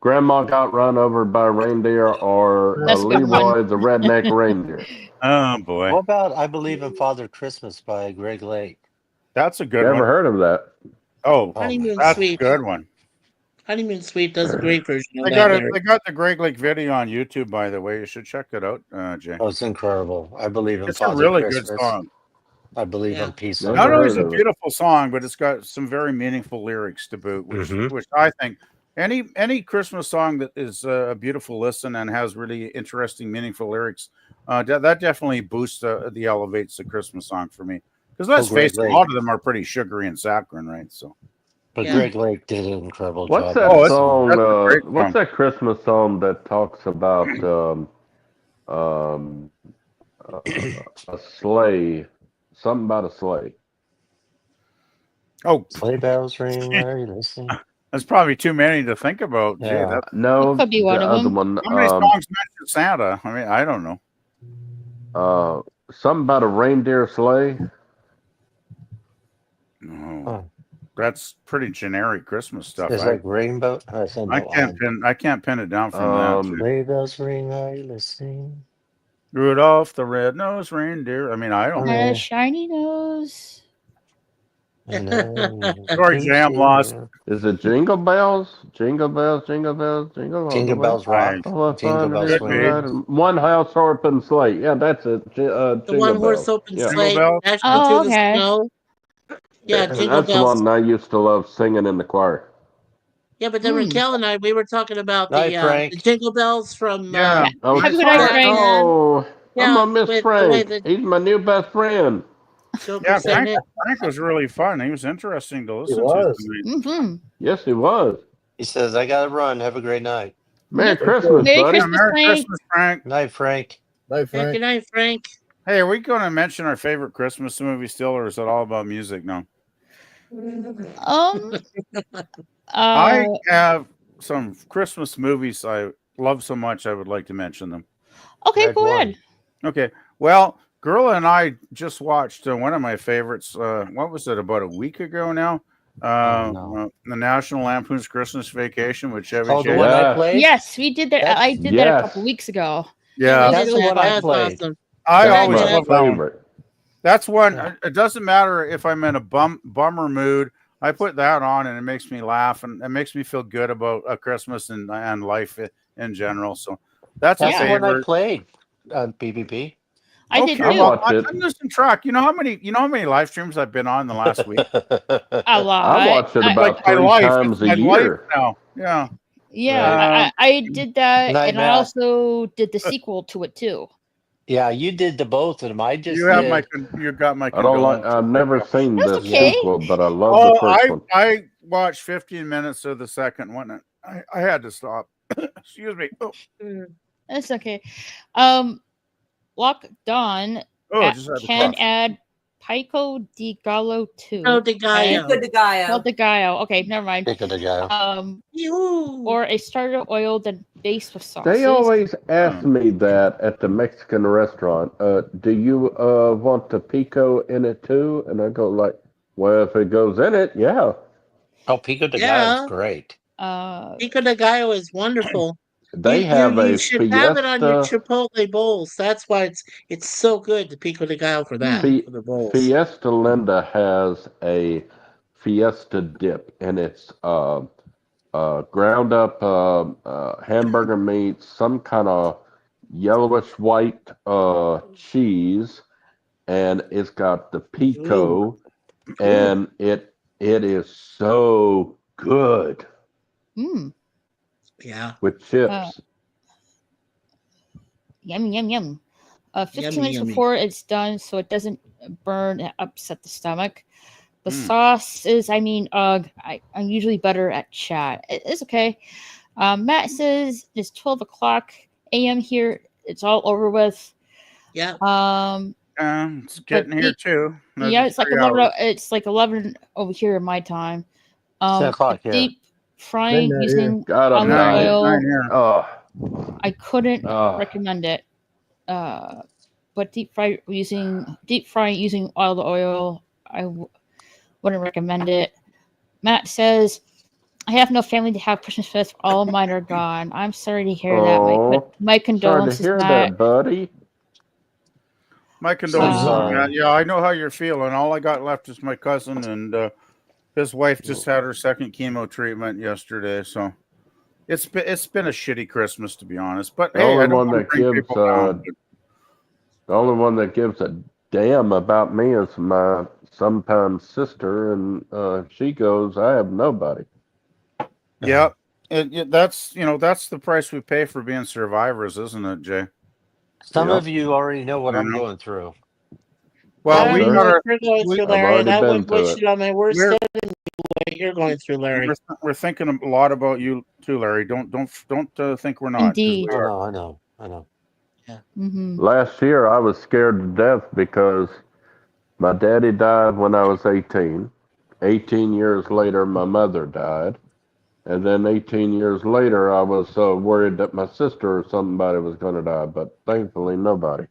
Grandma Got Run Over by a Reindeer or That's a good Leroy the Redneck Reindeer. Oh boy, What about "I Believe in Father Christmas" by Greg Lake? that's a good Never one. heard of that. Oh, Honeymoon that's Suite. a good one. Honeymoon Suite does a great version of They that. got Larry. They got the Greg Lake video on YouTube, by the way. You should check it out, Jay. Oh, it's incredible. I believe in It's a Father really Christmas. good song. I believe Yeah. in peace Never on Not only earth. is it a heard of it. beautiful song, but it's got some very meaningful lyrics to boot, which I think any Christmas song that is a beautiful listen and has really interesting, meaningful lyrics, that definitely boosts elevates the Christmas song for me. Because let's Greg face it, a Lake. lot of them are pretty sugary and saccharine, right? So But Yeah. Greg Lake did an incredible What's job. that on Oh, this song? that's a great What's song. that Christmas song that talks about a sleigh? Something about a sleigh. Oh, Sleigh bells ring, are you listening? that's probably too many to think about. Gee, Yeah. No, It could be the one of other them. one. how many songs mention Santa? I mean, I don't know. Something about a reindeer sleigh. No, Oh. that's pretty generic Christmas stuff. It's I, like rainbow. I said I no, can't pin it down from that. Sleigh bells ring, are you listening? Rudolph the red-nosed reindeer. I mean, I don't know. Had a shiny nose. Sorry, Jay, I'm lost. Is it Jingle Bells? Jingle bells, jingle bells, jingle all the Jingle way. bells rock. Oh, Jingle bells Could swing. be. right. One house open sleigh. Yeah, that's it. The Jingle one horse Bells. open Yeah. sleigh, Jingle bells? Dashing Oh, through the okay. snow. Yeah, And Jingle that's the Bells. one I used to love singing in the choir. Yeah, but then Raquel and we were talking about Night, the Frank. Jingle Bells from Yeah. Oh, Have a good night, Fire Frank. Man. oh, I'm gonna miss with the way Frank. that He's my new best friend. Joker Yeah, said it. Frank was really fun. He was interesting to He listen to was. tonight. Mm-hmm. Yes, he was. He says, "I gotta run. Have a great night." Merry Yep. Christmas, Merry buddy. Yeah, Christmas, Merry Frank. Christmas, Frank. Night, Frank. Bye, Yeah, Frank. good night, Frank. Hey, are we going to mention our favorite Christmas movie still, or is it all about music now? Um. I have some Christmas movies I love so much I would like to mention them. Okay, Pick go one. ahead. Okay. Well, Girl and I just watched one of my favorites. What was it, about a week ago now? no. The National Lampoon's Christmas Vacation with Chevy Oh, the Chase. one I Yeah. played. Yes, we did that. That's- I did that a Yes. couple weeks ago. Yeah, we That's did the it one I That's played. awesome. I That's always my love that one. favorite. That's one. Yeah. It doesn't matter if I'm in a bummer mood. I put that on and it makes me laugh and it makes me feel good about Christmas and life in general. So that's a That's the one I favorite. played on PvP. I did Okay, too. well, watch it. I'm losing track. You know how many live streams I've been on the last week? A lot. I watched it about Like my 3 life. times It's a my life year. now. Yeah. Yeah, I did that, Night, and I Matt. also did the sequel to it too. Yeah, you did the both of them. I just You have did. you got my I don't like. condolences. I've never seen That's the okay. sequel, but I love the Oh, first one. I watched 15 minutes of the second one. And I had to stop. Excuse me. Oh, That's okay. Lock Dawn just had to can cough. add Pico di Gallo too. Oh, the guy. Pico de Gallo. Well, the Gallo. Okay, never mind. Pick of the guy. Or a starter oil then based with sauces. They always ask me that at the Mexican restaurant. Do you want the pico in it too? And I go like, well, if it goes in it, yeah. Oh, Pico de Yeah. Gallo is great. Pico de Gallo is wonderful. They have you a should have it on your Fiesta. Chipotle bowls. That's why it's so good. The Pico de Gallo for that for the bowls. Fiesta Linda has a Fiesta dip, and it's ground up hamburger meat, some kind of yellowish white cheese, and it's got the pico, and it is so good Yeah. with chips. Yum, yum, yum. 15 Yummy, minutes yummy. before it's done so it doesn't burn and upset the stomach. The sauce is, I'm usually better at chat. It's okay. Matt says it's 12 o'clock a.m. here. It's all over with. Yeah. It's getting here too. Yeah, it's like 3 11. hours. It's like 11 over here in my time. 10 o'clock here. Deep frying Midnight using God olive almighty. oil. Oh, I couldn't Oh. recommend it. But deep frying using olive oil, I wouldn't recommend it. Matt says, I have no family to have Christmas with. All mine are gone. I'm sorry to hear that. My sorry to condolences, hear Matt. that, buddy. My condolences, sorry. Matt. Yeah, I know how you're feeling. All I got left is my cousin, and his wife just had her second chemo treatment yesterday. So it's been a shitty Christmas, to be honest. But The hey, only I don't one want to that bring gives people down. the only one that gives a damn about me is my sometimes sister, and she goes, I have nobody. Yeah, that's the price we pay for being survivors, isn't it, Jay? Some Yep. of you already know what I'm Mhm. going through. Well, I we don't know are. what you're going through, I've Larry, already and I been wouldn't through wish it. it on my worst We're- enemy what you're going through, Larry. We're thinking a lot about you too, Larry. Don't think we're not. 'cause Indeed. we are. I know. Mm-hmm. Last year, I was scared to death because my daddy died when I was 18. 18 years later, my mother died. And then 18 years later, I was worried that my sister or somebody was going to die, but thankfully, nobody.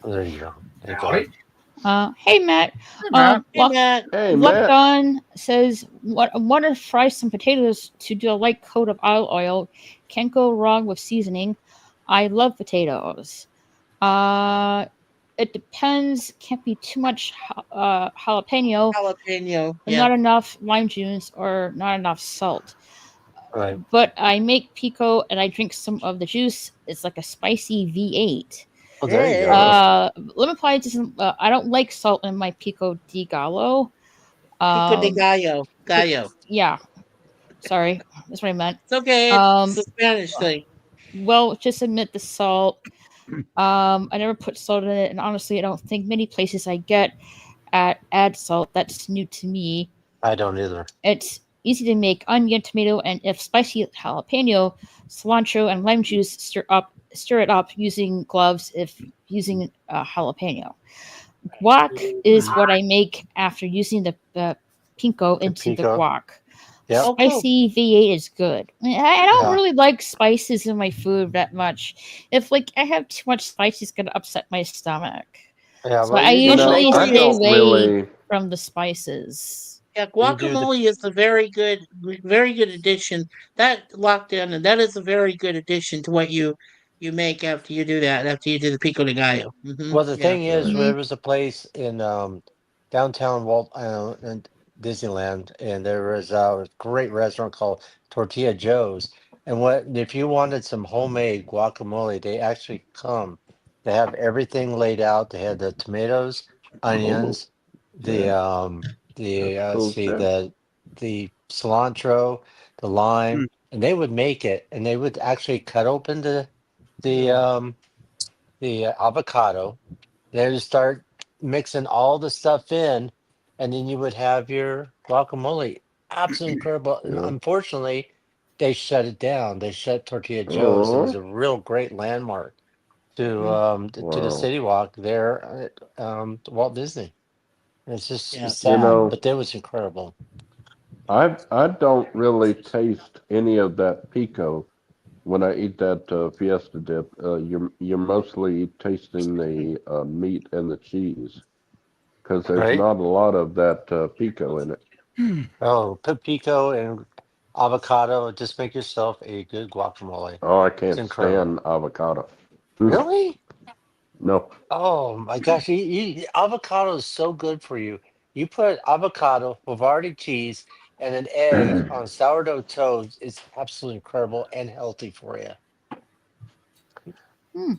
There you go. Thank God. Hey, Matt. Hey, Matt. Hey, Matt. Hey, Luck Matt. Don says, "What? Want to fry some potatoes to do a light coat of olive oil? Can't go wrong with seasoning. I love potatoes. It depends. Can't be too much jalapeno, Jalapeno. and Yeah. not enough lime juice, or not enough salt. Right. But I make pico and I drink some of the juice. It's like a spicy V8. Oh, there you Yeah. go. Lemon pie doesn't. I don't like salt in my pico di gallo. Pico de Gallo. Gallo. Yeah. Sorry, that's what I meant. It's okay. Um, It's a Spanish thing. Well, just admit the salt. I never put salt in it, and honestly, I don't think many places I get add salt. That's new to me. I don't either. It's easy to make: onion, tomato, and if spicy, jalapeno, cilantro, and lime juice. Stir it up using gloves if using jalapeno. Guac is what I make after using the pinko into the pico. guac. Yep. Spicy V8 is good. I don't really like spices in my food that much. If like I have too much spice, it's gonna upset my stomach. Yeah, So well, I usually I stay don't away really. from the spices. Yeah, guacamole is a very good addition. That lockdown, and that is a very good addition to what you make after you do that. After you do the pico de gallo. Well, the Yeah. thing is, Mhm. there was a place in downtown in Disneyland, and there was a great restaurant called Tortilla Joe's. And what if you wanted some homemade guacamole? They actually come. They have everything laid out. They had the tomatoes, onions, the That's cool see too. the cilantro, the lime, and they would make it, and they would actually cut open the avocado. They would start mixing all the stuff in, and then you would have your guacamole. Absolutely incredible. And Yeah. unfortunately, they shut it down. They shut Tortilla Joe's. It was Oh, a real great landmark to the wow. City Walk there at Walt Disney. And it's just Yeah. sad, but that was incredible. I don't really taste any of that pico when I eat that Fiesta dip. You're mostly tasting the meat and the cheese because there's Right? not a lot of that pico in it. Oh, put pico and avocado. Just make yourself a good guacamole. Oh, I It's can't incredible. stand avocado. Really? No. Oh my gosh, avocado is so good for you. You put avocado, Havarti cheese, and an egg on sourdough toast. It's absolutely incredible and healthy for you.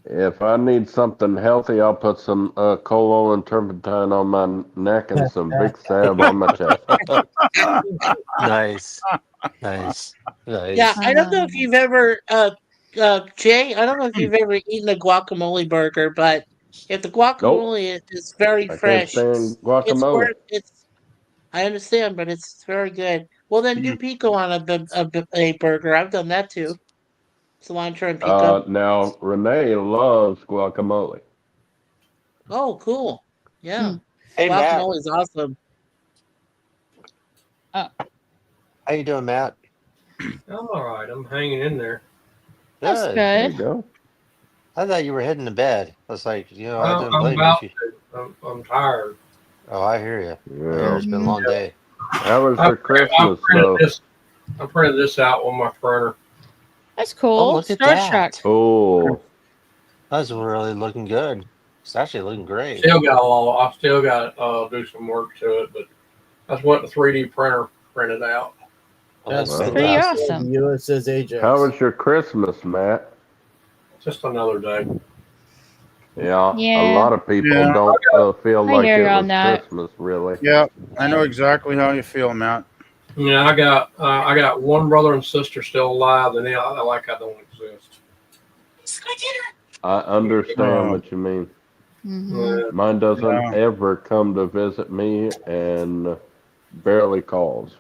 If I need something healthy, I'll put some coal oil and turpentine on my neck and some big salve on my chest. Nice, nice, Yeah, nice. I don't know if you've ever, Jay. I don't know if you've ever eaten a guacamole burger, but if the Nope. guacamole is very I can't fresh, stand it's guacamole. worth. It's I understand, but it's very good. Well, then do pico on a burger. I've done that too. Cilantro and pico. Now Renee loves guacamole. Oh, cool. Yeah, Hey Matt, guacamole is awesome. how you doing, Matt? I'm all right. I'm hanging in there. That's Good. There you good. go. I thought you were heading to bed. I was like, I didn't I'm blame you about if you. to. I'm tired. Oh, I hear you. I hear Yeah. it's been a long day. How was I, your Christmas though? I printed this out on my printer. That's Oh, cool. look at Star Trek. that. Oh, That's really looking good. It's actually looking great. Still got I still got to do some work to it, but that's what the 3D printer printed out. Well, that's Wow. Pretty fantastic. awesome. The USS Ajax. how was your Christmas, Matt? Just another day. Yeah, a Yeah. lot of people Yeah. don't feel I like hear it you was on that. Christmas, really. Yeah, I know exactly how you feel, Matt. Yeah, I got one brother and sister still alive, and I like I don't exist. I understand Oh. what you mean. Mhm. Mine doesn't Yeah. ever come to visit me and barely calls.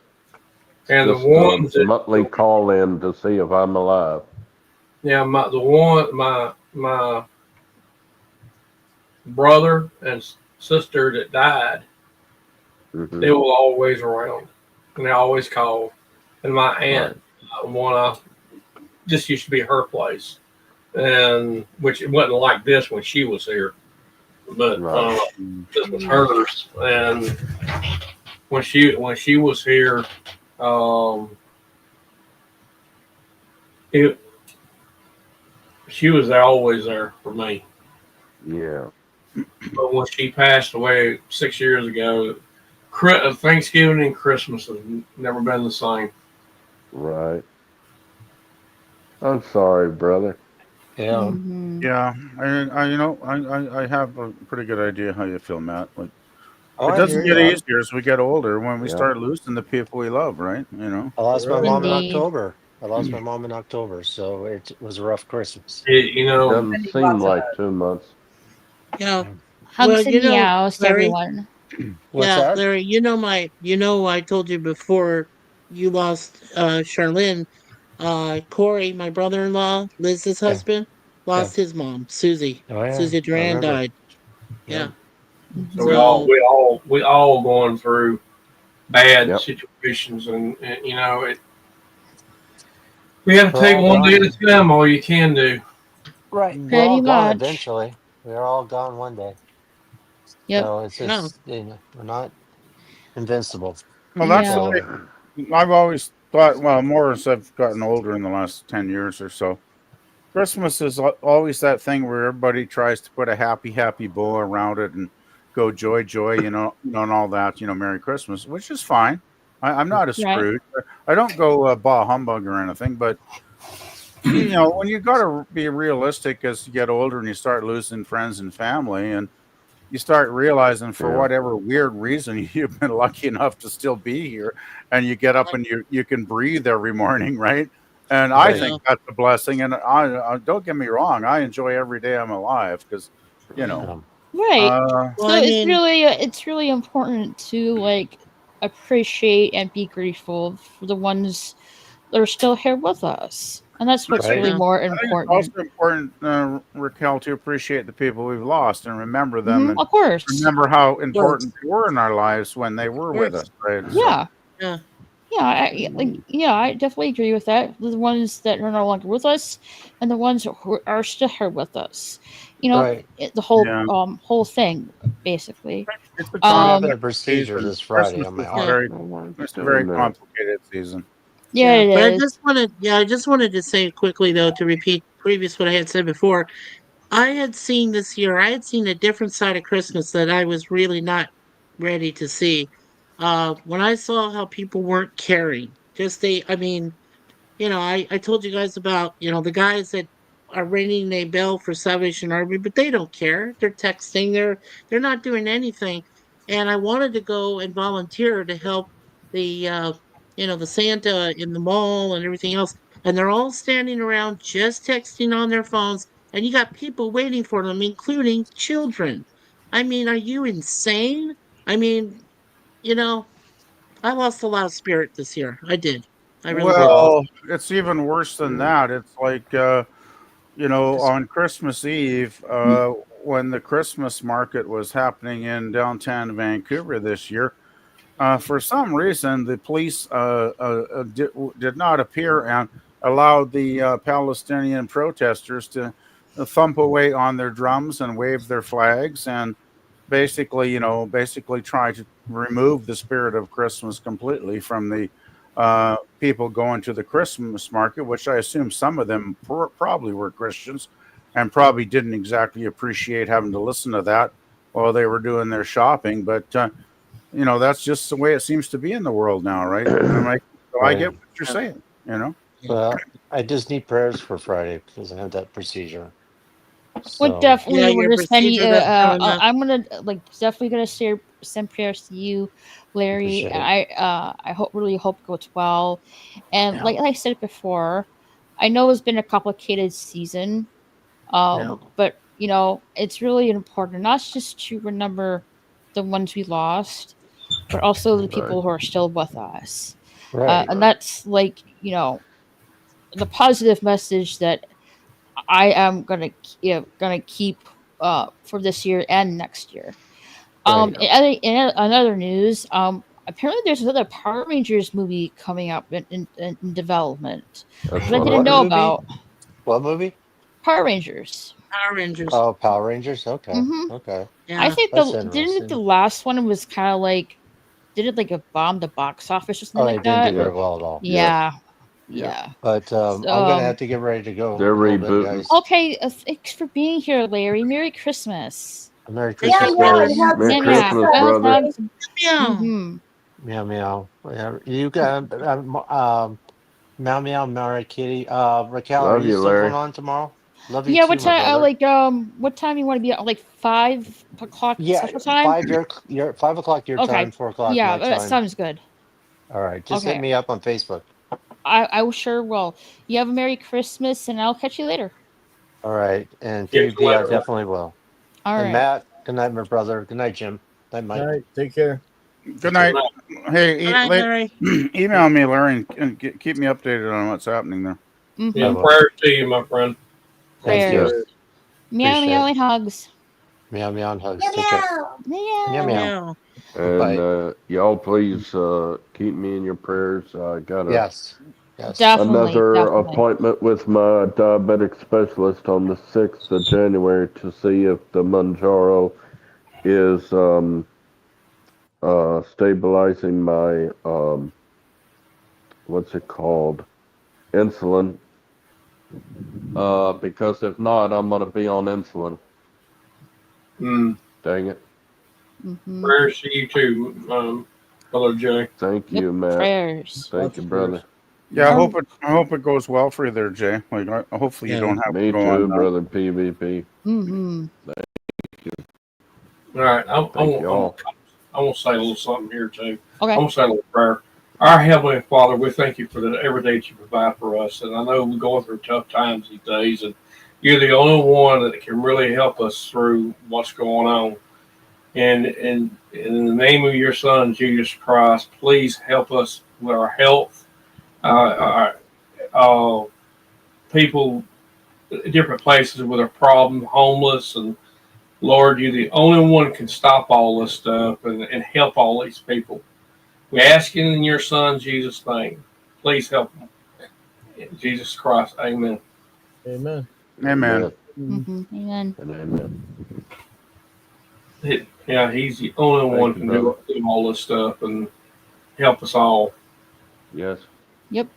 And Just the ones a that monthly call in to see if I'm alive. yeah, my brother and sister that died, Hmm. they were always around, and they always called. And my aunt, one just used to be her place, and which it wasn't like this when she was here, but Right. this was hers. And when she was here, um, it she was always there for me. Yeah. But when she passed away 6 years ago, Thanksgiving and Christmas have never been the same. Right. I'm sorry, brother. Yeah. Mhm. Yeah, I have a pretty good idea how you feel, Matt. Like, Oh, it I doesn't hear get you. easier as we get older when we Yeah. start losing the people we love, right? I lost my mom in Indeed. October. I lost my mom in October, so it was a rough Christmas. Doesn't seem like 2 months. Yeah. Hugs Well, and meows to Larry. everyone. What's Yeah, that? Larry. I told you before you lost Charlene. Corey, my brother-in-law, Liz's Yeah. husband, lost his mom, Susie. Oh yeah. Susie I Duran remember. died. Yeah. So we all going through bad situations, and we have to We're take all one day at gone. a time. All you can do. Right. We're Pretty all gone much. eventually. We're all gone one day. Yep. So it's just we're not invincible. Well, that's So, the thing. I've always thought, well, more as I've gotten older in the last 10 years or so, Christmas is always that thing where everybody tries to put a happy bow around it and go joy, and all that, Merry Christmas, which is fine. I'm not a Scrooge. I don't go bah humbug or anything, but when you got to be realistic as you get older and you start losing friends and family, and you start realizing for whatever weird reason you've been lucky enough to still be here, and you get up and you can breathe every morning, right? And I think that's a blessing. And I don't get me wrong, I enjoy every day I'm alive because, Right. So it's really important to appreciate and be grateful for the ones that are still here with us. And that's what's really more important. I think it's also important, Raquel, to appreciate the people we've lost and remember them, and of course, remember how important they were in our lives when they were with us, right? Yeah. So. Yeah. I definitely agree with that. The ones that are no longer with us, and the ones who are still here with us. The whole thing, basically. It's a procedure this Friday on my arm. It's a very complicated season. Yeah, it but is. I just wanted to say quickly though, to repeat what I had said before. I had seen this year, I had seen a different side of Christmas that I was really not ready to see. When I saw how people weren't caring, I told you guys about, the guys that are ringing a bell for Salvation Army, but they don't care. They're texting, they're not doing anything. And I wanted to go and volunteer to help the the Santa in the mall and everything else. And they're all standing around just texting on their phones, and you got people waiting for them, including children. I mean, are you insane? I mean, I lost a lot of spirit this year. I did. I really did. It's even worse than that. It's like, on Christmas Eve, when the Christmas market was happening in downtown Vancouver this year, for some reason, the police did not appear and allowed the Palestinian protesters to thump away on their drums and wave their flags and basically try to remove the spirit of Christmas completely from the people going to the Christmas market, which I assume some of them probably were Christians and probably didn't exactly appreciate having to listen to that while they were doing their shopping. But that's just the way it seems to be in the world now, right? I get what you're saying, Well, I just need prayers for Friday because I have that procedure. Would definitely want to send you. I'm gonna definitely gonna send prayers to you, Larry. I really hope it goes well. And like I said before, I know it's been a complicated season, but it's really important not just to remember the ones we lost, but also the people who are still with us. And that's the positive message that I am gonna keep for this year and next year. In another news, apparently there's another Power Rangers movie coming up in development. Which I didn't know about. What movie? Power Rangers. Power Rangers. Oh, Power Rangers. Okay. Mm-hmm. Okay. Yeah. I think the last one was kind of did it bomb the box office or something like that? It didn't do very well at all. Yeah. But I'm gonna have to get ready to go. They're rebooting. Okay, thanks for being here, Larry. Merry Christmas. Merry Christmas, Merry Christmas, brother. Meow meow. Yeah, you got meow meow, Mary Kitty. Raquel, are you still going on tomorrow? Love you too, what time? What time you want to be at? 5 o'clock Central Time? 5 o'clock your time, 4 o'clock my time. That sounds good. All right, just hit me up on Facebook. I sure will. You have a Merry Christmas, and I'll catch you later. All right. And Catch you PvP, I later. definitely will. All And right. Matt, good night, my brother. Good night, Jim. Night, Mike. All right. Take care. Good night. Hey, Good night, Larry. email me, Larry, and keep me updated on what's happening there. Mm-hmm. Yeah, prayers to you, my friend. Thank Prayers. you. Meow Appreciate meow it. and hugs. Meow meow and hugs. Take care. Meow. Meow meow. And Bye. y'all please keep me in your prayers. I got Yes. Yes. Definitely. another Definitely. appointment with my diabetic specialist on the 6th of January to see if the Manjaro is stabilizing my what's it called, insulin. Because if not, I'm gonna be on insulin. Dang it. Mm-hmm. Prayers to you too, Brother Jay. Thank you, Matt. Prayers. Thank you, brother. Yeah, I hope it goes well for you there, Jay. Like, hopefully you don't have Me to go too, on that. brother PvP. Mm-hmm. Thank you. All right, I y'all. want to say a little something here too. Okay. I want to say a little prayer. Our Heavenly Father, we thank you for the every day that you provide for us. And I know we're going through tough times these days, and you're the only one that can really help us through what's going on. And in the name of your Son, Jesus Christ, please help us with our health, our people, different places with a problem, homeless, and Lord, you're the only one can stop all this stuff and help all these people. We ask you in your Son, Jesus' name. Please help them. In Jesus Christ, amen. Amen. Amen. Mm-hmm. Amen. And amen. Yeah, he's the only one you, can do all this stuff and help us all. Yes. Yep.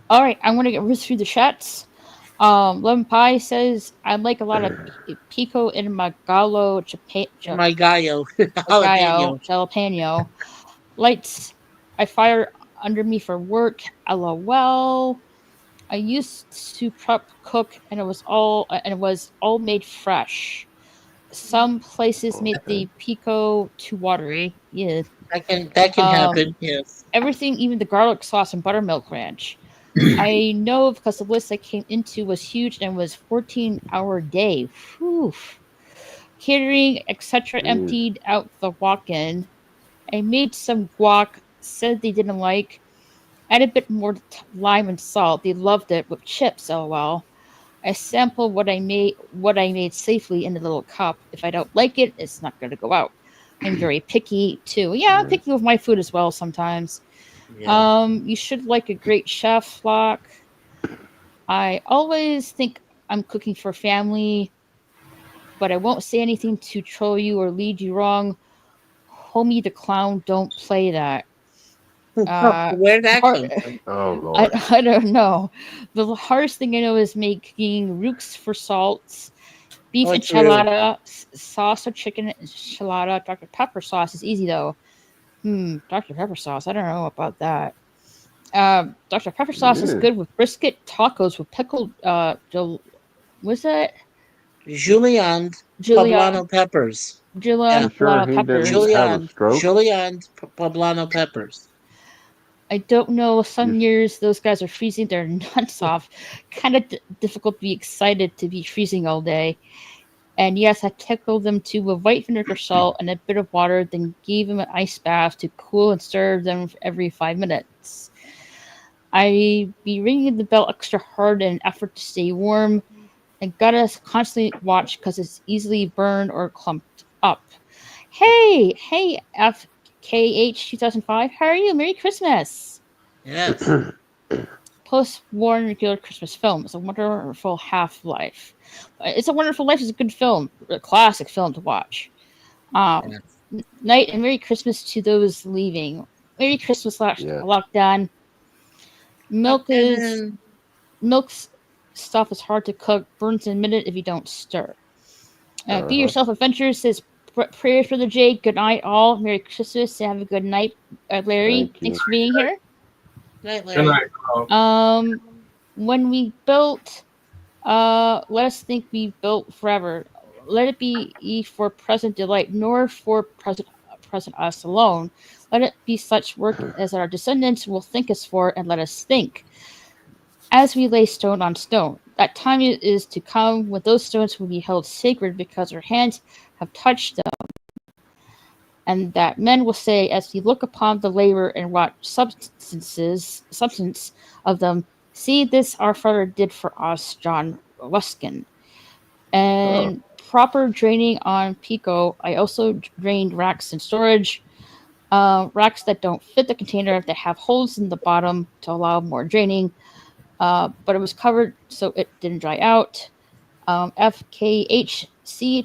All right, I'm gonna get through the chats. Lemon Pie says I'd like a lot of pico in my gallo My gallo. jalapeno. Lights I fire under me for work. LOL. I used to prep cook and it was all made fresh. Some places made the pico too watery. Yeah. That can happen. Yes. Everything, even the garlic sauce and buttermilk ranch. I know because the list I came into was huge and was 14-hour day. Whew. Catering, etc. emptied out the walk-in. I made some guac, said they didn't like. Add a bit more lime and salt. They loved it with chips, lol. I sampled what I made safely in a little cup. If I don't like it, it's not going to go out. I'm very picky too. Yeah, I'm picky with my food as well sometimes. Yeah. You should like a great chef, Flock. I always think I'm cooking for family, but I won't say anything to troll you or lead you wrong. Homie the clown, don't play that. Where'd that come from? Oh Lord. I don't know. The hardest thing I know is making rooks for salts, beef enchilada, sauce or chicken enchilada. Dr. Pepper sauce is easy though. Dr. Pepper sauce. I don't know about that. Dr. Pepper sauce is good with brisket tacos with pickled. Was that Julienne poblano peppers? Julienne poblano peppers. Julienne poblano peppers. I don't know. Some years those guys are freezing their nuts off. Kind of difficult to be excited to be freezing all day. And yes, I tickled them too with white vinegar, salt, and a bit of water, then gave them an ice bath to cool and stir them every 5 minutes. I be ringing the bell extra hard in an effort to stay warm, and gotta constantly watch because it's easily burned or clumped up. Hey, FKH 2005, how are you? Merry Christmas! Yes. Post-war nuclear Christmas film. It's a wonderful half-life. It's a Wonderful Life is a good film, a classic film to watch. Night and Merry Christmas to those leaving. Merry Christmas, lockdown. Milk's stuff is hard to cook, burns in a minute if you don't stir. Be Yourself Adventures says prayers for the Jay. Good night, all. Merry Christmas. Have a good night, Larry. Thanks for being here. Night, Larry. Good night. When we built, let us think we built forever. Let it be for present delight, nor for present present us alone. Let it be such work as our descendants will think us for, and let us think. As we lay stone on stone, that time is to come when those stones will be held sacred because our hands have touched them. And that men will say, as we look upon the labor and wrought substance of them, see this our father did for us, John Ruskin. And proper draining on Pico, I also drained racks in storage. Racks that don't fit the container, that have holes in the bottom to allow more draining. But it was covered so it didn't dry out. FKHC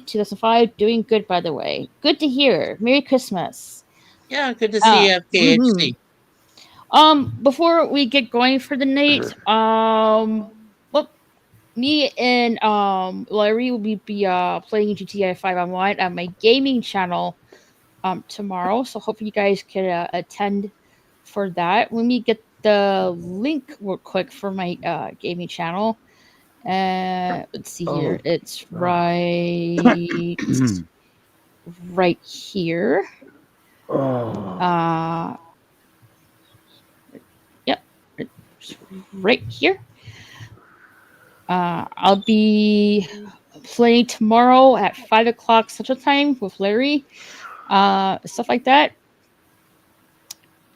2005, doing good, by the way. Good to hear. Merry Christmas. Yeah, good to see you, FKHC. Before we get going for the night, me and Larry will be playing GTA 5 online on my gaming channel tomorrow. So hopefully you guys can attend for that. Let me get the link real quick for my gaming channel. Let's see here. It's right here. Yep, it's right here. I'll be playing tomorrow at 5 o'clock Central Time with Larry. Stuff like that.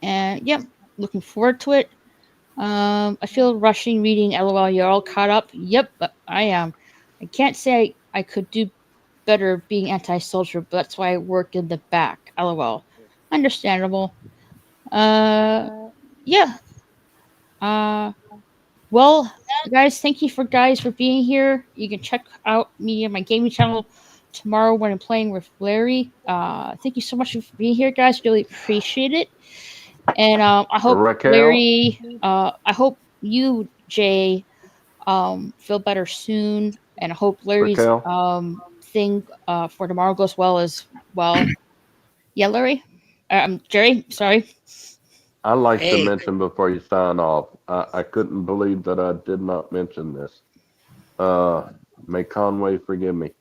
And yeah, looking forward to it. I feel rushing reading LOL. You're all caught up. Yep, I am. I can't say I could do better being anti-soldier, but that's why I work in the back. LOL. Understandable. Yeah. Well, guys, thank you for being here. You can check out me and my gaming channel tomorrow when I'm playing with Larry. Thank you so much for being here, guys. Really appreciate it. And I hope Raquel? Larry, I hope you, Jay, feel better soon. And I hope Larry's Raquel? thing for tomorrow goes well as well. Yeah, Larry? Jerry, sorry. I like to mention before you sign off, I couldn't believe that I did not mention this. May Conway forgive me.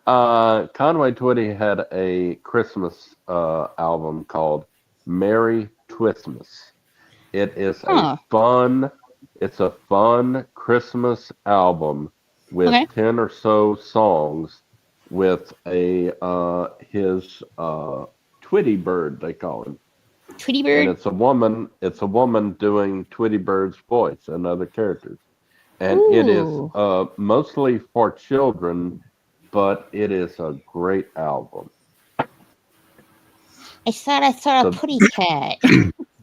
Conway Twitty had a Christmas album called Merry Twistmas. It is a fun Christmas album with 10 or so songs with his Twitty Bird, they call him. Tweety Bird? And it's a woman doing Tweety Bird's voice and other characters. And it is mostly for children, but it is a great album. I thought a putty cat.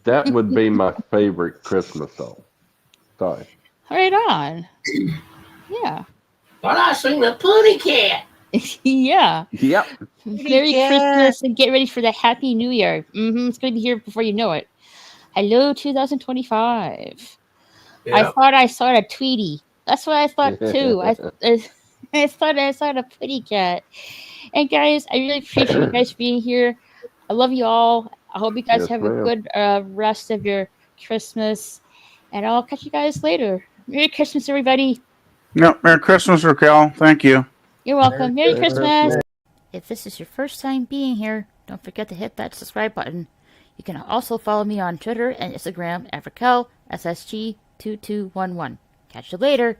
That would be my favorite Christmas song. Sorry. Right on. Yeah. But I sing the putty cat. Yeah. Yep. Merry Christmas and get ready for the Happy New Year. It's going to be here before you know it. Hello, 2025. Yep. I thought I saw a Tweety. That's what I thought too. I thought I saw a putty cat. And guys, I really appreciate you guys being here. I love you all. I hope you guys have a good rest of your Christmas. And I'll catch you guys later. Merry Christmas, everybody. Yep, Merry Christmas, Raquel. Thank you. You're welcome. Merry Christmas. If this is your first time being here, don't forget to hit that subscribe button. You can also follow me on Twitter and Instagram at Raquel SSG2211. Catch you later.